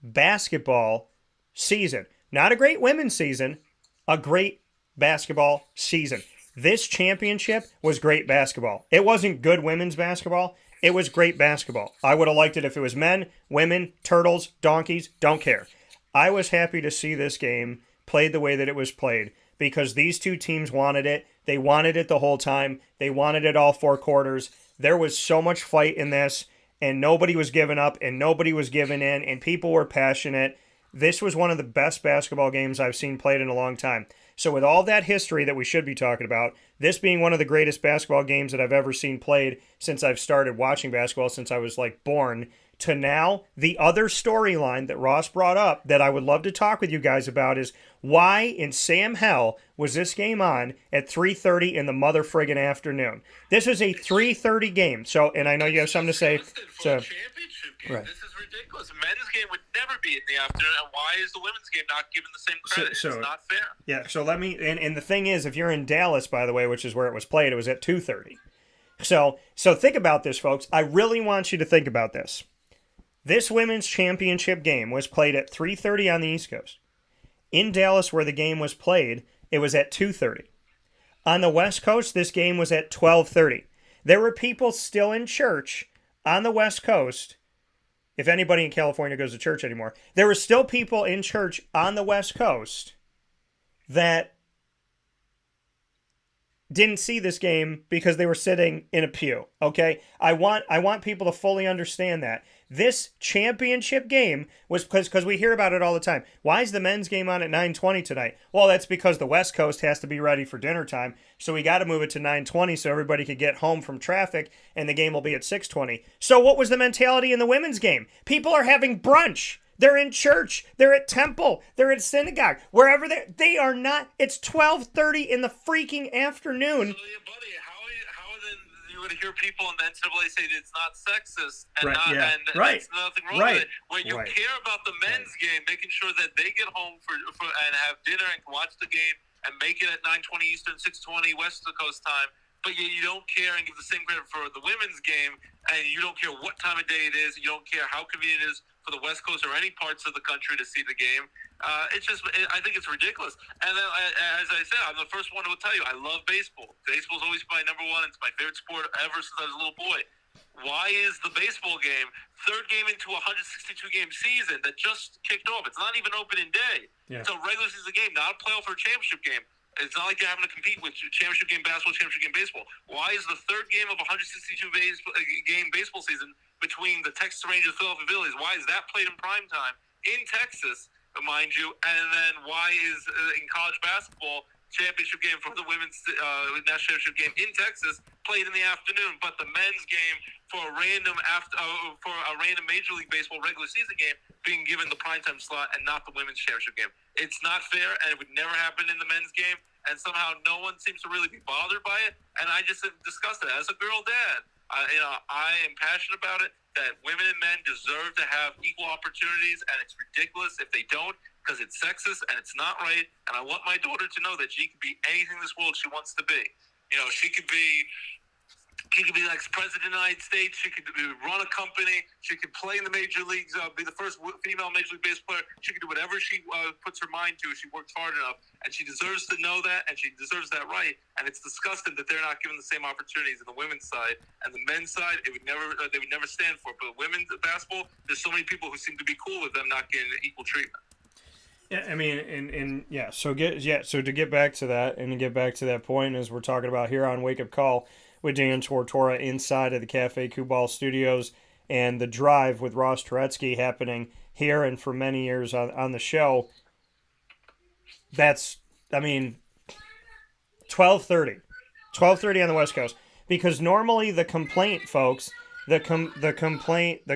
basketball season. Not a great women's season, a great basketball season. This championship was great basketball. It wasn't good women's basketball. It was great basketball. I would have liked it if it was men, women, turtles, donkeys, don't care. I was happy to see this game played the way that it was played because these two teams wanted it. They wanted it the whole time. They wanted it all 4 quarters. There was so much fight in this, and nobody was giving up, and nobody was giving in, and people were passionate. This was one of the best basketball games I've seen played in a long time. So with all that history that we should be talking about, this being one of the greatest basketball games that I've ever seen played since I've started watching basketball, since I was born, to now, the other storyline that Ross brought up that I would love to talk with you guys about is why in Sam hell was this game on at 3:30 in the mother friggin' afternoon? This was a 3:30 game. So, and I know you have something to say. So, championship game. Right. This is ridiculous. A men's game would never be in the afternoon, and why is the women's game not given the same credit? So, it's not fair. Yeah, so let me, and the thing is, if you're in Dallas, by the way, which is where it was played, it was at 2:30. So think about this, folks. I really want you to think about this. This women's championship game was played at 3:30 on the East Coast. In Dallas, where the game was played, it was at 2:30. On the West Coast, this game was at 12:30. There were people still in church on the West Coast. If anybody in California goes to church anymore, there were still people in church on the West Coast that didn't see this game because they were sitting in a pew. Okay, I want people to fully understand that. This championship game was because we hear about it all the time. Why is the men's game on at 9:20 tonight? Well, that's because the West Coast has to be ready for dinner time, so we got to move it to 9:20 so everybody could get home from traffic, and the game will be at 6:20. So what was the mentality in the women's game? People are having brunch. They're in church. They're at temple. They're at synagogue. Wherever they are not. It's 12:30 in the freaking afternoon. So, yeah, buddy, how then you would hear people in the NCAA say that it's not sexist and right, not, yeah. and right. there's nothing wrong right. with it. When you right. care about the men's game, making sure that they get home for and have dinner and watch the game and make it at 9:20 Eastern, 6:20 West Coast time. But you don't care and give the same credit for the women's game, and you don't care what time of day it is. You don't care how convenient it is for the West Coast or any parts of the country to see the game. I think it's ridiculous. And then, as I said, I'm the first one to tell you, I love baseball. Baseball's always my number one. It's my favorite sport ever since I was a little boy. Why is the baseball game, third game into a 162-game season that just kicked off? It's not even opening day. Yeah. It's a regular season game, not a playoff or a championship game. It's not like you're having to compete with championship game basketball, championship game baseball. Why is the third game of a 162-game baseball season between the Texas Rangers and Philadelphia Phillies, why is that played in prime time in Texas, mind you? And then why is in college basketball championship game for the women's national championship game in Texas played in the afternoon, but the men's game for a random Major League Baseball regular season game being given the primetime slot and not the women's championship game? It's not fair, and it would never happen in the men's game. And somehow no one seems to really be bothered by it. And I just discussed it as a girl dad. I am passionate about it. That women and men deserve to have equal opportunities, and it's ridiculous if they don't, because it's sexist and it's not right. And I want my daughter to know that she can be anything in this world she wants to be. She could be like president of the United States. She could run a company. She could play in the major leagues, be the first female Major League Baseball player. She could do whatever she puts her mind to if she works hard enough. And she deserves to know that, and she deserves that right. And it's disgusting that they're not given the same opportunities on the women's side. And the men's side, they would never stand for it. But women's basketball, there's so many people who seem to be cool with them not getting equal treatment. I mean, So to get back to that and to get back to that point, as we're talking about here on Wake Up Call with Dan Tortora inside of the Cafe Kubal Studios, and the drive with Ross Turetsky happening here and for many years on the show. That's, 12:30 on the West Coast, because normally the complaint, folks, the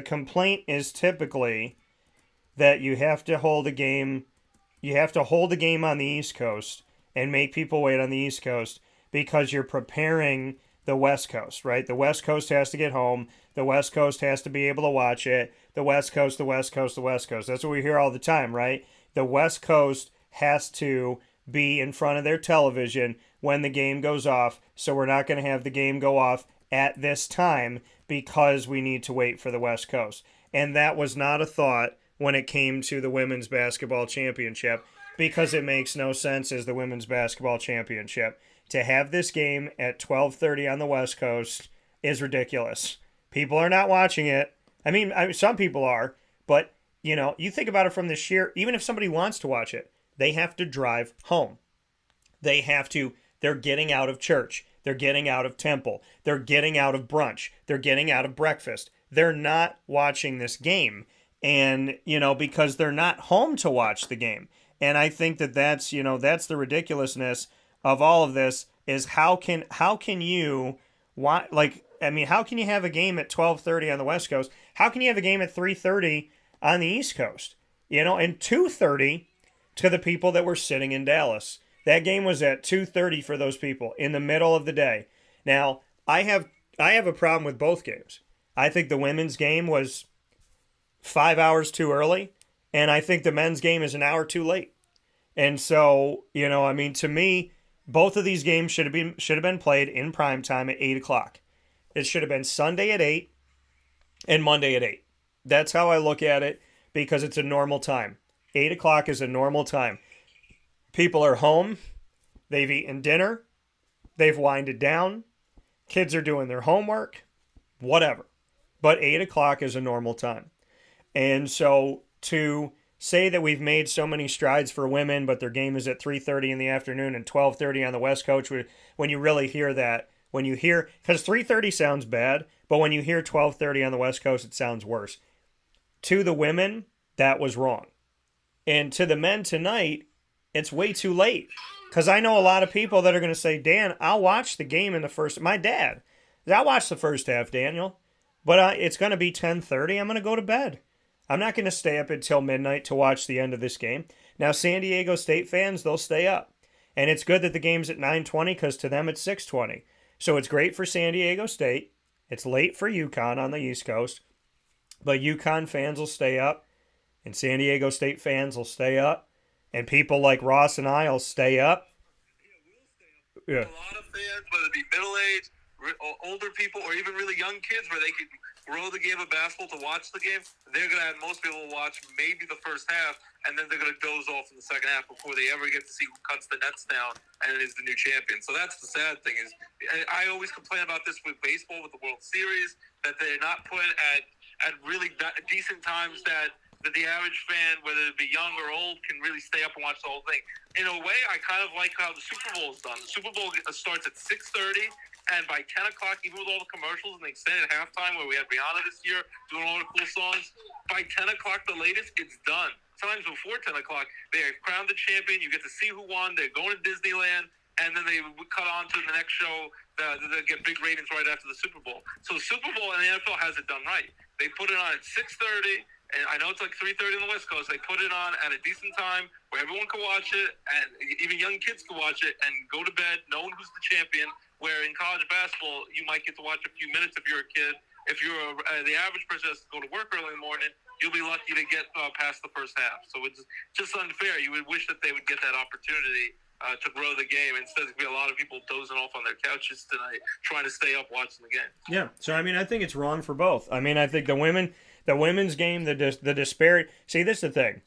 complaint is typically that you have to hold a game on the East Coast and make people wait on the East Coast because you're preparing the West Coast, right? The West Coast has to get home. The West Coast has to be able to watch it. The West Coast. That's what we hear all the time, right? The West Coast has to be in front of their television when the game goes off, so we're not going to have the game go off at this time because we need to wait for the West Coast. And that was not a thought when it came to the women's basketball championship, because it makes no sense as the women's basketball championship. To have this game at 12:30 on the West Coast is ridiculous. People are not watching it. Some people are, but, you think about it from the sheer, even if somebody wants to watch it, they have to drive home. They're getting out of church. They're getting out of temple. They're getting out of brunch. They're getting out of breakfast. They're not watching this game. And, because they're not home to watch the game. And I think that's the ridiculousness of all of this, is how can you have a game at 12:30 on the West Coast? How can you have a game at 3:30 on the East Coast? And 2:30 to the people that were sitting in Dallas. That game was at 2:30 for those people in the middle of the day. Now, I have a problem with both games. I think the women's game was 5 hours too early, and I think the men's game is an hour too late. And so, to me, both of these games should have been played in prime time at 8 o'clock. It should have been Sunday at 8 and Monday at 8. That's how I look at it, because it's a normal time. 8 o'clock is a normal time. People are home. They've eaten dinner. They've winded down. Kids are doing their homework. Whatever. But 8 o'clock is a normal time. And so to say that we've made so many strides for women, but their game is at 3:30 in the afternoon and 12:30 on the West Coast, when you really hear that, because 3:30 sounds bad, but when you hear 12:30 on the West Coast, it sounds worse. To the women, that was wrong. And to the men tonight, it's way too late. Because I know a lot of people that are going to say, Dan, I'll watch the game in the first. My dad, I'll watch the first half, Daniel. But it's going to be 10:30. I'm going to go to bed. I'm not going to stay up until midnight to watch the end of this game. Now, San Diego State fans, they'll stay up. And it's good that the game's at 9:20, because to them it's 6:20. So it's great for San Diego State. It's late for UConn on the East Coast. But UConn fans will stay up, and San Diego State fans will stay up, and people like Ross and I will stay up. Yeah. A lot of fans, whether it be middle-aged, older people, or even really young kids, where they could grow the game of basketball to watch the game, they're going to have most people watch maybe the first half, and then they're going to doze off in the second half before they ever get to see who cuts the nets down and is the new champion. So that's the sad thing. Is I always complain about this with baseball, with the World Series, that they're not put at really decent times that the average fan, whether it be young or old, can really stay up and watch the whole thing. In a way, I kind of like how the Super Bowl is done. The Super Bowl starts at 6:30, and by 10 o'clock, even with all the commercials and the extended halftime where we had Rihanna this year doing all the cool songs, by 10 o'clock, the latest, it's done. Sometimes before 10 o'clock, they have crowned the champion. You get to see who won. They're going to Disneyland, and then they cut on to the next show. They get big ratings right after the Super Bowl. So the Super Bowl and the NFL has it done right. They put it on at 6:30. And I know it's like 3:30 on the West Coast. They put it on at a decent time where everyone can watch it, and even young kids can watch it and go to bed knowing who's the champion. Where in college basketball, you might get to watch a few minutes if you're a kid. If you're the average person has to go to work early in the morning, you'll be lucky to get past the first half. So it's just unfair. You would wish that they would get that opportunity to grow the game, instead of be a lot of people dozing off on their couches tonight trying to stay up watching the game. Yeah. So I think it's wrong for both. I think the women's game, the disparity. See, this is the thing.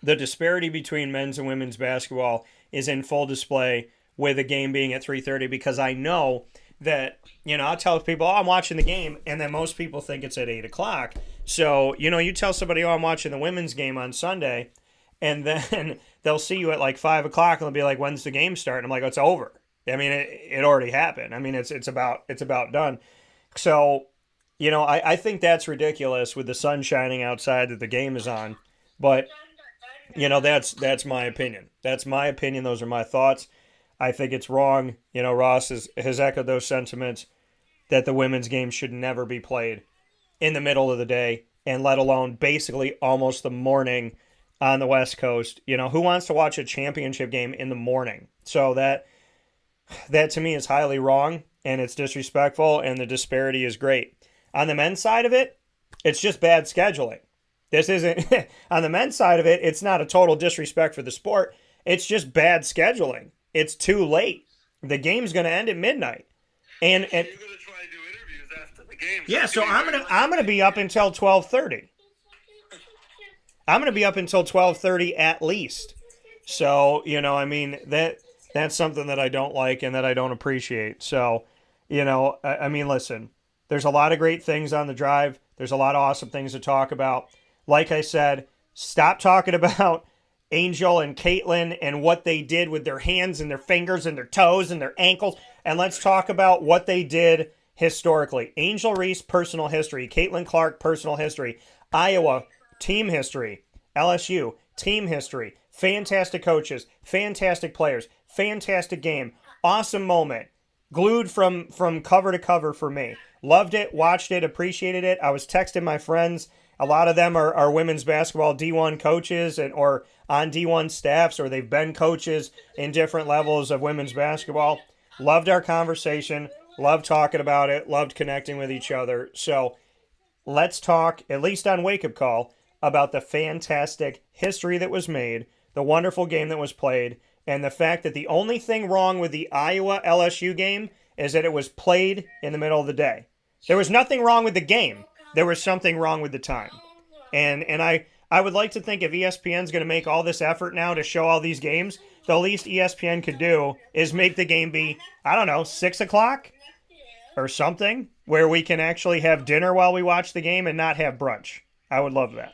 The disparity between men's and women's basketball is in full display with the game being at 3:30, because I know that, I'll tell people, I'm watching the game, and then most people think it's at 8 o'clock. So, you tell somebody, I'm watching the women's game on Sunday, and then they'll see you at like 5 o'clock and they'll be like, "When's the game start?" And I'm like, "Oh, it's over." I mean, it already happened. I mean, it's about done. So, I think that's ridiculous with the sun shining outside that the game is on. But that's my opinion. That's my opinion. Those are my thoughts. I think it's wrong. Ross has echoed those sentiments that the women's game should never be played in the middle of the day, and let alone basically almost the morning on the West Coast. Who wants to watch a championship game in the morning? So that to me is highly wrong, and it's disrespectful, and the disparity is great. On the men's side of it, it's just bad scheduling. This isn't on the men's side of it. It's not a total disrespect for the sport. It's just bad scheduling. It's too late. The game's going to end at midnight, and you're going to try to do interviews after the game. Yeah, so I'm gonna be up until 12:30. I'm gonna be up until 12:30 at least. So that's something that I don't like and that I don't appreciate. So listen, there's a lot of great things on the drive. There's a lot of awesome things to talk about. Like I said, stop talking about Angel and Caitlin and what they did with their hands and their fingers and their toes and their ankles, and let's talk about what they did historically. Angel Reese, personal history. Caitlin Clark, personal history. Iowa, team history. LSU, team history. Fantastic coaches, fantastic players, fantastic game. Awesome moment. Glued from cover to cover for me. Loved it, watched it, appreciated it. I was texting my friends. A lot of them are women's basketball D1 coaches or on D1 staffs, or they've been coaches in different levels of women's basketball. Loved our conversation. Loved talking about it. Loved connecting with each other. So let's talk, at least on Wake Up Call, about the fantastic history that was made, the wonderful game that was played, and the fact that the only thing wrong with the Iowa LSU game is that it was played in the middle of the day. There was nothing wrong with the game. There was something wrong with the time. And I would like to think if ESPN's going to make all this effort now to show all these games, the least ESPN could do is make the game be, 6 o'clock or something, where we can actually have dinner while we watch the game and not have brunch. I would love that.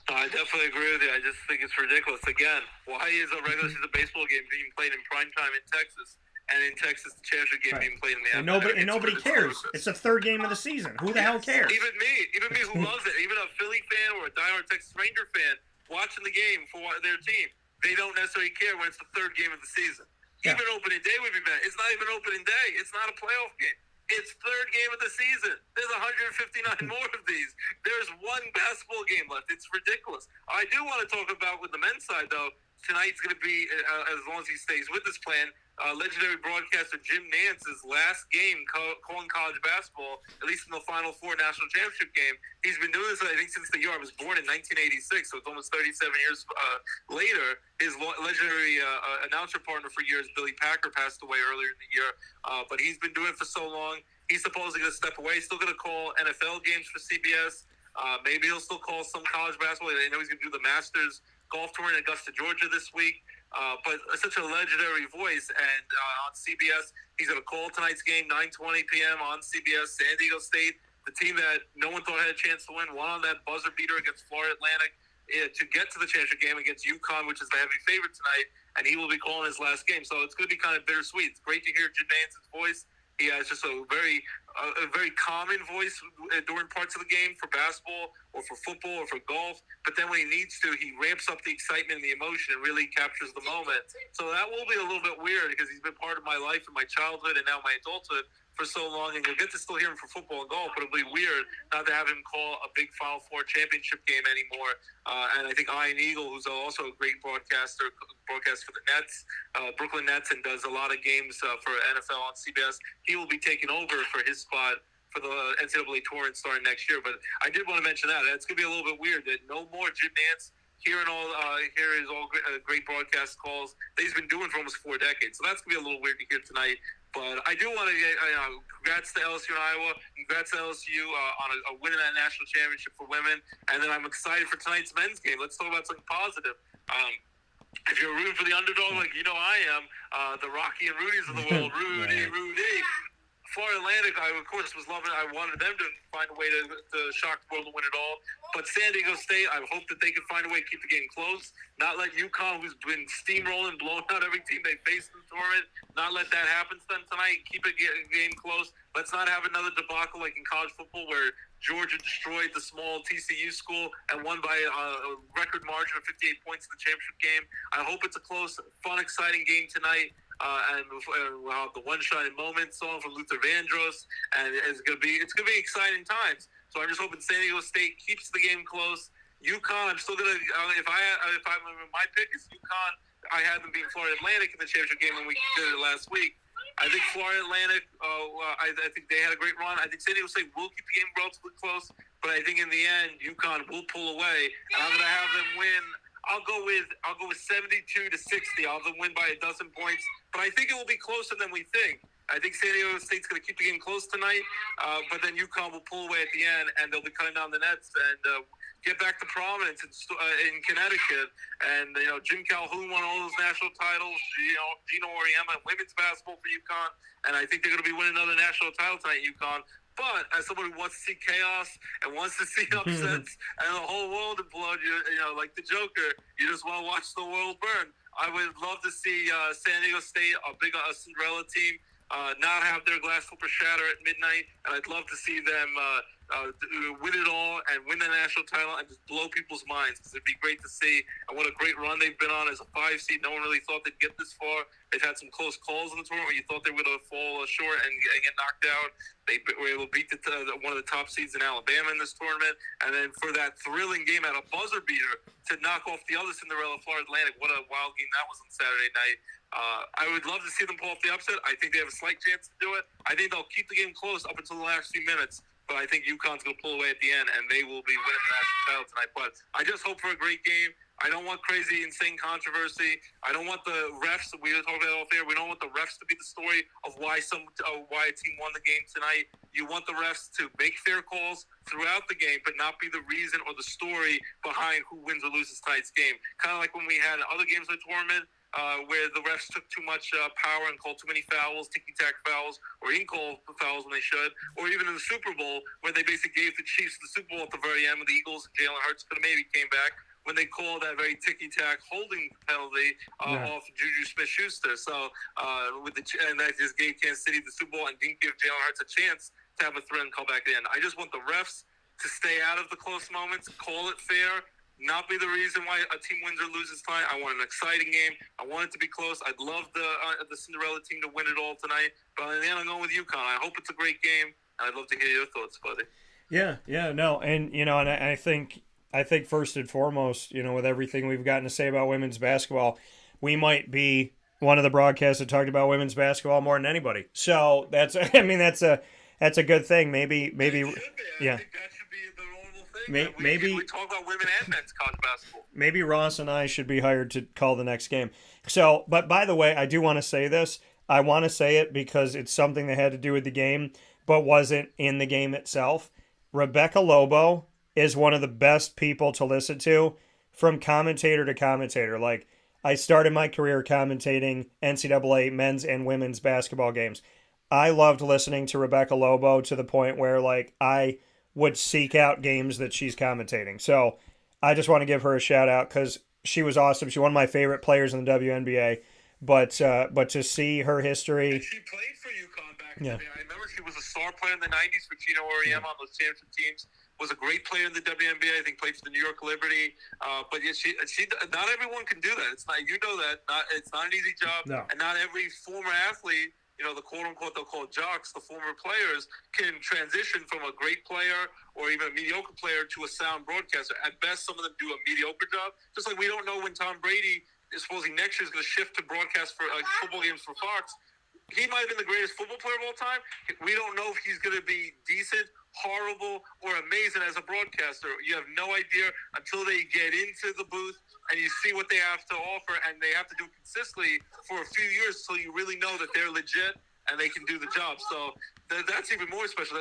I definitely agree with you. I just think it's ridiculous. Again, why is a regular season baseball game being played in prime time in Texas, and in Texas the championship game being played in the afternoon? And nobody cares. It's the third game of the season. Who the hell cares? Even me who loves it, even a Philly fan or a diehard Texas Ranger fan watching the game for their team, they don't necessarily care when it's the third game of the season. Yeah. Even opening day would be better. It's not even opening day. It's not a playoff game. It's third game of the season. There's 159 more of these. There's one basketball game left. It's ridiculous. I do want to talk about with the men's side, though. Tonight's going to be, as long as he stays with this plan, legendary broadcaster Jim Nance's last game calling college basketball, at least in the Final Four national championship game. He's been doing this, I think, since the year I was born in 1986, so it's almost 37 years later. His legendary announcer partner for years, Billy Packer, passed away earlier in the year, but he's been doing it for so long. He's supposedly going to step away. He's still going to call NFL games for CBS. Maybe he'll still call some college basketball. I know he's going to do the Masters golf tour in Augusta, Georgia this week. But such a legendary voice. And on CBS, he's going to call tonight's game, 9:20 p.m. on CBS, San Diego State, the team that no one thought had a chance to win, won on that buzzer beater against Florida Atlantic to get to the championship game against UConn, which is the heavy favorite tonight. And he will be calling his last game. So it's going to be kind of bittersweet. It's great to hear Jim Nance's voice. He has just a very common voice during parts of the game for basketball or for football or for golf. But then when he needs to, he ramps up the excitement and the emotion and really captures the moment. So that will be a little bit weird because he's been part of my life and my childhood and now my adulthood for so long. And you'll get to still hear him for football and golf, but it'll be weird not to have him call a big Final Four championship game anymore. And I think Ian Eagle, who's also a great broadcaster, broadcasts for the Nets, Brooklyn Nets, and does a lot of games for NFL on CBS. He will be taking over for his spot for the NCAA tournament starting next year. But I did want to mention that. It's going to be a little bit weird that no more Jim Nance hear his great broadcast calls that he's been doing for almost 4 decades. So that's going to be a little weird to hear tonight. But I do want to congrats to LSU and Iowa. Congrats to LSU on a winning that national championship for women. And then I'm excited for tonight's men's game. Let's talk about something positive. If you're rooting for the underdog like I am, the Rocky and Rudies of the world, Rudy. Florida Atlantic, I, of course, was loving it. I wanted them to find a way to shock the world and win it all. But San Diego State, I hope that they can find a way to keep the game close. Not let UConn, who's been steamrolling, blowing out every team they faced in the tournament, not let that happen to them tonight. Keep a game close. Let's not have another debacle like in college football where Georgia destroyed the small TCU school and won by a record margin of 58 points in the championship game. I hope it's a close, fun, exciting game tonight. And we'll have the one shining moment song from Luther Vandross, and it's gonna be exciting times. So I'm just hoping San Diego State keeps the game close. UConn, I'm still gonna if my pick is UConn. I had them beat Florida Atlantic in the championship game when we did it last week. I think Florida Atlantic. I think they had a great run. I think San Diego State will keep the game relatively close, but I think in the end UConn will pull away, and I'm gonna have them win. I'll go with 72-60. I'll have them win by 12 points, but I think it will be closer than we think. I think San Diego State's going to keep the game close tonight, but then UConn will pull away at the end, and they'll be cutting down the nets and get back to prominence in Connecticut. And Jim Calhoun won all those national titles. Gino Auriemma in women's basketball for UConn, and I think they're going to be winning another national title tonight, UConn. But as someone who wants to see chaos and wants to see upsets and the whole world implode, like the Joker, you just want to watch the world burn. I would love to see San Diego State, a big Cinderella team, not have their glass slipper shatter at midnight, and I'd love to see them win it all and win the national title and just blow people's minds, because it'd be great to see. And what a great run they've been on as a 5 seed. No one really thought they'd get this far. They've had some close calls in the tournament where you thought they were going to fall short and get knocked out. They were able to beat one of the top seeds in Alabama in this tournament, and then for that thrilling game at a buzzer beater to knock off the other Cinderella, Florida Atlantic. What a wild game that was on Saturday night. I would love to see them pull off the upset. I think they have a slight chance to do it. I think they'll keep the game close up until the last few minutes, but I think UConn's going to pull away at the end, and they will be winning the national title tonight. But I just hope for a great game. I don't want crazy, insane controversy. I don't want the refs. We were talking about it off air. We don't want the refs to be the story of why a team won the game tonight. You want the refs to make fair calls throughout the game, but not be the reason or the story behind who wins or loses tonight's game. Kind of like when we had other games in the tournament, where the refs took too much power and called too many fouls, ticky-tack fouls, or didn't call fouls when they should, or even in the Super Bowl, where they basically gave the Chiefs the Super Bowl at the very end with the Eagles and Jalen Hurts could have maybe came back, when they called that very ticky-tack holding penalty off Juju Smith-Schuster. So, and that just gave Kansas City the Super Bowl and didn't give Jalen Hurts a chance to have a threat and call back in. I just want the refs to stay out of the close moments, call it fair, not be the reason why a team wins or loses tonight. I want an exciting game. I want it to be close. I'd love the Cinderella team to win it all tonight. But in the end, I'm going with UConn. I hope it's a great game, and I'd love to hear your thoughts, buddy. And I think first and foremost, with everything we've gotten to say about women's basketball, we might be one of the broadcasts that talked about women's basketball more than anybody. So that's a good thing. Maybe I think that should be the normal thing. Maybe we talk about women and men's college basketball. Maybe Ross and I should be hired to call the next game. So, but by the way, I do want to say this. I want to say it because it's something that had to do with the game, but wasn't in the game itself. Rebecca Lobo is one of the best people to listen to from commentator to commentator. Like, I started my career commentating NCAA men's and women's basketball games. I loved listening to Rebecca Lobo to the point where, like, I would seek out games that she's commentating. So I just want to give her a shout out because she was awesome. She's one of my favorite players in the WNBA. But to see her history, and she played for UConn back in the day. I remember she was a star player in the '90s for Gino Auriemma on those championship teams. Was a great player in the WNBA. I think played for the New York Liberty. But yeah, she not everyone can do that. It's not, that. It's not an easy job. No. And not every former athlete, the quote-unquote, they'll call jocks, the former players, can transition from a great player or even a mediocre player to a sound broadcaster. At best, some of them do a mediocre job. Just like we don't know when Tom Brady is supposedly next year is going to shift to broadcast for football games for Fox. He might have been the greatest football player of all time. We don't know if he's going to be decent, horrible, or amazing as a broadcaster. You have no idea until they get into the booth and you see what they have to offer, and they have to do it consistently for a few years until you really know that they're legit and they can do the job. So that's even more special.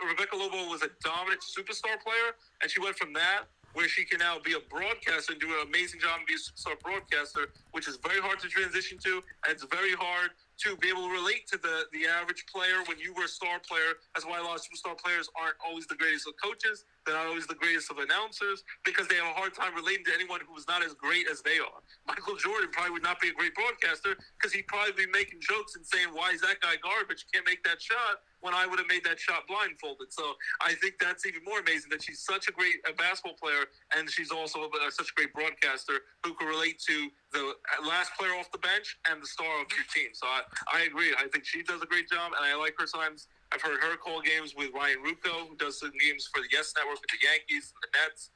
Rebecca Lobo was a dominant superstar player, and she went from that, where she can now be a broadcaster and do an amazing job and be a superstar broadcaster, which is very hard to transition to, and it's very hard to be able to relate to the average player when you were a star player. That's why a lot of superstar players aren't always the greatest of coaches. They're not always the greatest of announcers because they have a hard time relating to anyone who is not as great as they are. Michael Jordan probably would not be a great broadcaster because he'd probably be making jokes and saying, why is that guy garbage? Can't make that shot, when I would have made that shot blindfolded. So I think that's even more amazing that she's such a great basketball player, and she's also such a great broadcaster who can relate to the last player off the bench and the star of your team. So I agree. I think she does a great job, and I like her sometimes. I've heard her call games with Ryan Rucco, who does some games for the Yes Network with the Yankees and the Nets.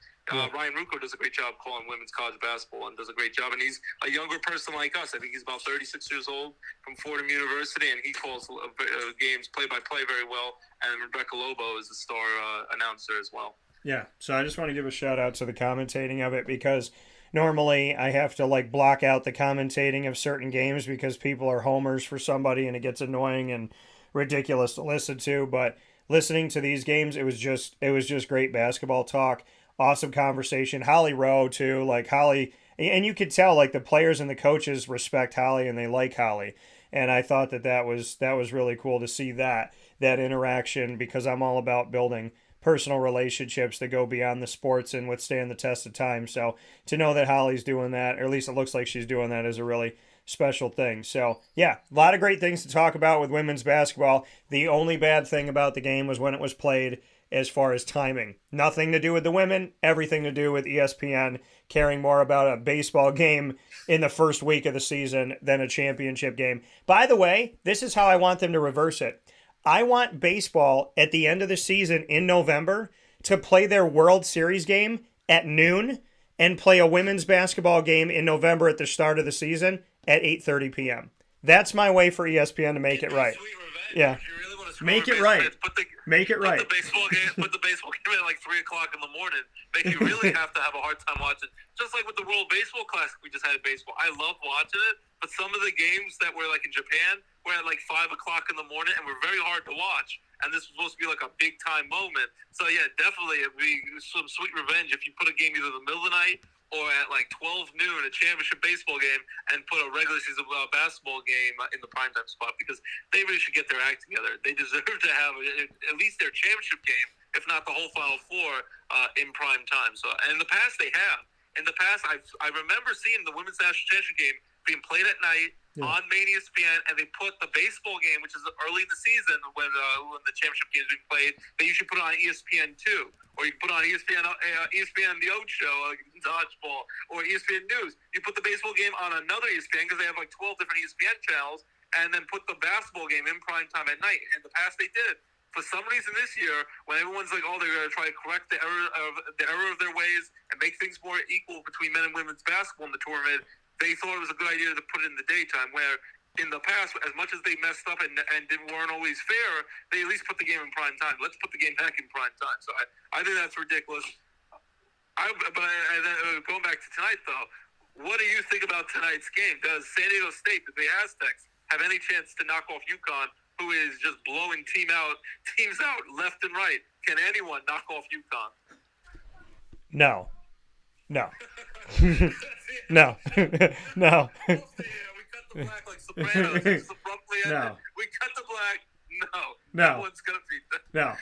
Ryan Rucco does a great job calling women's college basketball and does a great job. And he's a younger person like us. I think he's about 36 years old from Fordham University, and he calls games play-by-play very well. And Rebecca Lobo is the star announcer as well. Yeah, so I just want to give a shout-out to the commentating of it because normally I have to block out the commentating of certain games because people are homers for somebody and it gets annoying and ridiculous to listen to. But listening to these games, it was just great basketball talk. Awesome conversation. Holly Rowe, too. Holly, and you could tell, the players and the coaches respect Holly and they like Holly. And I thought that was really cool to see that interaction because I'm all about building personal relationships that go beyond the sports and withstand the test of time. So to know that Holly's doing that, or at least it looks like she's doing that, is a really special thing. So, yeah, a lot of great things to talk about with women's basketball. The only bad thing about the game was when it was played as far as timing. Nothing to do with the women, everything to do with ESPN caring more about a baseball game in the first week of the season than a championship game. By the way, this is how I want them to reverse it. I want baseball at the end of the season in November to play their World Series game at noon and play a women's basketball game in November at the start of the season at 8:30 p.m. That's my way for ESPN to make it right. Yeah. Make it right. Make it right. Put the baseball game at 3 o'clock in the morning. Make you really have to have a hard time watching. Just like with the World Baseball Classic we just had in baseball. I love watching it, but some of the games that were in Japan were at 5 o'clock in the morning and were very hard to watch. And this was supposed to be a big time moment. So yeah, definitely it'd be some sweet revenge if you put a game either in the middle of the night or at 12 noon, a championship baseball game, and put a regular season basketball game in the primetime spot because they really should get their act together. They deserve to have at least their championship game, if not the whole Final Four, in prime time. So, and in the past, they have. In the past, I remember seeing the women's national championship game being played at night on main ESPN, and they put the baseball game, which is early in the season when the championship game is being played, they usually put it on ESPN2, or you put it on ESPN The Oat Show, Dodgeball, or ESPN News. You put the baseball game on another ESPN because they have 12 different ESPN channels, and then put the basketball game in prime time at night. In the past, they did. For some reason this year, when everyone's they're going to try to correct the error of their ways and make things more equal between men and women's basketball in the tournament, they thought it was a good idea to put it in the daytime, where in the past, as much as they messed up and weren't always fair, they at least put the game in prime time. Let's put the game back in prime time. So I think that's ridiculous. Going back to tonight, though, what do you think about tonight's game? Does San Diego State, the Aztecs, have any chance to knock off UConn, who is just blowing teams out left and right? Can anyone knock off UConn? No. No. No. We cut the black like Sopranos. Just abruptly ended. No. We cut the black. No. No. No one's going to beat that. No.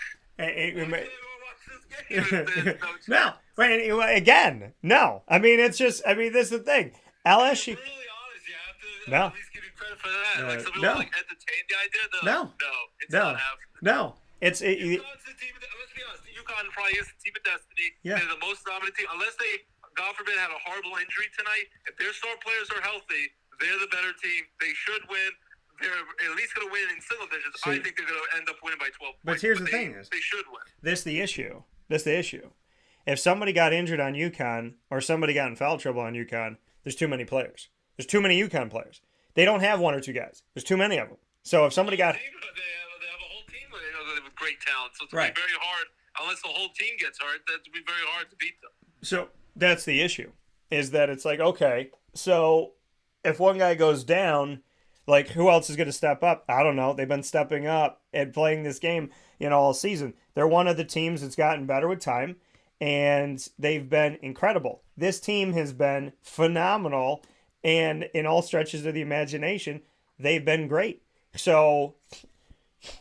No. No. Again, no. This is the thing. LSU. Really honest, you have to No. at least give you credit for that. Some people No. entertain the idea. No. It's not happening. No. UConn's the team. Let's be honest. UConn probably is the team of destiny. Yeah. They're the most dominant team. Unless they, God forbid, had a horrible injury tonight, if their star players are healthy, they're the better team. They should win. They're at least going to win in single digits. I think they're going to end up winning by 12 points. But here's the thing: they should win. This the issue. If somebody got injured on UConn or somebody got in foul trouble on UConn, there's too many players. There's too many UConn players. They don't have one or two guys. There's too many of them. So if somebody got... They have a whole team with great talent. So it's going to be very hard. Unless the whole team gets hurt, that'd be very hard to beat them. So that's the issue, is that it's okay, so if one guy goes down, who else is going to step up? I don't know. They've been stepping up and playing this game, all season. They're one of the teams that's gotten better with time, and they've been incredible. This team has been phenomenal, and in all stretches of the imagination, they've been great. So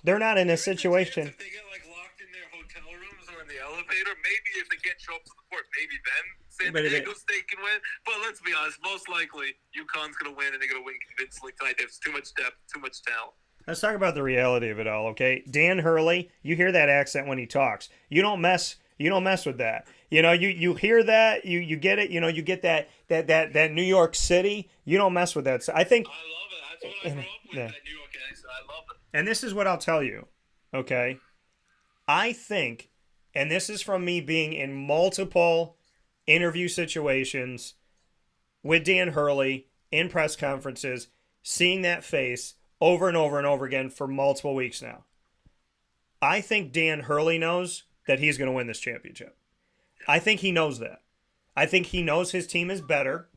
they're not in a situation. If they get locked in their hotel rooms or in the elevator, maybe if they can't show up to the court, maybe then San Diego State can win. But let's be honest, most likely UConn's going to win, and they're going to win convincingly tonight. They have too much depth, too much talent. Let's talk about the reality of it all, okay? Dan Hurley, you hear that accent when he talks. You don't mess with that. You hear that, you get it, you get that New York City. You don't mess with that. So I think I love it. That's what I grew up with, that New York accent. I love it. And this is what I'll tell you, okay? I think, and this is from me being in multiple interview situations with Dan Hurley in press conferences, seeing that face over and over and over again for multiple weeks now. I think Dan Hurley knows that he's going to win this championship. I think he knows that. I think he knows his team is better,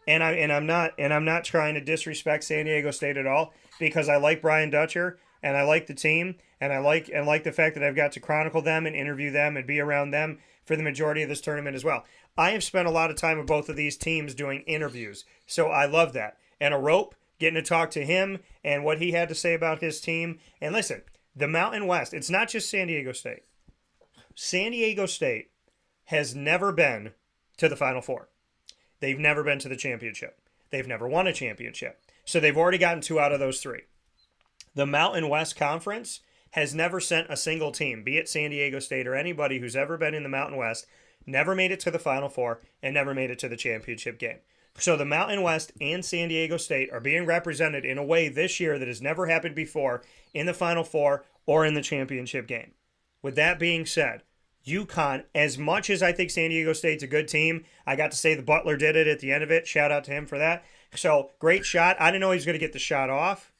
and I'm not trying to disrespect San Diego State at all, because I like Brian Dutcher and I like the team, and I like the fact that I've got to chronicle them and interview them and be around them for the majority of this tournament as well. I have spent a lot of time with both of these teams doing interviews, so I love that. And a rope, getting to talk to him and what he had to say about his team. And listen, the Mountain West, it's not just San Diego State. San Diego State has never been to the Final Four. They've never been to the championship. They've never won a championship. So they've already gotten 2 out of those 3. The Mountain West Conference has never sent a single team, be it San Diego State or anybody who's ever been in the Mountain West, never made it to the Final Four and never made it to the championship game. So the Mountain West and San Diego State are being represented in a way this year that has never happened before in the Final Four or in the championship game. With that being said, UConn, as much as I think San Diego State's a good team, I got to say the Butler did it at the end of it. Shout out to him for that. So, great shot. I didn't know he was going to get the shot off.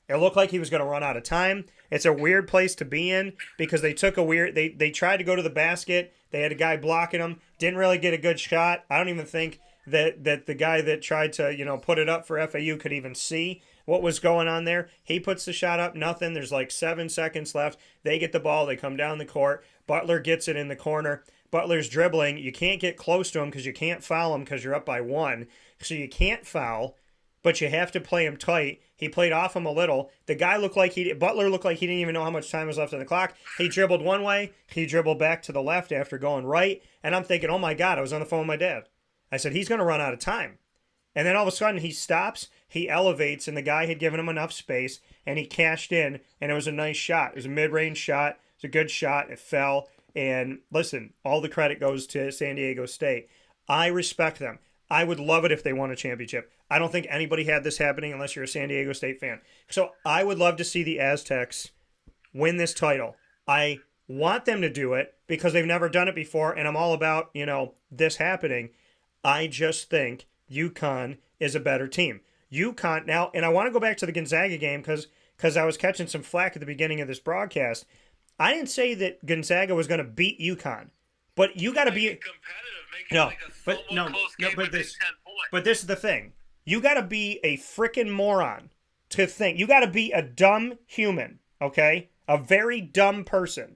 It looked like he was going to run out of time. It's a weird place to be in because they took they tried to go to the basket. They had a guy blocking them. Didn't really get a good shot. I don't even think that the guy that tried to, put it up for FAU could even see what was going on there. He puts the shot up, nothing. There's 7 seconds left. They get the ball. They come down the court. Butler gets it in the corner. Butler's dribbling. You can't get close to him because you can't foul him because you're up by 1. So you can't foul, but you have to play him tight. He played off him a little. The guy Butler looked like he didn't even know how much time was left on the clock. He dribbled one way. He dribbled back to the left after going right. And I'm thinking, oh my God, I was on the phone with my dad. I said, he's going to run out of time. And then all of a sudden he stops, he elevates, and the guy had given him enough space, and he cashed in, and it was a nice shot. It was a mid-range shot. It was a good shot. It fell. And listen, all the credit goes to San Diego State. I respect them. I would love it if they won a championship. I don't think anybody had this happening unless you're a San Diego State fan. So I would love to see the Aztecs win this title. I want them to do it because they've never done it before, and I'm all about, this happening. I just think UConn is a better team. UConn now, and I want to go back to the Gonzaga game because I was catching some flack at the beginning of this broadcast. I didn't say that Gonzaga was going to beat UConn, but you got to be but this is the thing. You got to be a freaking moron to think. You got to be a dumb human, okay? A very dumb person.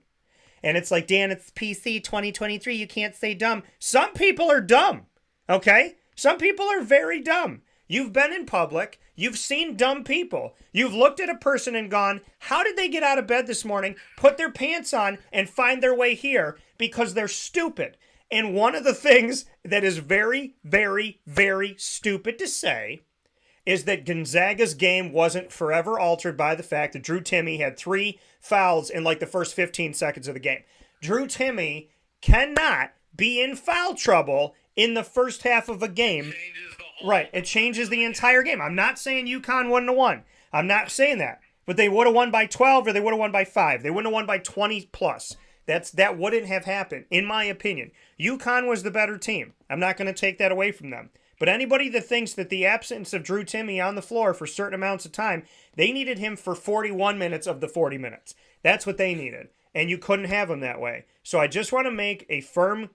And it's like, Dan, it's PC 2023. You can't say dumb. Some people are dumb. Okay? Some people are very dumb. You've been in public. You've seen dumb people. You've looked at a person and gone, how did they get out of bed this morning, put their pants on, and find their way here? Because they're stupid. And one of the things that is very, very, very stupid to say is that Gonzaga's game wasn't forever altered by the fact that Drew Timme had 3 fouls in the first 15 seconds of the game. Drew Timme cannot be in foul trouble in the first half of a game. Right, it changes the entire game. I'm not saying UConn wouldn't have won. I'm not saying that. But they would have won by 12 or they would have won by 5. They wouldn't have won by 20 plus. That wouldn't have happened, in my opinion. UConn was the better team. I'm not going to take that away from them. But anybody that thinks that the absence of Drew Timme on the floor for certain amounts of time, they needed him for 41 minutes of the 40 minutes. That's what they needed. And you couldn't have him that way. So I just want to make a firm,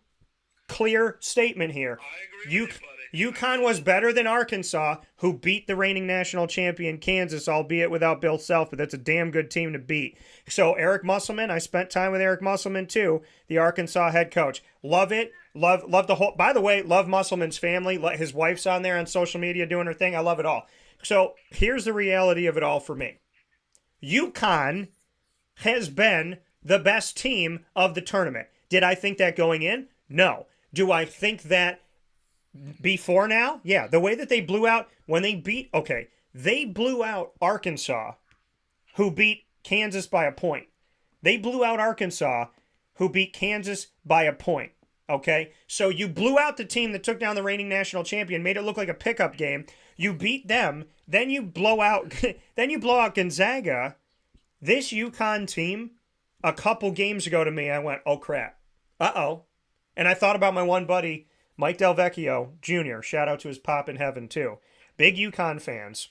clear statement here. I agree with you, buddy. UConn was better than Arkansas, who beat the reigning national champion Kansas, albeit without Bill Self, but that's a damn good team to beat. So Eric Musselman, I spent time with Eric Musselman too, the Arkansas head coach. Love it. Love the whole, by the way, love Musselman's family. His wife's on there on social media doing her thing. I love it all. So here's the reality of it all for me. UConn has been the best team of the tournament. Did I think that going in? No. Do I think that before now? Yeah. The way that they blew out when they blew out Arkansas, who beat Kansas by a point. They blew out Arkansas, who beat Kansas by a point. Okay? So you blew out the team that took down the reigning national champion, made it look like a pickup game. You beat them, then you blow out Gonzaga. This UConn team, a couple games ago to me, I went, oh crap. Uh-oh. And I thought about my one buddy, Mike Delvecchio Jr. Shout out to his pop in heaven too. Big UConn fans.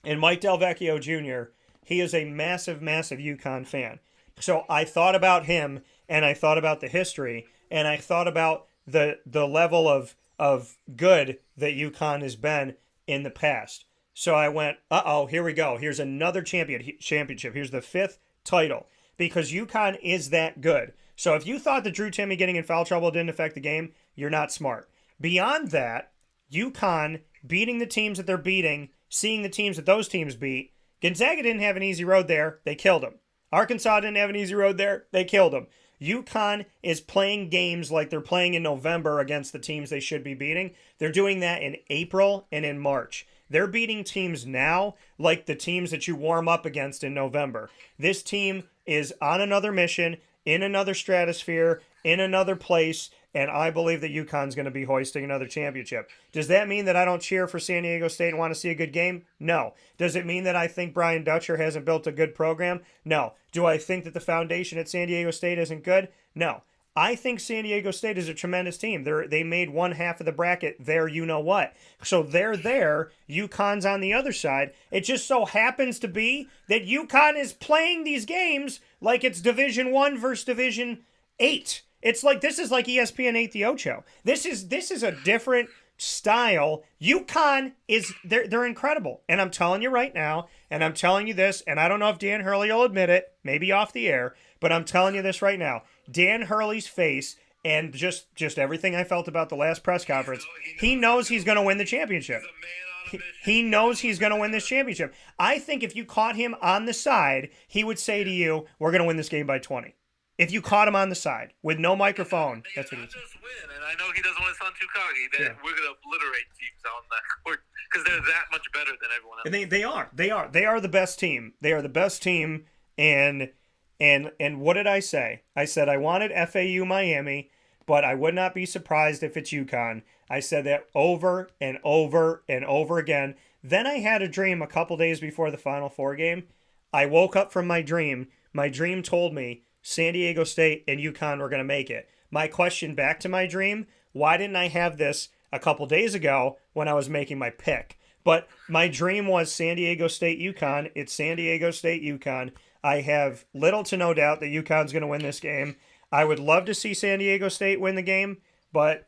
And Mike Delvecchio Jr., he is a massive, massive UConn fan. So I thought about him, and I thought about the history, and I thought about the level of good that UConn has been in the past. So I went, uh-oh, here we go. Here's another championship. Here's the 5th title. Because UConn is that good. So if you thought that Drew Timme getting in foul trouble didn't affect the game, you're not smart. Beyond that, UConn beating the teams that they're beating, seeing the teams that those teams beat. Gonzaga didn't have an easy road there. They killed them. Arkansas didn't have an easy road there. They killed them. UConn is playing games like they're playing in November against the teams they should be beating. They're doing that in April and in March. They're beating teams now like the teams that you warm up against in November. This team is on another mission, in another stratosphere, in another place, and I believe that UConn's going to be hoisting another championship. Does that mean that I don't cheer for San Diego State and want to see a good game? No. Does it mean that I think Brian Dutcher hasn't built a good program? No. Do I think that the foundation at San Diego State isn't good? No. I think San Diego State is a tremendous team. They made one half of the bracket there, you know what. So they're there. UConn's on the other side. It just so happens to be that UConn is playing these games like it's Division I versus Division 8. It's like, this is like ESPN 8 the Ocho. This is a different style. UConn they're incredible. And I'm telling you right now, and I'm telling you this, and I don't know if Dan Hurley will admit it, maybe off the air, but I'm telling you this right now. Dan Hurley's face and just everything I felt about the last press conference, he knows he's going to win the championship. He knows he's going to win this championship. I think if you caught him on the side, he would say to you, we're going to win this game by 20. If you caught him on the side with no microphone, that's what he would say. Just win, and I know he doesn't want to sound too cocky. We're going to obliterate teams on that court because they're that much better than everyone else. And they are the best team. They are the best team. And what did I say? I said I wanted FAU Miami, but I would not be surprised if it's UConn. I said that over and over and over again. Then I had a dream a couple days before the Final Four game. I woke up from my dream. My dream told me San Diego State and UConn were going to make it. My question back to my dream, why didn't I have this a couple days ago when I was making my pick? But my dream was San Diego State UConn. It's San Diego State UConn. I have little to no doubt that UConn's going to win this game. I would love to see San Diego State win the game, but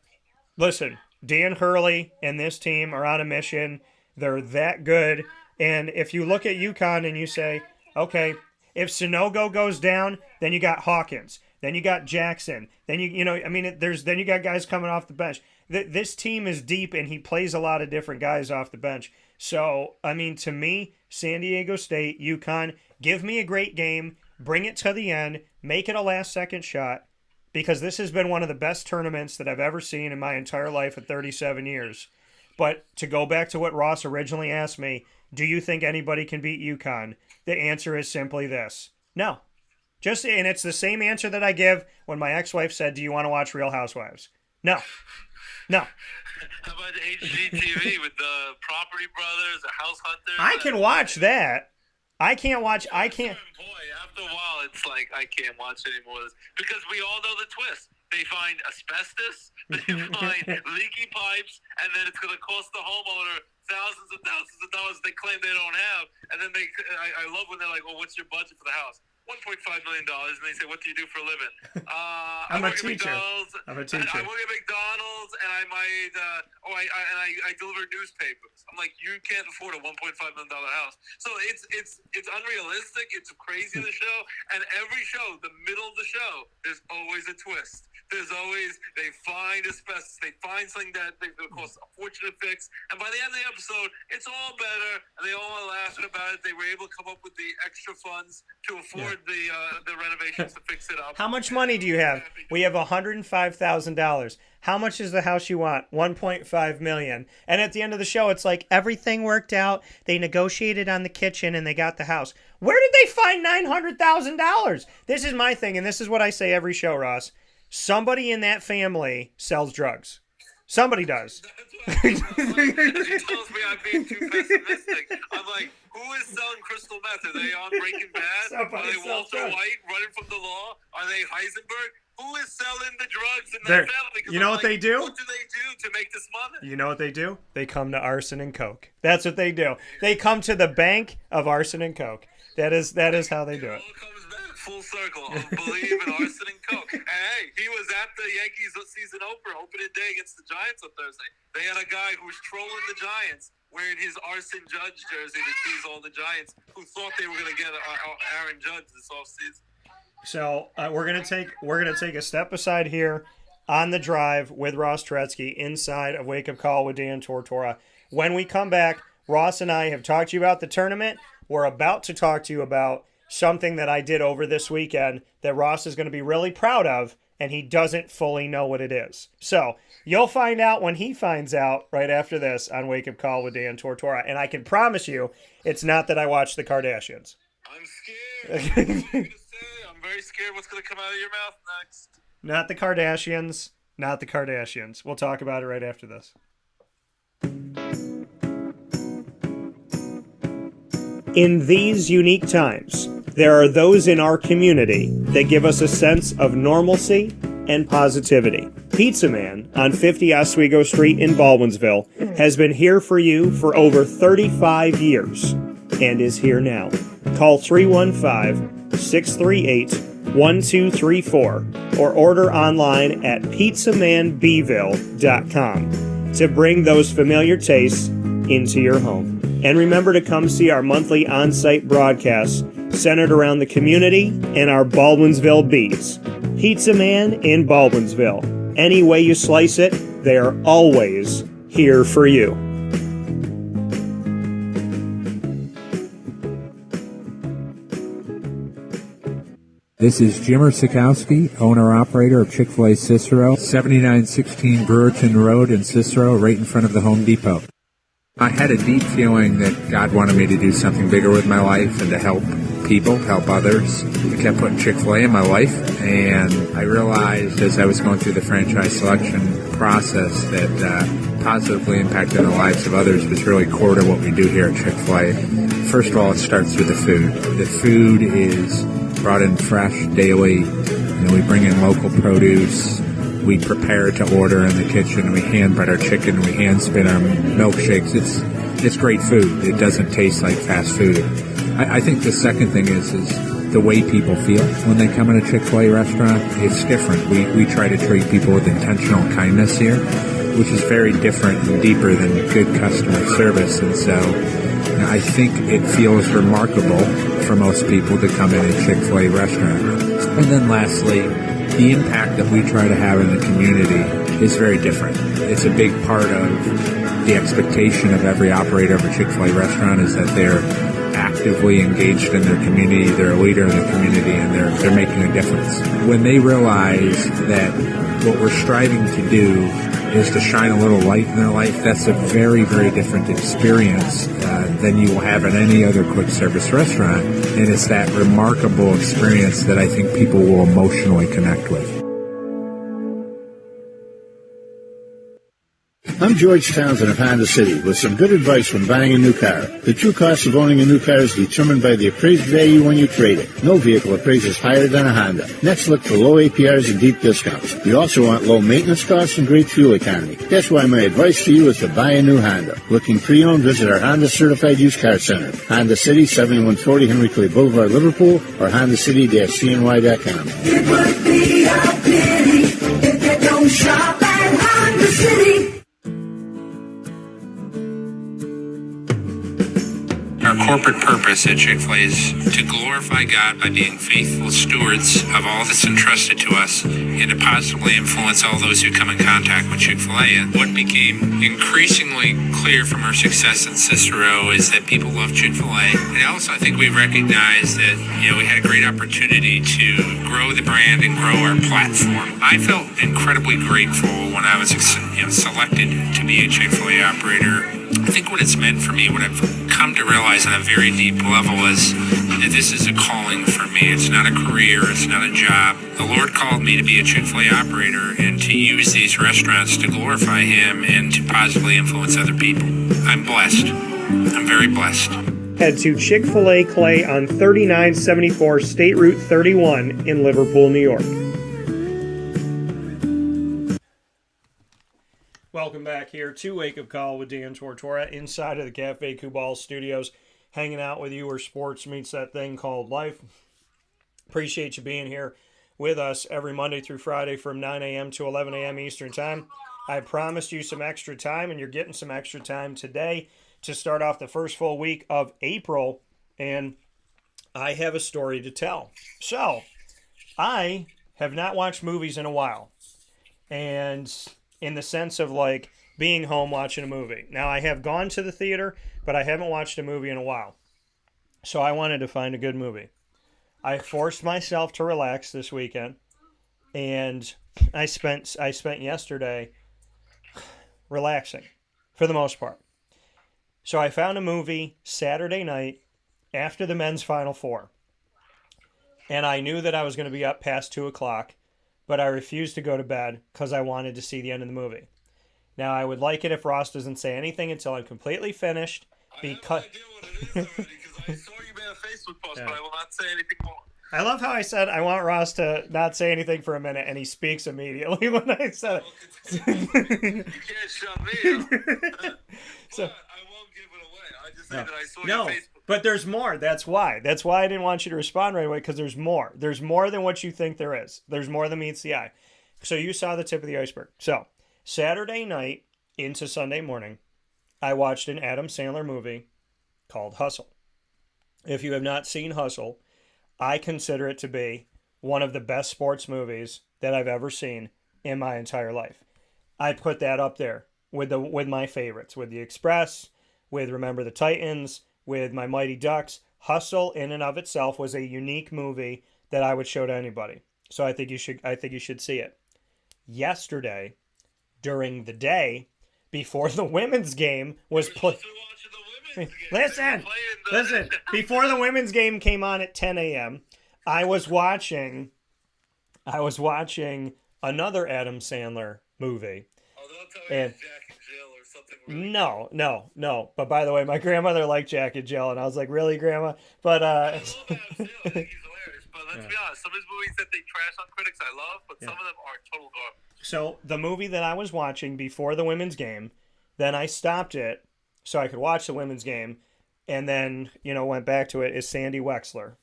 listen, Dan Hurley and this team are on a mission. They're that good. And if you look at UConn and you say, okay, if Sonogo goes down, then you got Hawkins. Then you got Jackson. Then then you got guys coming off the bench. This team is deep, and he plays a lot of different guys off the bench. So, to me, San Diego State, UConn, give me a great game, bring it to the end, make it a last-second shot, because this has been one of the best tournaments that I've ever seen in my entire life at 37 years. But to go back to what Ross originally asked me, do you think anybody can beat UConn? The answer is simply this. No. And it's the same answer that I give when my ex-wife said, do you want to watch Real Housewives? No. How about HGTV with the Property Brothers, the House Hunters? I can watch that. After a while, it's like I can't watch anymore because we all know the twist. They find asbestos, they find leaky pipes, and then it's going to cost the homeowner thousands of dollars they claim they don't have. And then I love when they're like, well, what's your budget for the house? $1.5 million. And they say, what do you do for a living? I'm a teacher. I'm a teacher. I work at McDonald's, and I might, I deliver newspapers. I'm like, you can't afford a $1.5 million house. So it's unrealistic. It's crazy, the show. And every show, the middle of the show, there's always a twist. There's always, they find asbestos, they find something that they cost a fortune to fix, and by the end of the episode, it's all better, and they all are laughing about it. They were able to come up with the extra funds to afford the renovations to fix it up. How much money do you have? We have $105,000. How much is the house you want? $1.5 million. And at the end of the show, it's like everything worked out. They negotiated on the kitchen, and they got the house. Where did they find $900,000? This is my thing, and this is what I say every show, Ross. Somebody in that family sells drugs. Somebody does. That's what he tells me I'm being too pessimistic. I'm like, who is selling crystal meth? Are they on Breaking Bad? Are they Walter White running from the law? Are they Heisenberg? Who is selling the drugs in that family? You know what they do? What do they do to make this money? You know what they do? They come to arson and coke. That's what they do. They come to the bank of arson and coke. That is how they do it. Full circle of believe in arson and coke. And hey, he was at the Yankees season opening day against the Giants on Thursday. They had a guy who was trolling the Giants wearing his arson judge jersey to tease all the Giants who thought they were going to get Aaron Judge this offseason. So we're gonna take a step aside here on the drive with Ross Turetsky inside of Wake Up Call with Dan Tortora. When we come back, Ross and I have talked to you about the tournament. We're about to talk to you about something that I did over this weekend that Ross is going to be really proud of, and he doesn't fully know what it is. So you'll find out when he finds out right after this on Wake Up Call with Dan Tortora. And I can promise you, it's not that I watched the Kardashians. I'm scared. I'm very scared what's going to come out of your mouth next. Not the Kardashians. Not the Kardashians. We'll talk about it right after this. In these unique times, there are those in our community that give us a sense of normalcy and positivity. Pizza Man on 50 Oswego Street in Baldwinsville has been here for you for over 35 years and is here now. Call 315-638-1234 or order online at pizzamanbville.com to bring those familiar tastes into your home. And remember to come see our monthly on-site broadcasts centered around the community and our Baldwinsville beats. Pizza Man in Baldwinsville. Any way you slice it, they are always here for you. This is Jimmer Sikowski, owner-operator of Chick-fil-A Cicero, 7916 Brewerton Road in Cicero, right in front of the Home Depot. I had a deep feeling that God wanted me to do something bigger with my life and to help people, help others. I kept putting Chick-fil-A in my life, and I realized as I was going through the franchise selection process that positively impacting the lives of others was really core to what we do here at Chick-fil-A. First of all, it starts with the food. The food is brought in fresh daily. We bring in local produce. We prepare to order in the kitchen. We hand bread our chicken. We hand spin our milkshakes. It's great food. It doesn't taste like fast food. I think the second thing is the way people feel when they come in a Chick-fil-A restaurant. It's different. We try to treat people with intentional kindness here, which is very different and deeper than good customer service. And so I think it feels remarkable for most people to come in a Chick-fil-A restaurant. And then lastly, the impact that we try to have in the community is very different. It's a big part of the expectation of every operator of a Chick-fil-A restaurant is that they're actively engaged in their community, they're a leader in the community, and they're making a difference. When they realize that what we're striving to do is to shine a little light in their life, that's a very, very different experience than you will have at any other quick service restaurant. And it's that remarkable experience that I think people will emotionally connect with. I'm George Townsend of Honda City with some good advice when buying a new car. The true cost of owning a new car is determined by the appraised value when you trade it. No vehicle appraises higher than a Honda. Next, look for low APRs and deep discounts. You also want low maintenance costs and great fuel economy. That's why my advice to you is to buy a new Honda. Looking pre-owned, visit our Honda Certified Used Car Center. Honda City, 7140 Henry Clay Boulevard, Liverpool, or HondaCity-CNY.com. It would be a pity if you don't shop at Honda City. Our corporate purpose at Chick-fil-A is to glorify God by being faithful stewards of all that's entrusted to us and to positively influence all those who come in contact with Chick-fil-A. And what became increasingly clear from our success in Cicero is that people love Chick-fil-A. And also I think we recognized that, we had a great opportunity to grow the brand and grow our platform. I felt incredibly grateful when I was selected to be a Chick-fil-A operator. I think what it's meant for me, what I've come to realize on a very deep level is that this is a calling for me. It's not a career. It's not a job. The Lord called me to be a Chick-fil-A operator and to use these restaurants to glorify Him and to positively influence other people. I'm blessed. I'm very blessed. Head to Chick-fil-A Clay on 3974 State Route 31 in Liverpool, New York. Welcome back here to Wake Up Call with Dan Tortora inside of the Cafe Kubal studios, hanging out with you where sports meets that thing called life. Appreciate you being here with us every Monday through Friday from 9 a.m. to 11 a.m. Eastern Time. I promised you some extra time, and you're getting some extra time today to start off the first full week of April, and I have a story to tell. So, I have not watched movies in a while, and in the sense of like being home watching a movie. Now, I have gone to the theater, but I haven't watched a movie in a while. So I wanted to find a good movie. I forced myself to relax this weekend, and I spent yesterday relaxing for the most part. So I found a movie Saturday night after the men's Final Four. And I knew that I was going to be up past 2 o'clock, but I refused to go to bed because I wanted to see the end of the movie. Now, I would like it if Ross doesn't say anything until I'm completely finished. Because I have no idea what it is already, because I saw you made a Facebook post, but I will not say anything more. I love how I said I want Ross to not say anything for a minute, and he speaks immediately when I said it. You can't shut me up. So, I won't give it away. I just say that I saw your Facebook. But there's more. That's why. That's why I didn't want you to respond right away, because there's more. There's more than what you think there is. There's more than meets the eye. So you saw the tip of the iceberg. So Saturday night into Sunday morning, I watched an Adam Sandler movie called Hustle. If you have not seen Hustle, I consider it to be one of the best sports movies that I've ever seen in my entire life. I put that up there with my favorites, with The Express, with Remember the Titans, with My Mighty Ducks. Hustle in and of itself was a unique movie that I would show to anybody. So I think you should see it. Yesterday, during the day, before the women's game was played. Listen. Before the women's game came on at 10 a.m., I was watching another Adam Sandler movie. Oh, don't tell me it's Jack and Jill or something. Really no. But by the way, my grandmother liked Jack and Jill, and I was like, really, Grandma? But I love Adam Sandler. I think he's hilarious. But let's be honest, some of his movies that they trash on critics I love, but some of them are total garbage. So the movie that I was watching before the women's game, then I stopped it so I could watch the women's game, and then, went back to it, is Sandy Wexler.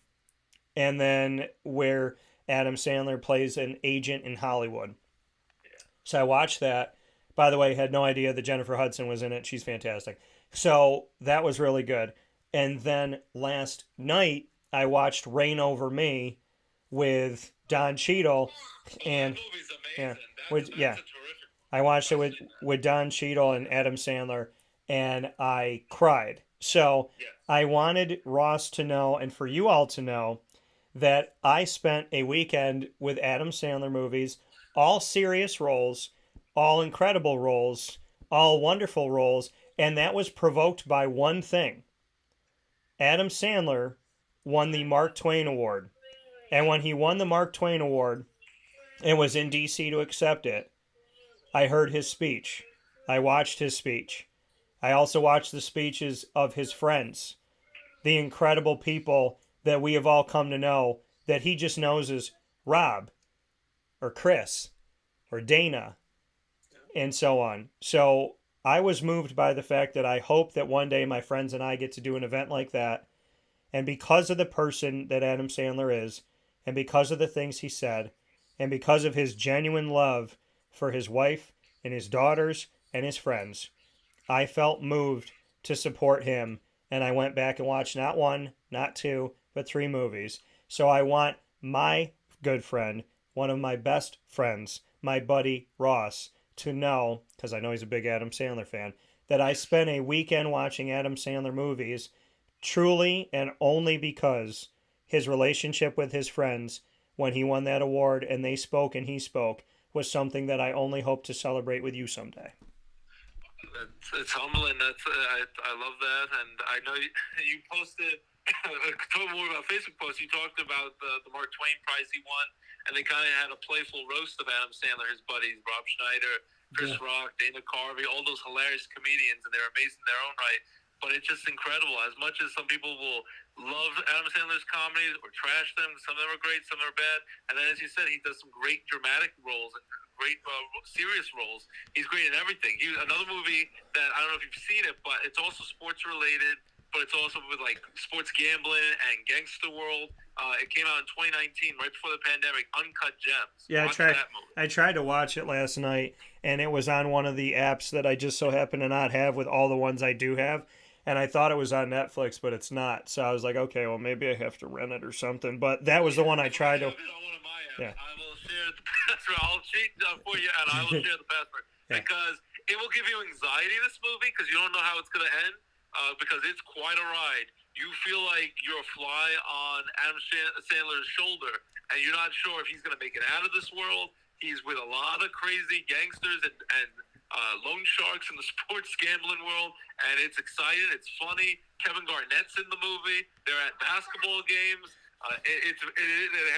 And then where Adam Sandler plays an agent in Hollywood. Yeah. So I watched that. By the way, had no idea that Jennifer Hudson was in it. She's fantastic. So that was really good. And then last night, I watched Reign Over Me with Don Cheadle. And that movie's amazing. I watched it with Don Cheadle and Adam Sandler, and I cried. So I wanted Ross to know, and for you all to know, that I spent a weekend with Adam Sandler movies, all serious roles, all incredible roles, all wonderful roles, and that was provoked by one thing. Adam Sandler won the Mark Twain Award. And when he won the Mark Twain Award and was in D.C. to accept it, I heard his speech. I watched his speech. I also watched the speeches of his friends, the incredible people that we have all come to know that he just knows as Rob or Chris or Dana and so on. So I was moved by the fact that I hope that one day my friends and I get to do an event like that. And because of the person that Adam Sandler is, and because of the things he said, and because of his genuine love for his wife and his daughters and his friends, I felt moved to support him. And I went back and watched not one, not two, but 3 movies. So I want my good friend, one of my best friends, my buddy Ross, to know, because I know he's a big Adam Sandler fan, that I spent a weekend watching Adam Sandler movies truly and only because his relationship with his friends when he won that award and they spoke and he spoke was something that I only hope to celebrate with you someday. It's humbling. I love that, and I know you posted talk more about Facebook posts. You talked about the Mark Twain Prize he won, and they kind of had a playful roast of Adam Sandler, his buddies Rob Schneider, Chris Rock, Dana Carvey, all those hilarious comedians, and they're amazing in their own right. But it's just incredible. As much as some people will love Adam Sandler's comedies or trash them, some of them are great, some of them are bad. And then, as you said, he does some great dramatic roles and great serious roles. He's great in everything. Another movie that I don't know if you've seen it, but it's also sports related, but it's also with like sports gambling and gangster world. It came out in 2019, right before the pandemic. Uncut Gems. Yeah, I tried to watch it last night, and it was on one of the apps that I just so happen to not have with all the ones I do have. And I thought it was on Netflix, but it's not. So I was like, okay, well, maybe I have to rent it or something. But that was the one I tried to. Yeah. I will share the password. I'll cheat for you, and I will share the password. Because it will give you anxiety, this movie, because you don't know how it's going to end, because it's quite a ride. You feel like you're a fly on Adam Sandler's shoulder, and you're not sure if he's going to make it out of this world. He's with a lot of crazy gangsters and loan sharks in the sports gambling world, and it's exciting. It's funny. Kevin Garnett's in the movie. They're at basketball games. It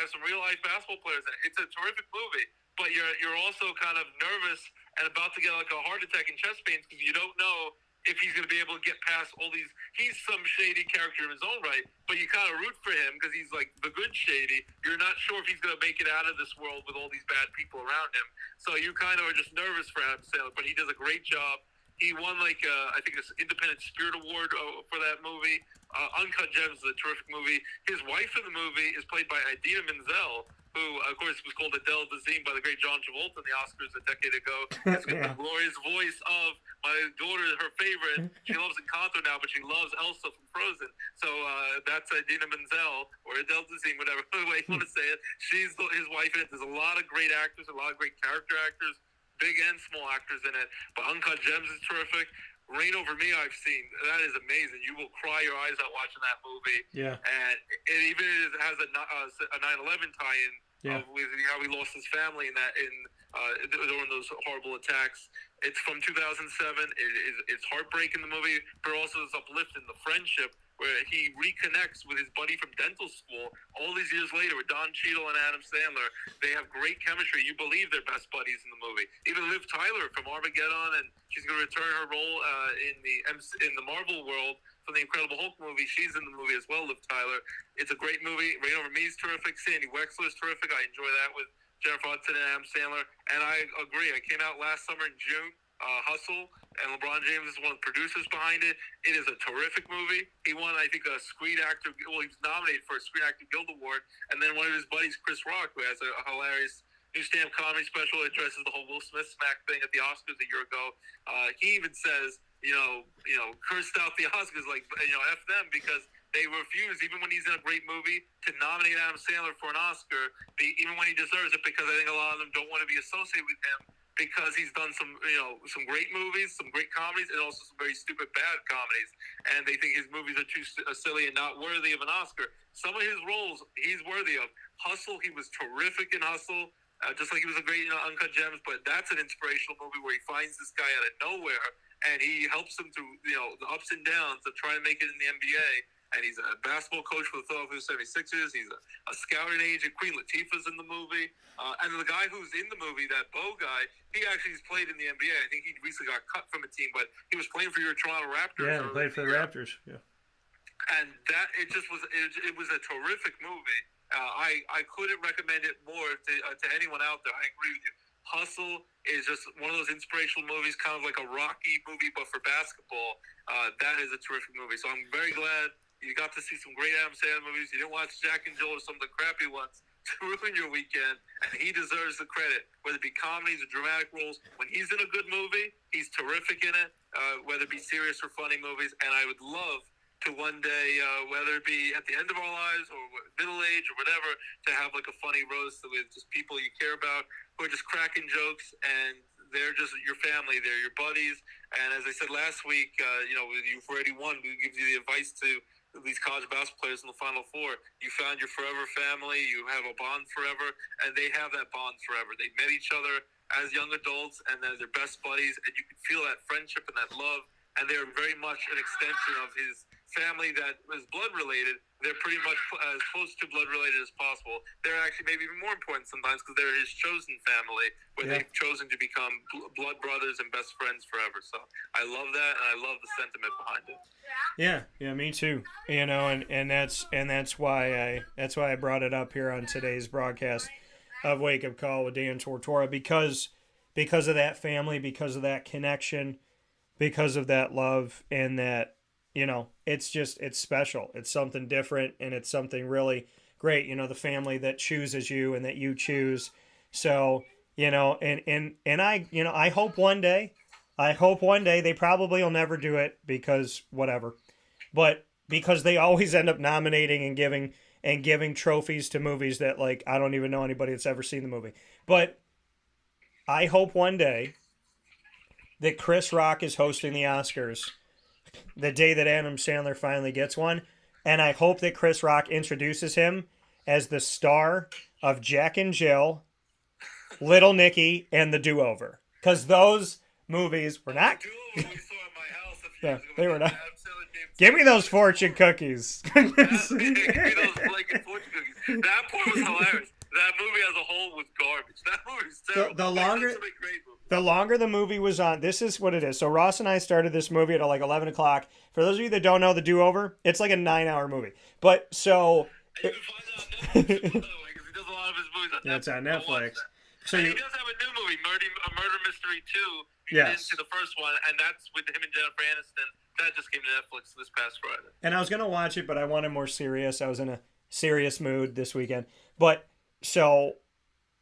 has some real life basketball players in it. It's a terrific movie, but you're also kind of nervous and about to get like a heart attack and chest pains because you don't know if he's going to be able to get past all these. He's some shady character in his own right, but you kind of root for him because he's like the good shady. You're not sure if he's going to make it out of this world with all these bad people around him. So you kind of are just nervous for Adam Sandler, but he does a great job. He won I think this Independent Spirit Award for that movie. Uncut Gems is a terrific movie. His wife in the movie is played by Idina Menzel, who, of course, was called Adele Dazeem by the great John Travolta in the Oscars a decade ago. It's got the glorious voice of my daughter, her favorite. She loves Encanto now, but she loves Elsa from Frozen. So that's Idina Menzel, or Adele Dazeem, whatever way you want to say it. She's his wife in it. There's a lot of great actors, a lot of great character actors, big and small actors in it. But Uncut Gems is terrific. Reign Over Me, I've seen. That is amazing. You will cry your eyes out watching that movie. Yeah. And it even has a 9/11 tie-in with how he lost his family during those horrible attacks. It's from 2007. It's heartbreaking, the movie, but also it's uplifting. The friendship where he reconnects with his buddy from dental school all these years later with Don Cheadle and Adam Sandler. They have great chemistry. You believe they're best buddies in the movie. Even Liv Tyler from Armageddon, and she's going to return her role in the Marvel world from the Incredible Hulk movie. She's in the movie as well, Liv Tyler. It's a great movie. Reign Over Me is terrific. Sandy Wexler is terrific. I enjoy that with Jennifer Hudson and Adam Sandler. And I agree. I came out last summer in June. Hustle, and LeBron James is one of the producers behind it. It is a terrific movie. He won, I think, a Screen Actor. Well, he was nominated for a Screen Actor Guild Award, and then one of his buddies, Chris Rock, who has a hilarious new stand-up comedy special, addresses the whole Will Smith smack thing at the Oscars a year ago. He even says, cursed out the Oscars, like, F them, because they refuse, even when he's in a great movie, to nominate Adam Sandler for an Oscar, even when he deserves it, because I think a lot of them don't want to be associated with him, because he's done some great movies, some great comedies, and also some very stupid bad comedies. And they think his movies are too silly and not worthy of an Oscar. Some of his roles he's worthy of. Hustle, he was terrific in Hustle, just like he was a great Uncut Gems. But that's an inspirational movie where he finds this guy out of nowhere, and he helps him through the ups and downs to try and make it in the NBA. and he's a basketball coach for the Philadelphia 76ers. He's a scouting agent. Queen Latifah's in the movie. And the guy who's in the movie, that Bo guy, he actually has played in the NBA. I think he recently got cut from a team, but he was playing for your Toronto Raptors. Yeah, he played for the Raptors. Yeah. And that it was a terrific movie. I couldn't recommend it more to anyone out there. I agree with you. Hustle is just one of those inspirational movies, kind of like a Rocky movie, but for basketball. That is a terrific movie. So I'm very glad you got to see some great Adam Sandler movies. You didn't watch Jack and Jill or some of the crappy ones to ruin your weekend. And he deserves the credit, whether it be comedies or dramatic roles. When he's in a good movie, he's terrific in it, whether it be serious or funny movies. And I would love to one day, whether it be at the end of our lives or middle age or whatever, to have like a funny roast with just people you care about who are just cracking jokes, and they're just your family, they're your buddies. And as I said last week, you've already won. We give you the advice to these college basketball players in the Final Four. You found your forever family. You have a bond forever, and they have that bond forever. They met each other as young adults, and they're best buddies, and you can feel that friendship and that love. And they're very much an extension of his family that is blood related. They're pretty much as close to blood related as possible. They're actually maybe even more important sometimes because they're his chosen family, where they've chosen to become blood brothers and best friends forever. So I love that, and I love the sentiment behind it. Yeah, me too. And that's why I brought it up here on today's broadcast of Wake Up Call with Dan Tortora, because of that family, because of that connection, because of that love, and that, it's special. It's something different, and it's something really great. The family that chooses you and that you choose. So, and I hope one day, they probably will never do it because whatever, but because they always end up nominating and giving trophies to movies that, like, I don't even know anybody that's ever seen the movie. But I hope one day that Chris Rock is hosting the Oscars the day that Adam Sandler finally gets one. And I hope that Chris Rock introduces him as the star of Jack and Jill, Little Nicky, and The Do-Over. Because those movies were not... Yeah, they were not... Give me those fortune cookies. Give me those blanket fortune cookies. That part was hilarious. That movie as a whole was garbage. That movie was terrible. The longer the movie was on, this is what it is. So Ross and I started this movie at like 11 o'clock. For those of you that don't know The Do-Over, it's like a 9-hour movie. But so... You can find it on Netflix, by the way, because he does a lot of his movies on Netflix. That's on Netflix. So he does have a new movie, Murder Mystery 2. Yes. Into the first one, and that's with him and Jennifer Aniston. That just came to Netflix this past Friday. And I was going to watch it, but I wanted more serious. I was in a serious mood this weekend. But so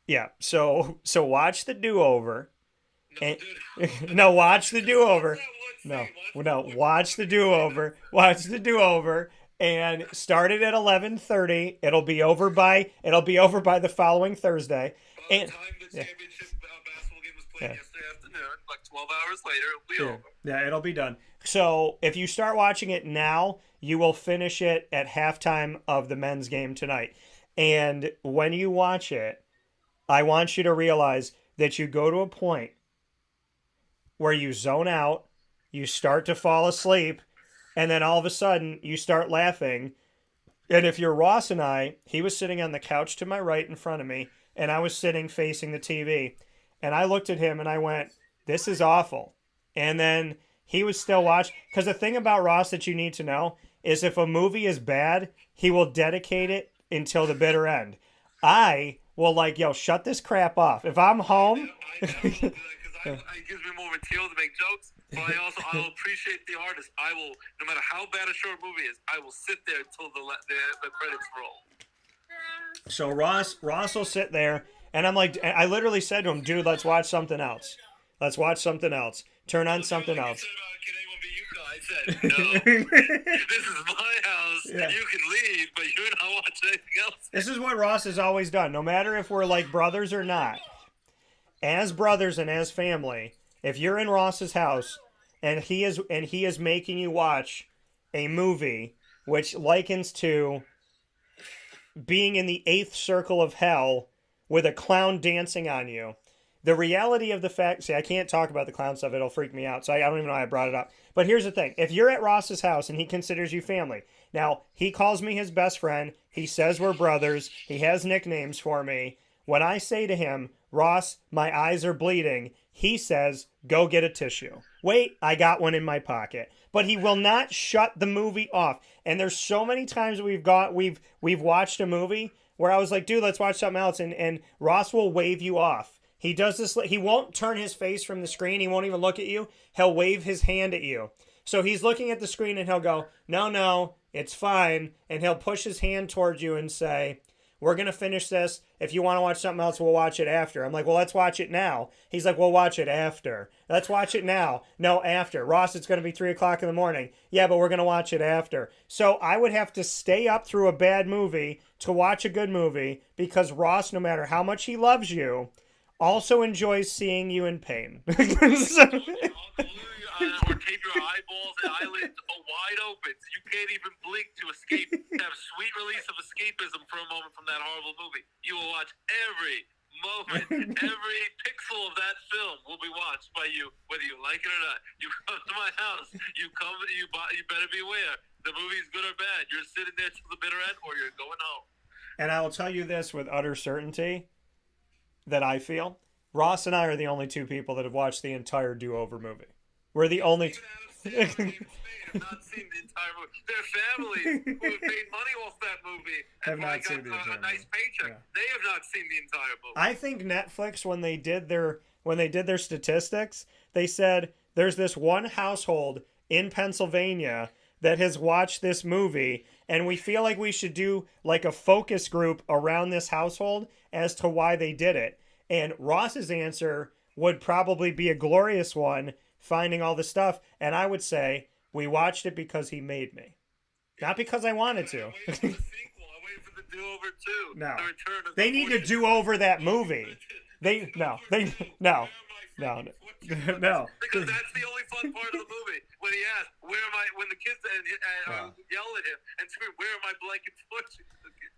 watch The Do-Over. No, watch The Do-Over. No, watch The Do-Over. Watch The Do-Over. And start it at 11:30. It'll be over by the following Thursday. By the time the championship basketball game was played yesterday afternoon, like 12 hours later, it'll be over. Yeah, it'll be done. So if you start watching it now, you will finish it at halftime of the men's game tonight. And when you watch it, I want you to realize that you go to a point where you zone out, you start to fall asleep, and then all of a sudden you start laughing. And if you're Ross and I, he was sitting on the couch to my right in front of me, and I was sitting facing the TV. And I looked at him and I went, this is awful. And then he was still watching. Because the thing about Ross that you need to know is if a movie is bad, he will dedicate it until the bitter end. I will shut this crap off. If I'm home... It gives me more material to make jokes, but I'll appreciate the artist. I will, no matter how bad a short movie is, I will sit there until the credits roll. So Ross will sit there, and I'm like, I literally said to him, dude, let's watch something else. Let's watch something else. Turn on something else. I said, no, this is my house, and you can leave, but you're not watching anything else. This is what Ross has always done, no matter if we're like brothers or not. As brothers and as family, if you're in Ross's house and he is making you watch a movie which likens to being in the 8th circle of hell with a clown dancing on you, The reality of the fact, see, I can't talk about the clown stuff. It'll freak me out. So I don't even know why I brought it up. But here's the thing. If you're at Ross's house and he considers you family, now he calls me his best friend. He says we're brothers. He has nicknames for me. When I say to him, Ross, my eyes are bleeding, he says, go get a tissue. Wait, I got one in my pocket. But he will not shut the movie off. And there's so many times we've watched a movie where I was like, dude, let's watch something else. And Ross will wave you off. He does this. He won't turn his face from the screen. He won't even look at you. He'll wave his hand at you. So he's looking at the screen and he'll go, no, it's fine. And he'll push his hand towards you and say, we're going to finish this. If you want to watch something else, we'll watch it after. I'm like, well, let's watch it now. He's like, we'll watch it after. Let's watch it now. No, after. Ross, it's going to be 3 o'clock in the morning. Yeah, but we're going to watch it after. So I would have to stay up through a bad movie to watch a good movie because Ross, no matter how much he loves you, also enjoys seeing you in pain. Or tape your eyeballs and eyelids wide open so you can't even blink to escape, have sweet release of escapism for a moment from that horrible movie. You will watch every moment, every pixel of that film will be watched by you, whether you like it or not. You come to my house, you better beware. The movie's good or bad. You're sitting there till the bitter end or you're going home. And I will tell you this with utter certainty that I feel. Ross and I are the only two people that have watched the entire Do-Over movie. We're the only. Have not seen the entire movie. Their families who have made money off that movie and got a nice paycheck. Yeah. They have not seen the entire movie. I think Netflix, when they did their statistics, they said there's this one household in Pennsylvania that has watched this movie, and we feel like we should do like a focus group around this household as to why they did it. And Ross's answer would probably be a glorious one, finding all the stuff, and I would say we watched it because he made me, not because I wanted to. I waited for the sequel. I waited for the Do-Over 2. No, the return of they need to do over that movie. No. Because that's the only fun part of the movie when he asks, "Where am I?" When the kids yell at him and scream, "Where are my blanket torches?"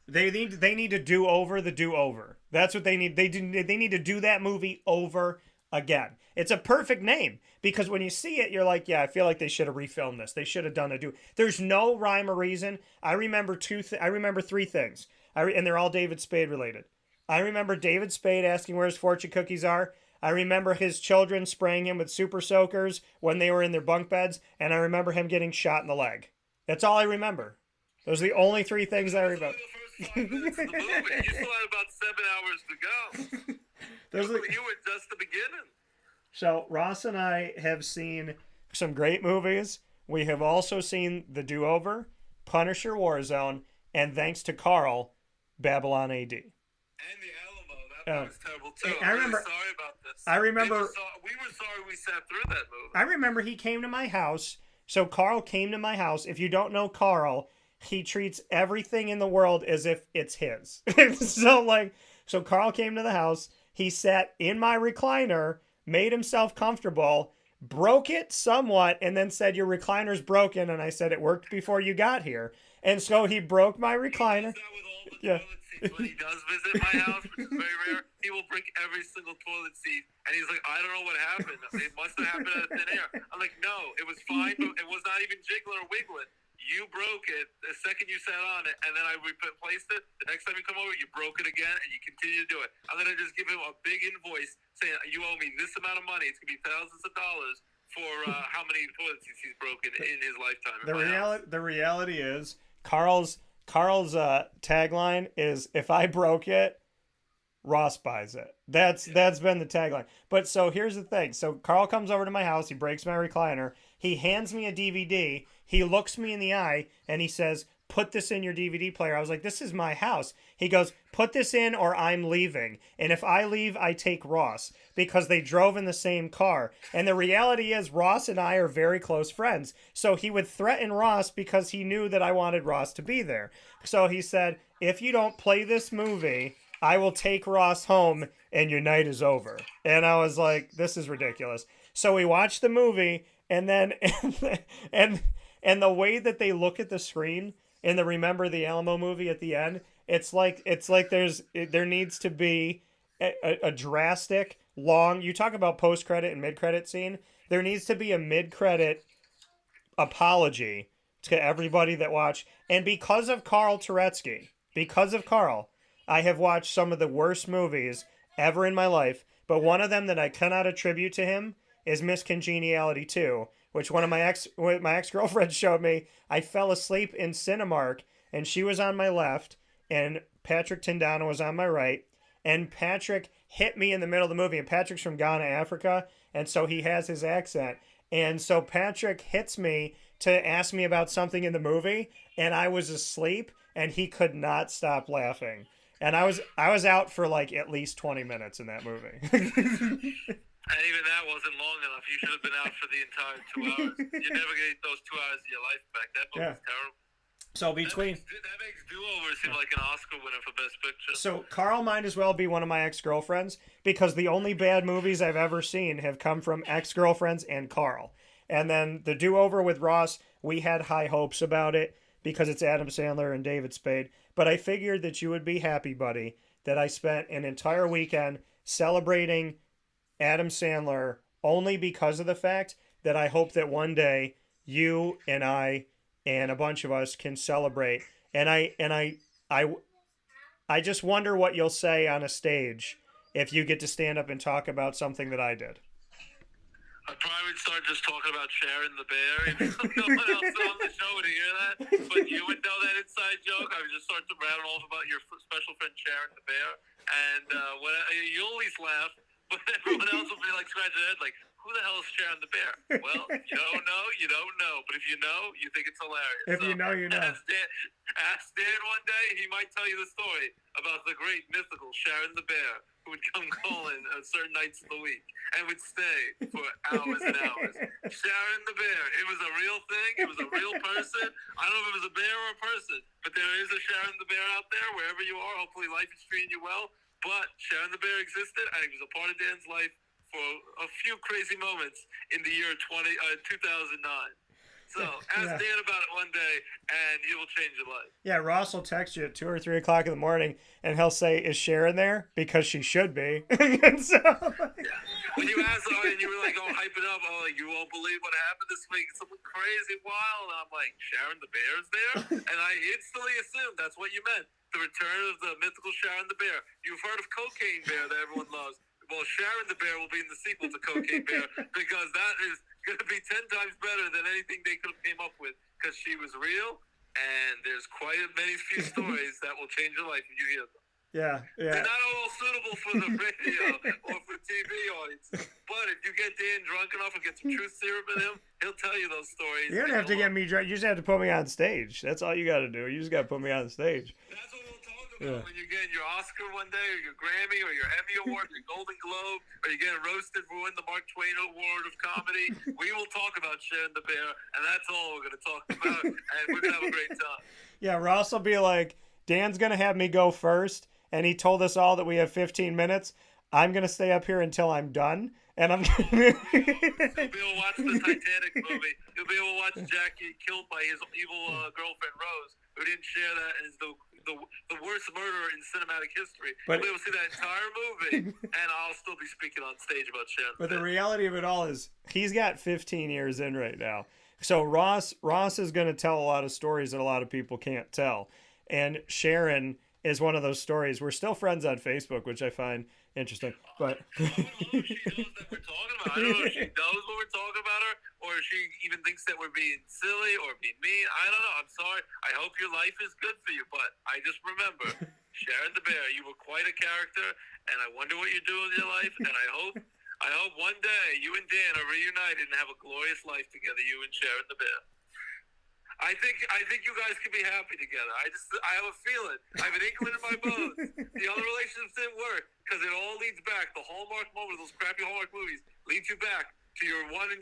They need to do over the Do-Over. That's what they need. They need to do that movie over again. It's a perfect name because when you see it, you're like, yeah, I feel like they should have refilmed this. They should have done There's no rhyme or reason. I remember three things. And they're all David Spade related. I remember David Spade asking where his fortune cookies are. I remember his children spraying him with super soakers when they were in their bunk beds. And I remember him getting shot in the leg. That's all I remember. Those are the only three things I remember. The first 5 minutes of the movie. You still had about 7 hours to go. You were just the beginning. So Ross and I have seen some great movies. We have also seen The Do-Over, Punisher Warzone, and thanks to Carl, Babylon AD. And The Alamo. That was terrible too. I'm really sorry about this. We were sorry we sat through that movie. I remember he came to my house. So Carl came to my house. If you don't know Carl, he treats everything in the world as if it's his. So Carl came to the house. He sat in my recliner, made himself comfortable, broke it somewhat, and then said, your recliner's broken. And I said, it worked before you got here. And so he broke my recliner. Yeah. When he does visit my house, which is very rare, he will break every single toilet seat. And he's like, I don't know what happened. It must have happened out of thin air. I'm like, no, it was fine, but it was not even jiggling or wiggling. You broke it the second you sat on it, and then I replaced it. The next time you come over, you broke it again, and you continue to do it. I'm going to just give him a big invoice saying, you owe me this amount of money. It's going to be thousands of dollars for how many toilet seats he's broken in his lifetime. The reality is, Carl's tagline is, if I broke it, Ross buys it. That's been the tagline. But so here's the thing. So Carl comes over to my house. He breaks my recliner. He hands me a DVD. He looks me in the eye and he says, put this in your DVD player. I was like, this is my house. He goes, put this in or I'm leaving. And if I leave, I take Ross, because they drove in the same car. And the reality is Ross and I are very close friends. So he would threaten Ross because he knew that I wanted Ross to be there. So he said, if you don't play this movie, I will take Ross home and your night is over. And I was like, this is ridiculous. So we watched the movie, and then and the way that they look at the screen in the Remember the Alamo movie at the end, it's like there needs to be a drastic long. You talk about post-credit and mid-credit scene. There needs to be a mid-credit apology to everybody that watched. And because of Carl Turetsky, I have watched some of the worst movies ever in my life. But one of them that I cannot attribute to him is Miss Congeniality 2, which one of my ex-girlfriends showed me. I fell asleep in Cinemark, and she was on my left, and Patrick Tindana was on my right, and Patrick hit me in the middle of the movie, and Patrick's from Ghana, Africa, and so he has his accent. And so Patrick hits me to ask me about something in the movie, and I was asleep, and he could not stop laughing. And I was out for like at least 20 minutes in that movie. And even that wasn't long enough. You should have been out for the entire 2 hours. You never get those 2 hours of your life back. That movie was terrible. So between that makes Do-Over seem like an Oscar winner for Best Picture. So Carl might as well be one of my ex-girlfriends, because the only bad movies I've ever seen have come from ex-girlfriends and Carl. And then the Do-Over with Ross, we had high hopes about it because it's Adam Sandler and David Spade. But I figured that you would be happy, buddy, that I spent an entire weekend celebrating Adam Sandler only because of the fact that I hope that one day you and I and a bunch of us can celebrate. And I just wonder what you'll say on a stage if you get to stand up and talk about something that I did. I probably would start just talking about Sharon the bear. If no one else on the show would hear that, but you would know that inside joke. I would just start to rattle off about your special friend Sharon the bear, and you'll at least laugh, but everyone else will be like scratching their head, like, who the hell is Sharon the bear? Well, you don't know, but if you know, you think it's hilarious. If you know, you know. Ask Dan one day, he might tell you the story about the great mythical Sharon the bear, who would come calling on certain nights of the week and would stay for hours and hours. Sharon the bear. It was a real thing. It was a real person. I don't know if it was a bear or a person, but there is a Sharon the bear out there wherever you are. Hopefully life is treating you well. But Sharon the bear existed, and it was a part of Dan's life for a few crazy moments in the year 2009. So ask Dan about it one day, and it will change your life. Yeah, Ross will text you at 2 or 3 o'clock in the morning, and he'll say, "Is Sharon there?" Because she should be. And so, when you ask her, and you were like, hype it up, you won't believe what happened this week. It's something crazy, wild. And I'm like, Sharon the bear's there? And I instantly assumed that's what you meant. The return of the mythical Sharon the bear. You've heard of Cocaine Bear that everyone loves. Well, Sharon the bear will be in the sequel to Cocaine Bear, because that is going to be 10 times better than anything they could have came up with, because she was real, and there's quite few stories that will change your life if you hear them. Yeah. They're not all suitable for the radio or for TV audience, but if you get Dan drunk enough and get some truth serum in him, he'll tell you those stories. You don't have to get me drunk. You just have to put me on stage. That's all you got to do. You just got to put me on stage. That's what we'll talk about when you get your Oscar one day, or your Grammy, or your Emmy Award, your Golden Globe, or you get roasted for winning the Mark Twain Award of Comedy. We will talk about Sharon the bear, and that's all we're going to talk about, and we're going to have a great time. Yeah, Ross will be like, Dan's going to have me go first, and he told us all that we have 15 minutes. I'm going to stay up here until I'm done, and I'm going to... You'll be able to watch the Titanic movie. You'll be able to watch Jack get killed by his evil girlfriend, Rose, who didn't share that as the worst murderer in cinematic history. You'll be able to see that entire movie, and I'll still be speaking on stage about Sharon. But the reality of it all is he's got 15 years in right now. So Ross is going to tell a lot of stories that a lot of people can't tell. And Sharon is one of those stories. We're still friends on Facebook, which I find interesting. But I don't know if she knows that we're talking about. I don't know if she knows what we're talking about her, or if she even thinks that we're being silly or being mean. I don't know. I'm sorry. I hope your life is good for you, but I just remember, Sharon the bear, you were quite a character, and I wonder what you're doing with your life, and I hope one day you and Dan are reunited and have a glorious life together, you and Sharon the bear. I think you guys could be happy together. I have a feeling. I have an inkling in my bones. The other relationships didn't work because it all leads back. The Hallmark moment, those crappy Hallmark movies, leads you back to your one and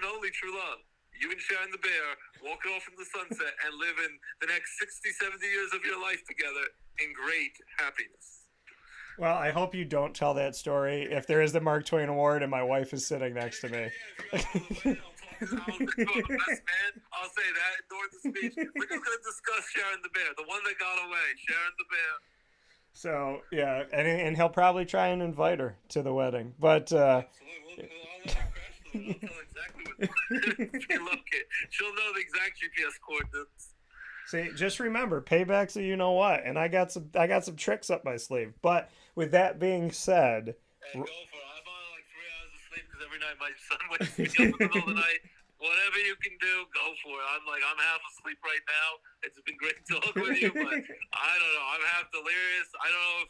only true love. You and Sharon the bear walking off into the sunset and living the next 60, 70 years of your life together in great happiness. Well, I hope you don't tell that story if there is the Mark Twain Award and my wife is sitting next to me. I'll say that during the speech. We're just going to discuss Sharon the bear, the one that got away. Sharon the bear. So yeah, and he'll probably try and invite her to the wedding, but. I'll tell exactly what. She'll know the exact GPS coordinates. See, just remember, payback's a you know what, and I got some tricks up my sleeve. But with that being said, Hey, go for it. I'm on like 3 hours of sleep because every night my son wakes me up in the middle of the night. Whatever you can do, go for it. I'm half asleep right now. It's been great talking with you, but I don't know. I'm half delirious. I don't know if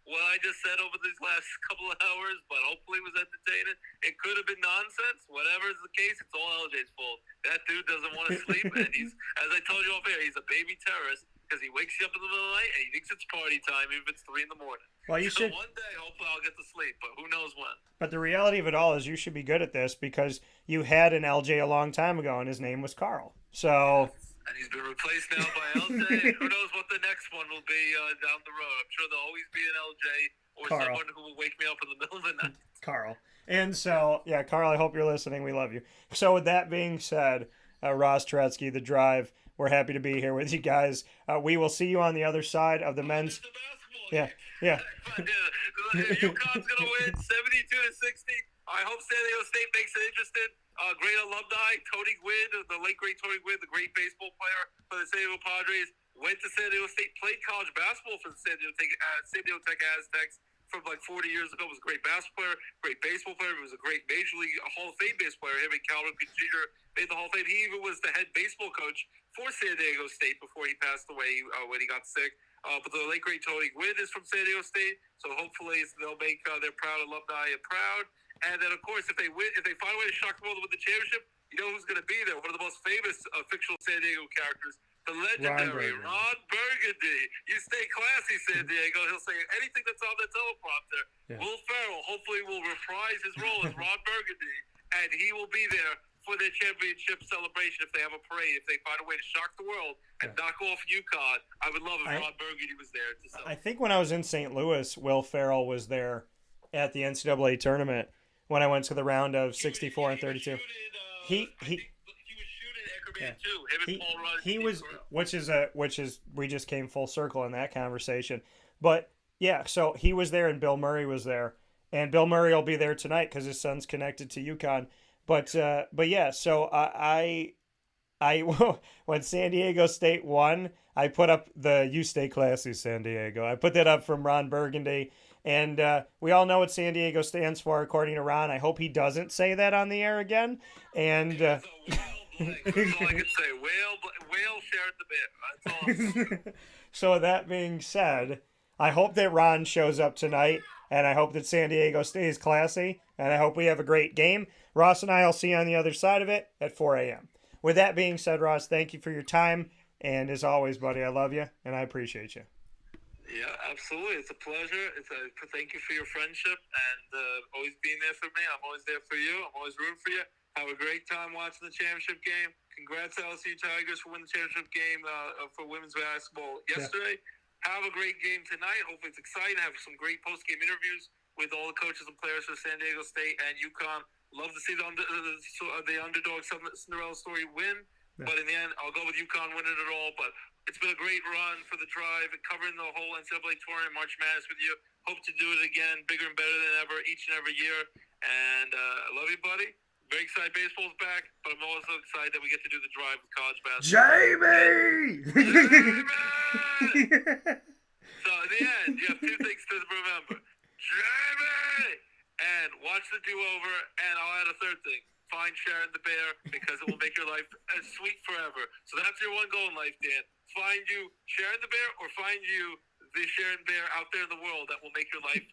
what I just said over these last couple of hours, but hopefully it was entertaining. It could have been nonsense. Whatever is the case, it's all LJ's fault. That dude doesn't want to sleep, and he's, as I told you off air, he's a baby terrorist because he wakes you up in the middle of the night and he thinks it's party time, even if it's 3 in the morning. Well, you should. One day, hopefully, I'll get to sleep, but who knows when. But the reality of it all is, you should be good at this because you had an LJ a long time ago, and his name was Carl. So. And he's been replaced now by LJ. Who knows what the next one will be down the road? I'm sure there'll always be an LJ or Carl. someone who will wake me up in the middle of the night. Carl. And so, yeah, Carl, I hope you're listening. We love you. So with that being said, Ross Turetsky, The Drive, we're happy to be here with you guys. We will see you on the other side of the men's. Yeah. UConn's going to win 72-60. I hope San Diego State makes it interesting. Great alumni, Tony Gwynn, the late great Tony Gwynn, the great baseball player for the San Diego Padres, went to San Diego State, played college basketball for the San Diego Tech Aztecs from like 40 years ago. Was a great basketball player, great baseball player. He was a great Major League Hall of Fame baseball player. Him and Cal Ripken Jr. made the Hall of Fame. He even was the head baseball coach for San Diego State before he passed away when he got sick. But the late great Tony Gwynn is from San Diego State, so hopefully they'll make their proud alumni proud. And then, of course, if they win, if they find a way to shock the world with the championship, you know who's going to be there? One of the most famous fictional San Diego characters, the legendary Ron Burgundy. You stay classy, San Diego. He'll say anything that's on the teleprompter. Yeah. Will Ferrell hopefully will reprise his role as Ron Burgundy, and he will be there for their championship celebration if they have a parade, if they find a way to shock the world and knock off UConn. I would love if Ron Burgundy was there to celebrate. I think when I was in St. Louis, Will Ferrell was there at the NCAA tournament when I went to the round of 64 and 32. He was shooting Ackerman too. Him and Paul Rudd. He was, which is we just came full circle in that conversation. But yeah, so he was there and Bill Murray was there, and Bill Murray will be there tonight because his son's connected to UConn. But yeah, so I when San Diego State won, I put up the "You Stay Classy, San Diego." I put that up from Ron Burgundy, and we all know what San Diego stands for, according to Ron. I hope he doesn't say that on the air again. And that's all I can say. Whale shared the bit. That's all. So with that being said, I hope that Ron shows up tonight, and I hope that San Diego stays classy, and I hope we have a great game. Ross and I will see you on the other side of it at 4 a.m. With that being said, Ross, thank you for your time. And as always, buddy, I love you and I appreciate you. Yeah, absolutely. It's a pleasure. Thank you for your friendship and always being there for me. I'm always there for you. I'm always rooting for you. Have a great time watching the championship game. Congrats, LSU Tigers, for winning the championship game for women's basketball yesterday. Yeah. Have a great game tonight. Hopefully it's exciting. Have some great post-game interviews with all the coaches and players for San Diego State and UConn. Love to see the underdog Cinderella story win. Yeah. But in the end, I'll go with UConn winning it all. But it's been a great run for the Drive, covering the whole NCAA tournament, March Madness with you. Hope to do it again, bigger and better than ever, each and every year. And I love you, buddy. Very excited baseball's back, but I'm also excited that we get to do the Drive with college basketball. Jamie! So in the end, you have two things to remember. Jamie! And watch the do-over, and I'll add a third thing. Find Sharon the Bear, because it will make your life sweet forever. So that's your one goal in life, Dan. Find you Sharon the Bear, or find you the Sharon Bear out there in the world that will make your life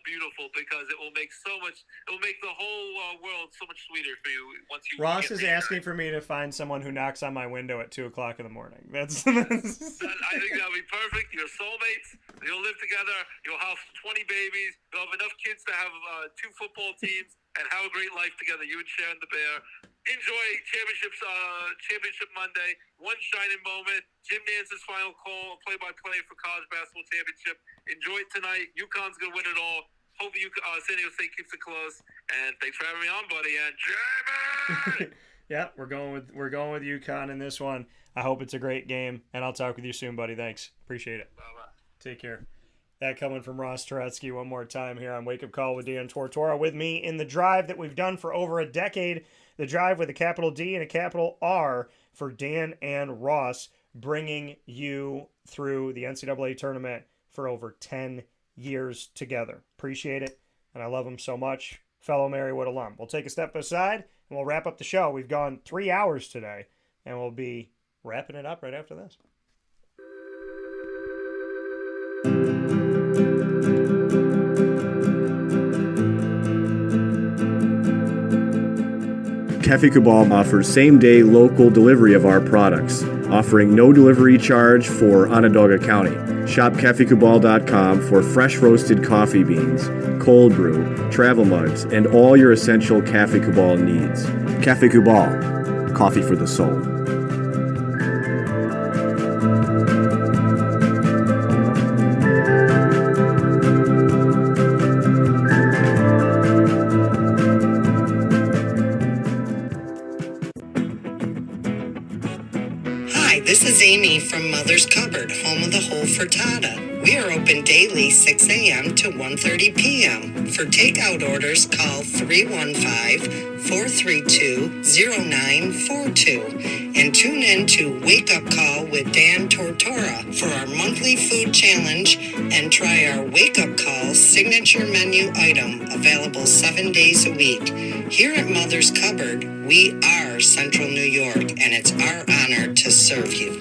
beautiful, because it will make the whole world so much sweeter for you once you. Ross is asking for me to find someone who knocks on my window at 2:00 in the morning. I think that'll be perfect. You're soulmates. You'll live together. You'll have 20 babies. You'll have enough kids to have 2 football teams and have a great life together. You and Sharon the Bear. Enjoy Championship Monday. One shining moment. Jim Nance's final call, play-by-play for college basketball championship. Enjoy it tonight. UConn's gonna win it all. Hope San Diego State keeps it close. And thanks for having me on, buddy. And Jamie. Yeah, we're going with UConn in this one. I hope it's a great game, and I'll talk with you soon, buddy. Thanks, appreciate it. Bye-bye. Take care. That coming from Ross Turetsky one more time here on Wake Up Call with Dan Tortora. With me in the drive that we've done for over a decade, the drive with a capital D and a capital R for Dan and Ross, bringing you through the NCAA tournament for over 10 years together. Appreciate it, and I love them so much. Fellow Marywood alum. We'll take a step aside, and we'll wrap up the show. We've gone 3 hours today, and we'll be wrapping it up right after this. Cafe Cabal offers same-day local delivery of our products, offering no delivery charge for Onondaga County. Shop cafecabal.com for fresh roasted coffee beans, cold brew, travel mugs, and all your essential Cafe Cabal needs. Cafe Cabal, coffee for the soul. This is Amy from Mother's Cupboard, home of the whole frittata. We are open daily 6 a.m. to 1:30 p.m. For takeout orders, call 315-432-0942 and tune in to Wake Up Call with Dan Tortora for our monthly food challenge and try our Wake Up Call signature menu item available 7 days a week. Here at Mother's Cupboard, we are Central New York, and it's our honor to serve you.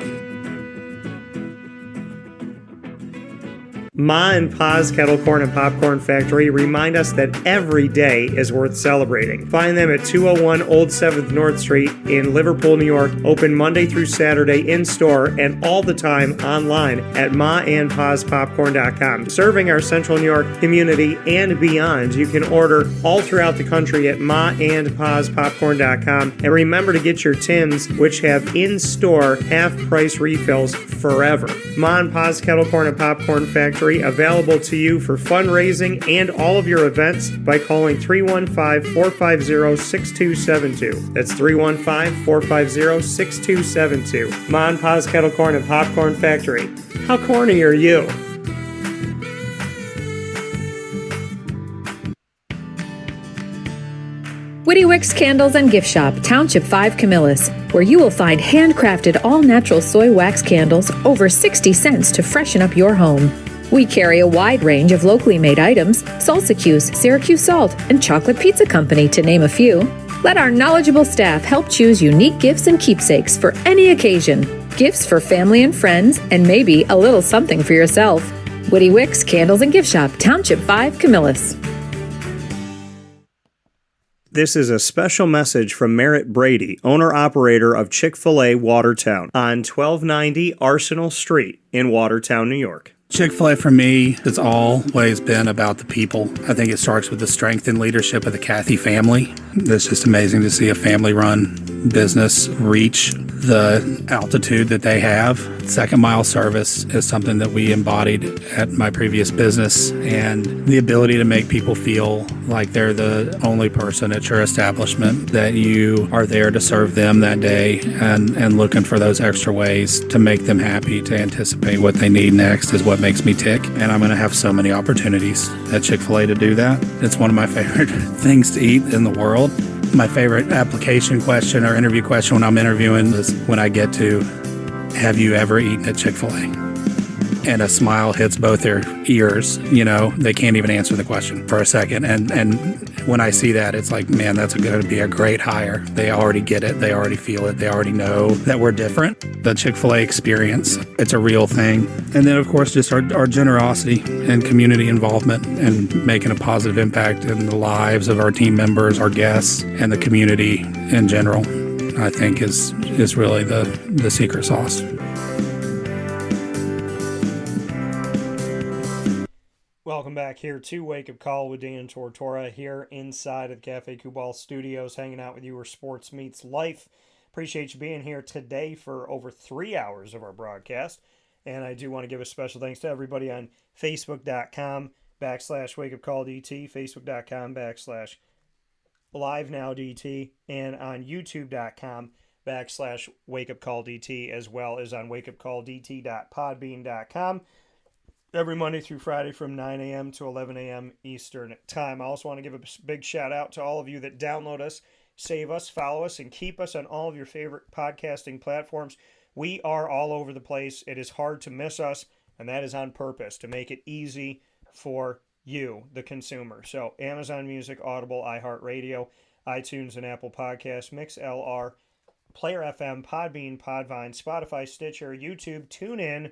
Ma and Pa's Kettle Corn and Popcorn Factory remind us that every day is worth celebrating. Find them at 201 Old 7th North Street in Liverpool, New York. Open Monday through Saturday in-store and all the time online at maandpaspopcorn.com. Serving our Central New York community and beyond. You can order all throughout the country at maandpaspopcorn.com. And remember to get your tins, which have in-store half-price refills forever. Ma and Pa's Kettle Corn and Popcorn Factory, available to you for fundraising and all of your events by calling 315-450-6272. That's 315-450-6272. Ma and Pa's Kettle Corn and Popcorn Factory. How corny are you? Witty Wicks Candles and Gift Shop, Township 5 Camillus, where you will find handcrafted all-natural soy wax candles over 60 cents to freshen up your home. We carry a wide range of locally made items, Salsa Q's, Syracuse Salt, and Chocolate Pizza Company, to name a few. Let our knowledgeable staff help choose unique gifts and keepsakes for any occasion. Gifts for family and friends, and maybe a little something for yourself. Witty Wicks Candles and Gift Shop, Township 5 Camillus. This is a special message from Merritt Brady, owner-operator of Chick-fil-A Watertown on 1290 Arsenal Street in Watertown, New York. Chick-fil-A for me has always been about the people. I think it starts with the strength and leadership of the Cathy family. It's just amazing to see a family-run business reach the altitude that they have. Second mile service is something that we embodied at my previous business, and the ability to make people feel like they're the only person at your establishment, that you are there to serve them that day and looking for those extra ways to make them happy, to anticipate what they need next is what makes me tick. And I'm going to have so many opportunities at Chick-fil-A to do that. It's one of my favorite things to eat in the world. My favorite application question or interview question when I'm interviewing is when I get to, have you ever eaten at Chick-fil-A? And a smile hits both their ears. You know, they can't even answer the question for a second. And when I see that, it's like, man, that's going to be a great hire. They already get it. They already feel it. They already know that we're different. The Chick-fil-A experience, it's a real thing. And then, of course, just our generosity and community involvement and making a positive impact in the lives of our team members, our guests, and the community in general, I think is really the secret sauce. Welcome back here to Wake Up Call with Dan Tortora here inside of Cafe Kubal Studios, hanging out with you where sports meets life. Appreciate you being here today for over 3 hours of our broadcast. And I do want to give a special thanks to everybody on Facebook.com/WakeUpCallDT, Facebook.com/LiveNowDT, and on YouTube.com/WakeUpCallDT, as well as on WakeUpCallDT.podbean.com. every Monday through Friday from 9 a.m. to 11 a.m. Eastern Time. I also want to give a big shout out to all of you that download us, save us, follow us, and keep us on all of your favorite podcasting platforms. We are all over the place. It is hard to miss us, and that is on purpose to make it easy for you, the consumer. So Amazon Music, Audible, iHeartRadio, iTunes and Apple Podcasts, MixLR, Player FM, Podbean, Podvine, Spotify, Stitcher, YouTube, TuneIn,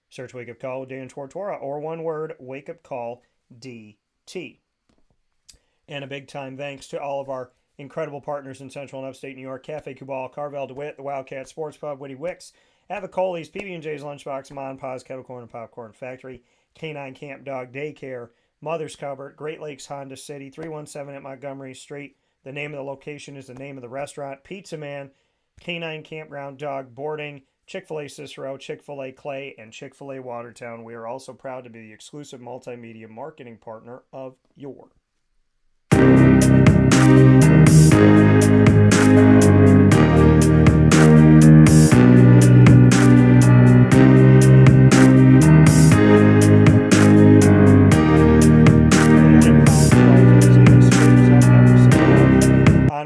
search Wake Up Call with Dan Tortora, or one word, Wake Up Call DT. And a big time thanks to all of our incredible partners in Central and Upstate New York: Cafe Kubal, Carvel DeWitt, the Wildcat Sports Pub, Witty Wicks, Avicoli's, PB&J's Lunchbox, Mon Pa's Kettle Corn and Popcorn Factory, Canine Camp Dog Daycare, Mother's Cupboard, Great Lakes Honda City, 317 at Montgomery Street. The name of the location is the name of the restaurant. Pizza Man, Canine Campground Dog Boarding, Chick-fil-A Cicero, Chick-fil-A Clay, and Chick-fil-A Watertown. We are also proud to be the exclusive multimedia marketing partner of your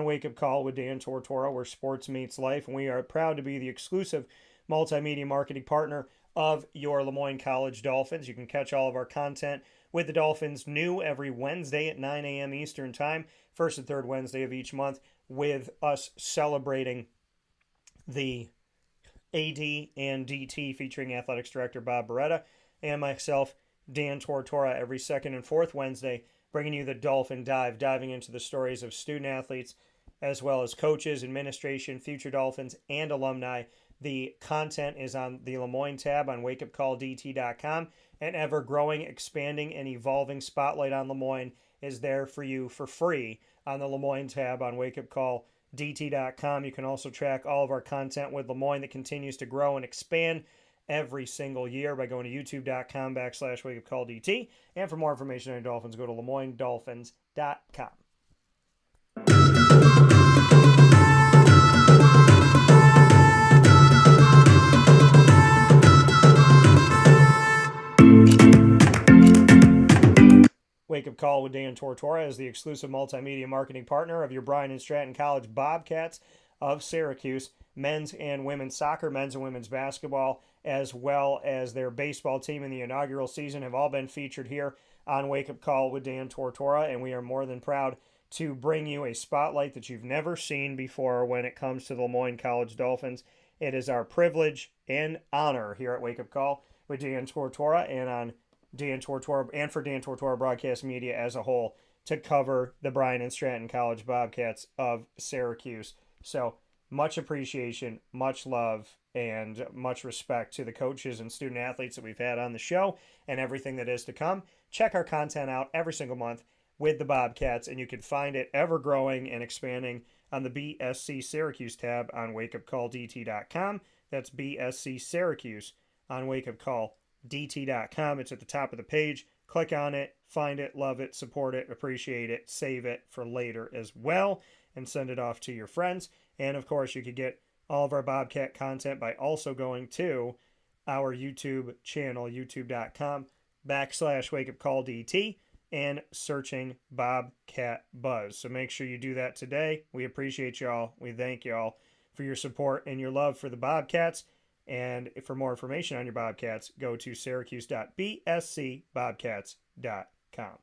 Wake Up Call with Dan Tortora, where sports meets life, and we are proud to be the exclusive multimedia marketing partner of your Lemoyne College Dolphins. You can catch all of our content with the Dolphins new every Wednesday at 9 a.m. Eastern Time, first and third Wednesday of each month, with us celebrating the AD and DT featuring Athletics Director Bob Beretta and myself, Dan Tortora, every second and fourth Wednesday, bringing you the Dolphin Dive, diving into the stories of student athletes, as well as coaches, administration, future Dolphins, and alumni. The content is on the Lemoyne tab on wakeupcalldt.com. An ever-growing, expanding, and evolving spotlight on Lemoyne is there for you for free on the Lemoyne tab on wakeupcalldt.com. You can also track all of our content with Lemoyne that continues to grow and expand every single year by going to youtube.com/wakeupcalldt. And for more information on Dolphins, go to LemoyneDolphins.com. Wake Up Call with Dan Tortora is the exclusive multimedia marketing partner of your Bryan and Stratton College Bobcats of Syracuse, men's and women's soccer, men's and women's basketball, as well as their baseball team in the inaugural season have all been featured here on Wake Up Call with Dan Tortora, and we are more than proud to bring you a spotlight that you've never seen before when it comes to the Lemoyne College Dolphins. It is our privilege and honor here at Wake Up Call with Dan Tortora and on Dan Tortora and for Dan Tortora Broadcast Media as a whole to cover the Bryan and Stratton College Bobcats of Syracuse. So much appreciation, much love, and much respect to the coaches and student athletes that we've had on the show and everything that is to come. Check our content out every single month with the Bobcats, and you can find it ever growing and expanding on the BSC Syracuse tab on wakeupcalldt.com. That's BSC Syracuse on wakeupcalldt.com. It's at the top of the page. Click on it, find it, love it, support it, appreciate it, save it for later as well, and send it off to your friends. And of course, you could get all of our Bobcat content by also going to our YouTube channel, youtube.com/wakeupcalldt, and searching Bobcat Buzz. So make sure you do that today. We appreciate y'all. We thank y'all for your support and your love for the Bobcats. And for more information on your Bobcats, go to syracuse.bscbobcats.com.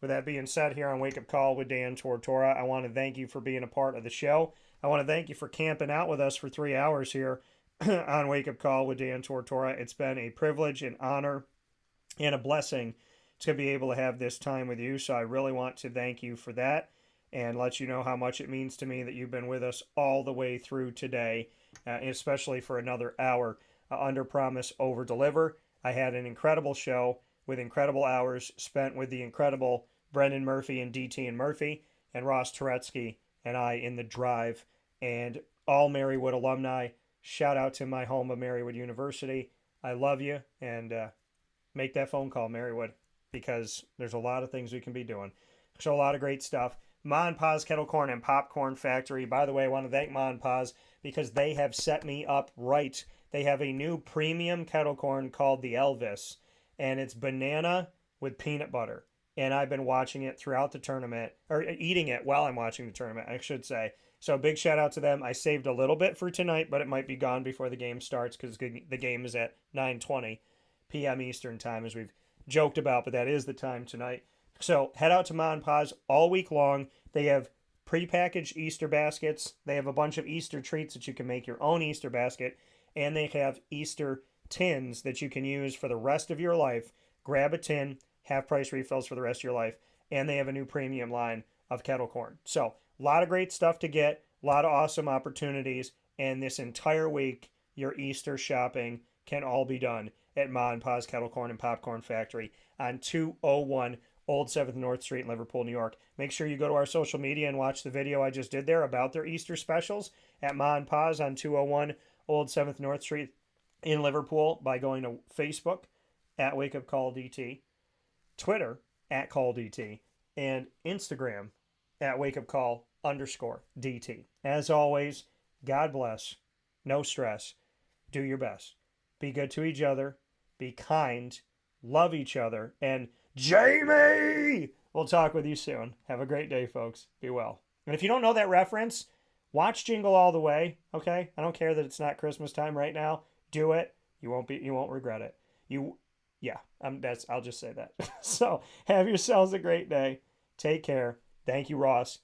With that being said, here on Wake Up Call with Dan Tortora, I want to thank you for being a part of the show. I want to thank you for camping out with us for 3 hours here on Wake Up Call with Dan Tortora. It's been a privilege, an honor, and a blessing to be able to have this time with you. So I really want to thank you for that and let you know how much it means to me that you've been with us all the way through today, especially for another hour. Under promise, over deliver. I had an incredible show with incredible hours spent with the incredible Brendan Murphy and DT and Murphy and Ross Turetsky and I in the drive, and all Marywood alumni. Shout out to my home of Marywood University. I love you, and make that phone call, Marywood, because there's a lot of things we can be doing. So a lot of great stuff. Mon Pa's Kettle Corn and Popcorn Factory. By the way, I want to thank Mon Pa's because they have set me up right. They have a new premium kettle corn called the Elvis, and it's banana with peanut butter. And I've been watching it throughout the tournament, or eating it while I'm watching the tournament, I should say. So big shout out to them. I saved a little bit for tonight, but it might be gone before the game starts because the game is at 9:20 p.m. Eastern time, as we've joked about, but that is the time tonight. So head out to Ma and Pa's all week long. They have prepackaged Easter baskets. They have a bunch of Easter treats that you can make your own Easter basket. And they have Easter tins that you can use for the rest of your life. Grab a tin, half-price refills for the rest of your life. And they have a new premium line of kettle corn. So a lot of great stuff to get, a lot of awesome opportunities. And this entire week, your Easter shopping can all be done at Ma and Pa's Kettle Corn and Popcorn Factory on 201 Old 7th North Street in Liverpool, New York. Make sure you go to our social media and watch the video I just did there about their Easter specials at Ma and Pa's on 201 Old 7th North Street in Liverpool by going to Facebook at Wake Up Call DT, Twitter at Call DT, and Instagram at Wake Up Call _DT. As always, God bless, no stress, do your best. Be good to each other, be kind, love each other, and Jamie! We'll talk with you soon. Have a great day, folks. Be well. And if you don't know that reference, watch Jingle All the Way, okay? I don't care that it's not Christmas time right now. Do it. You won't regret it. I'll just say that. So, have yourselves a great day. Take care. Thank you, Ross.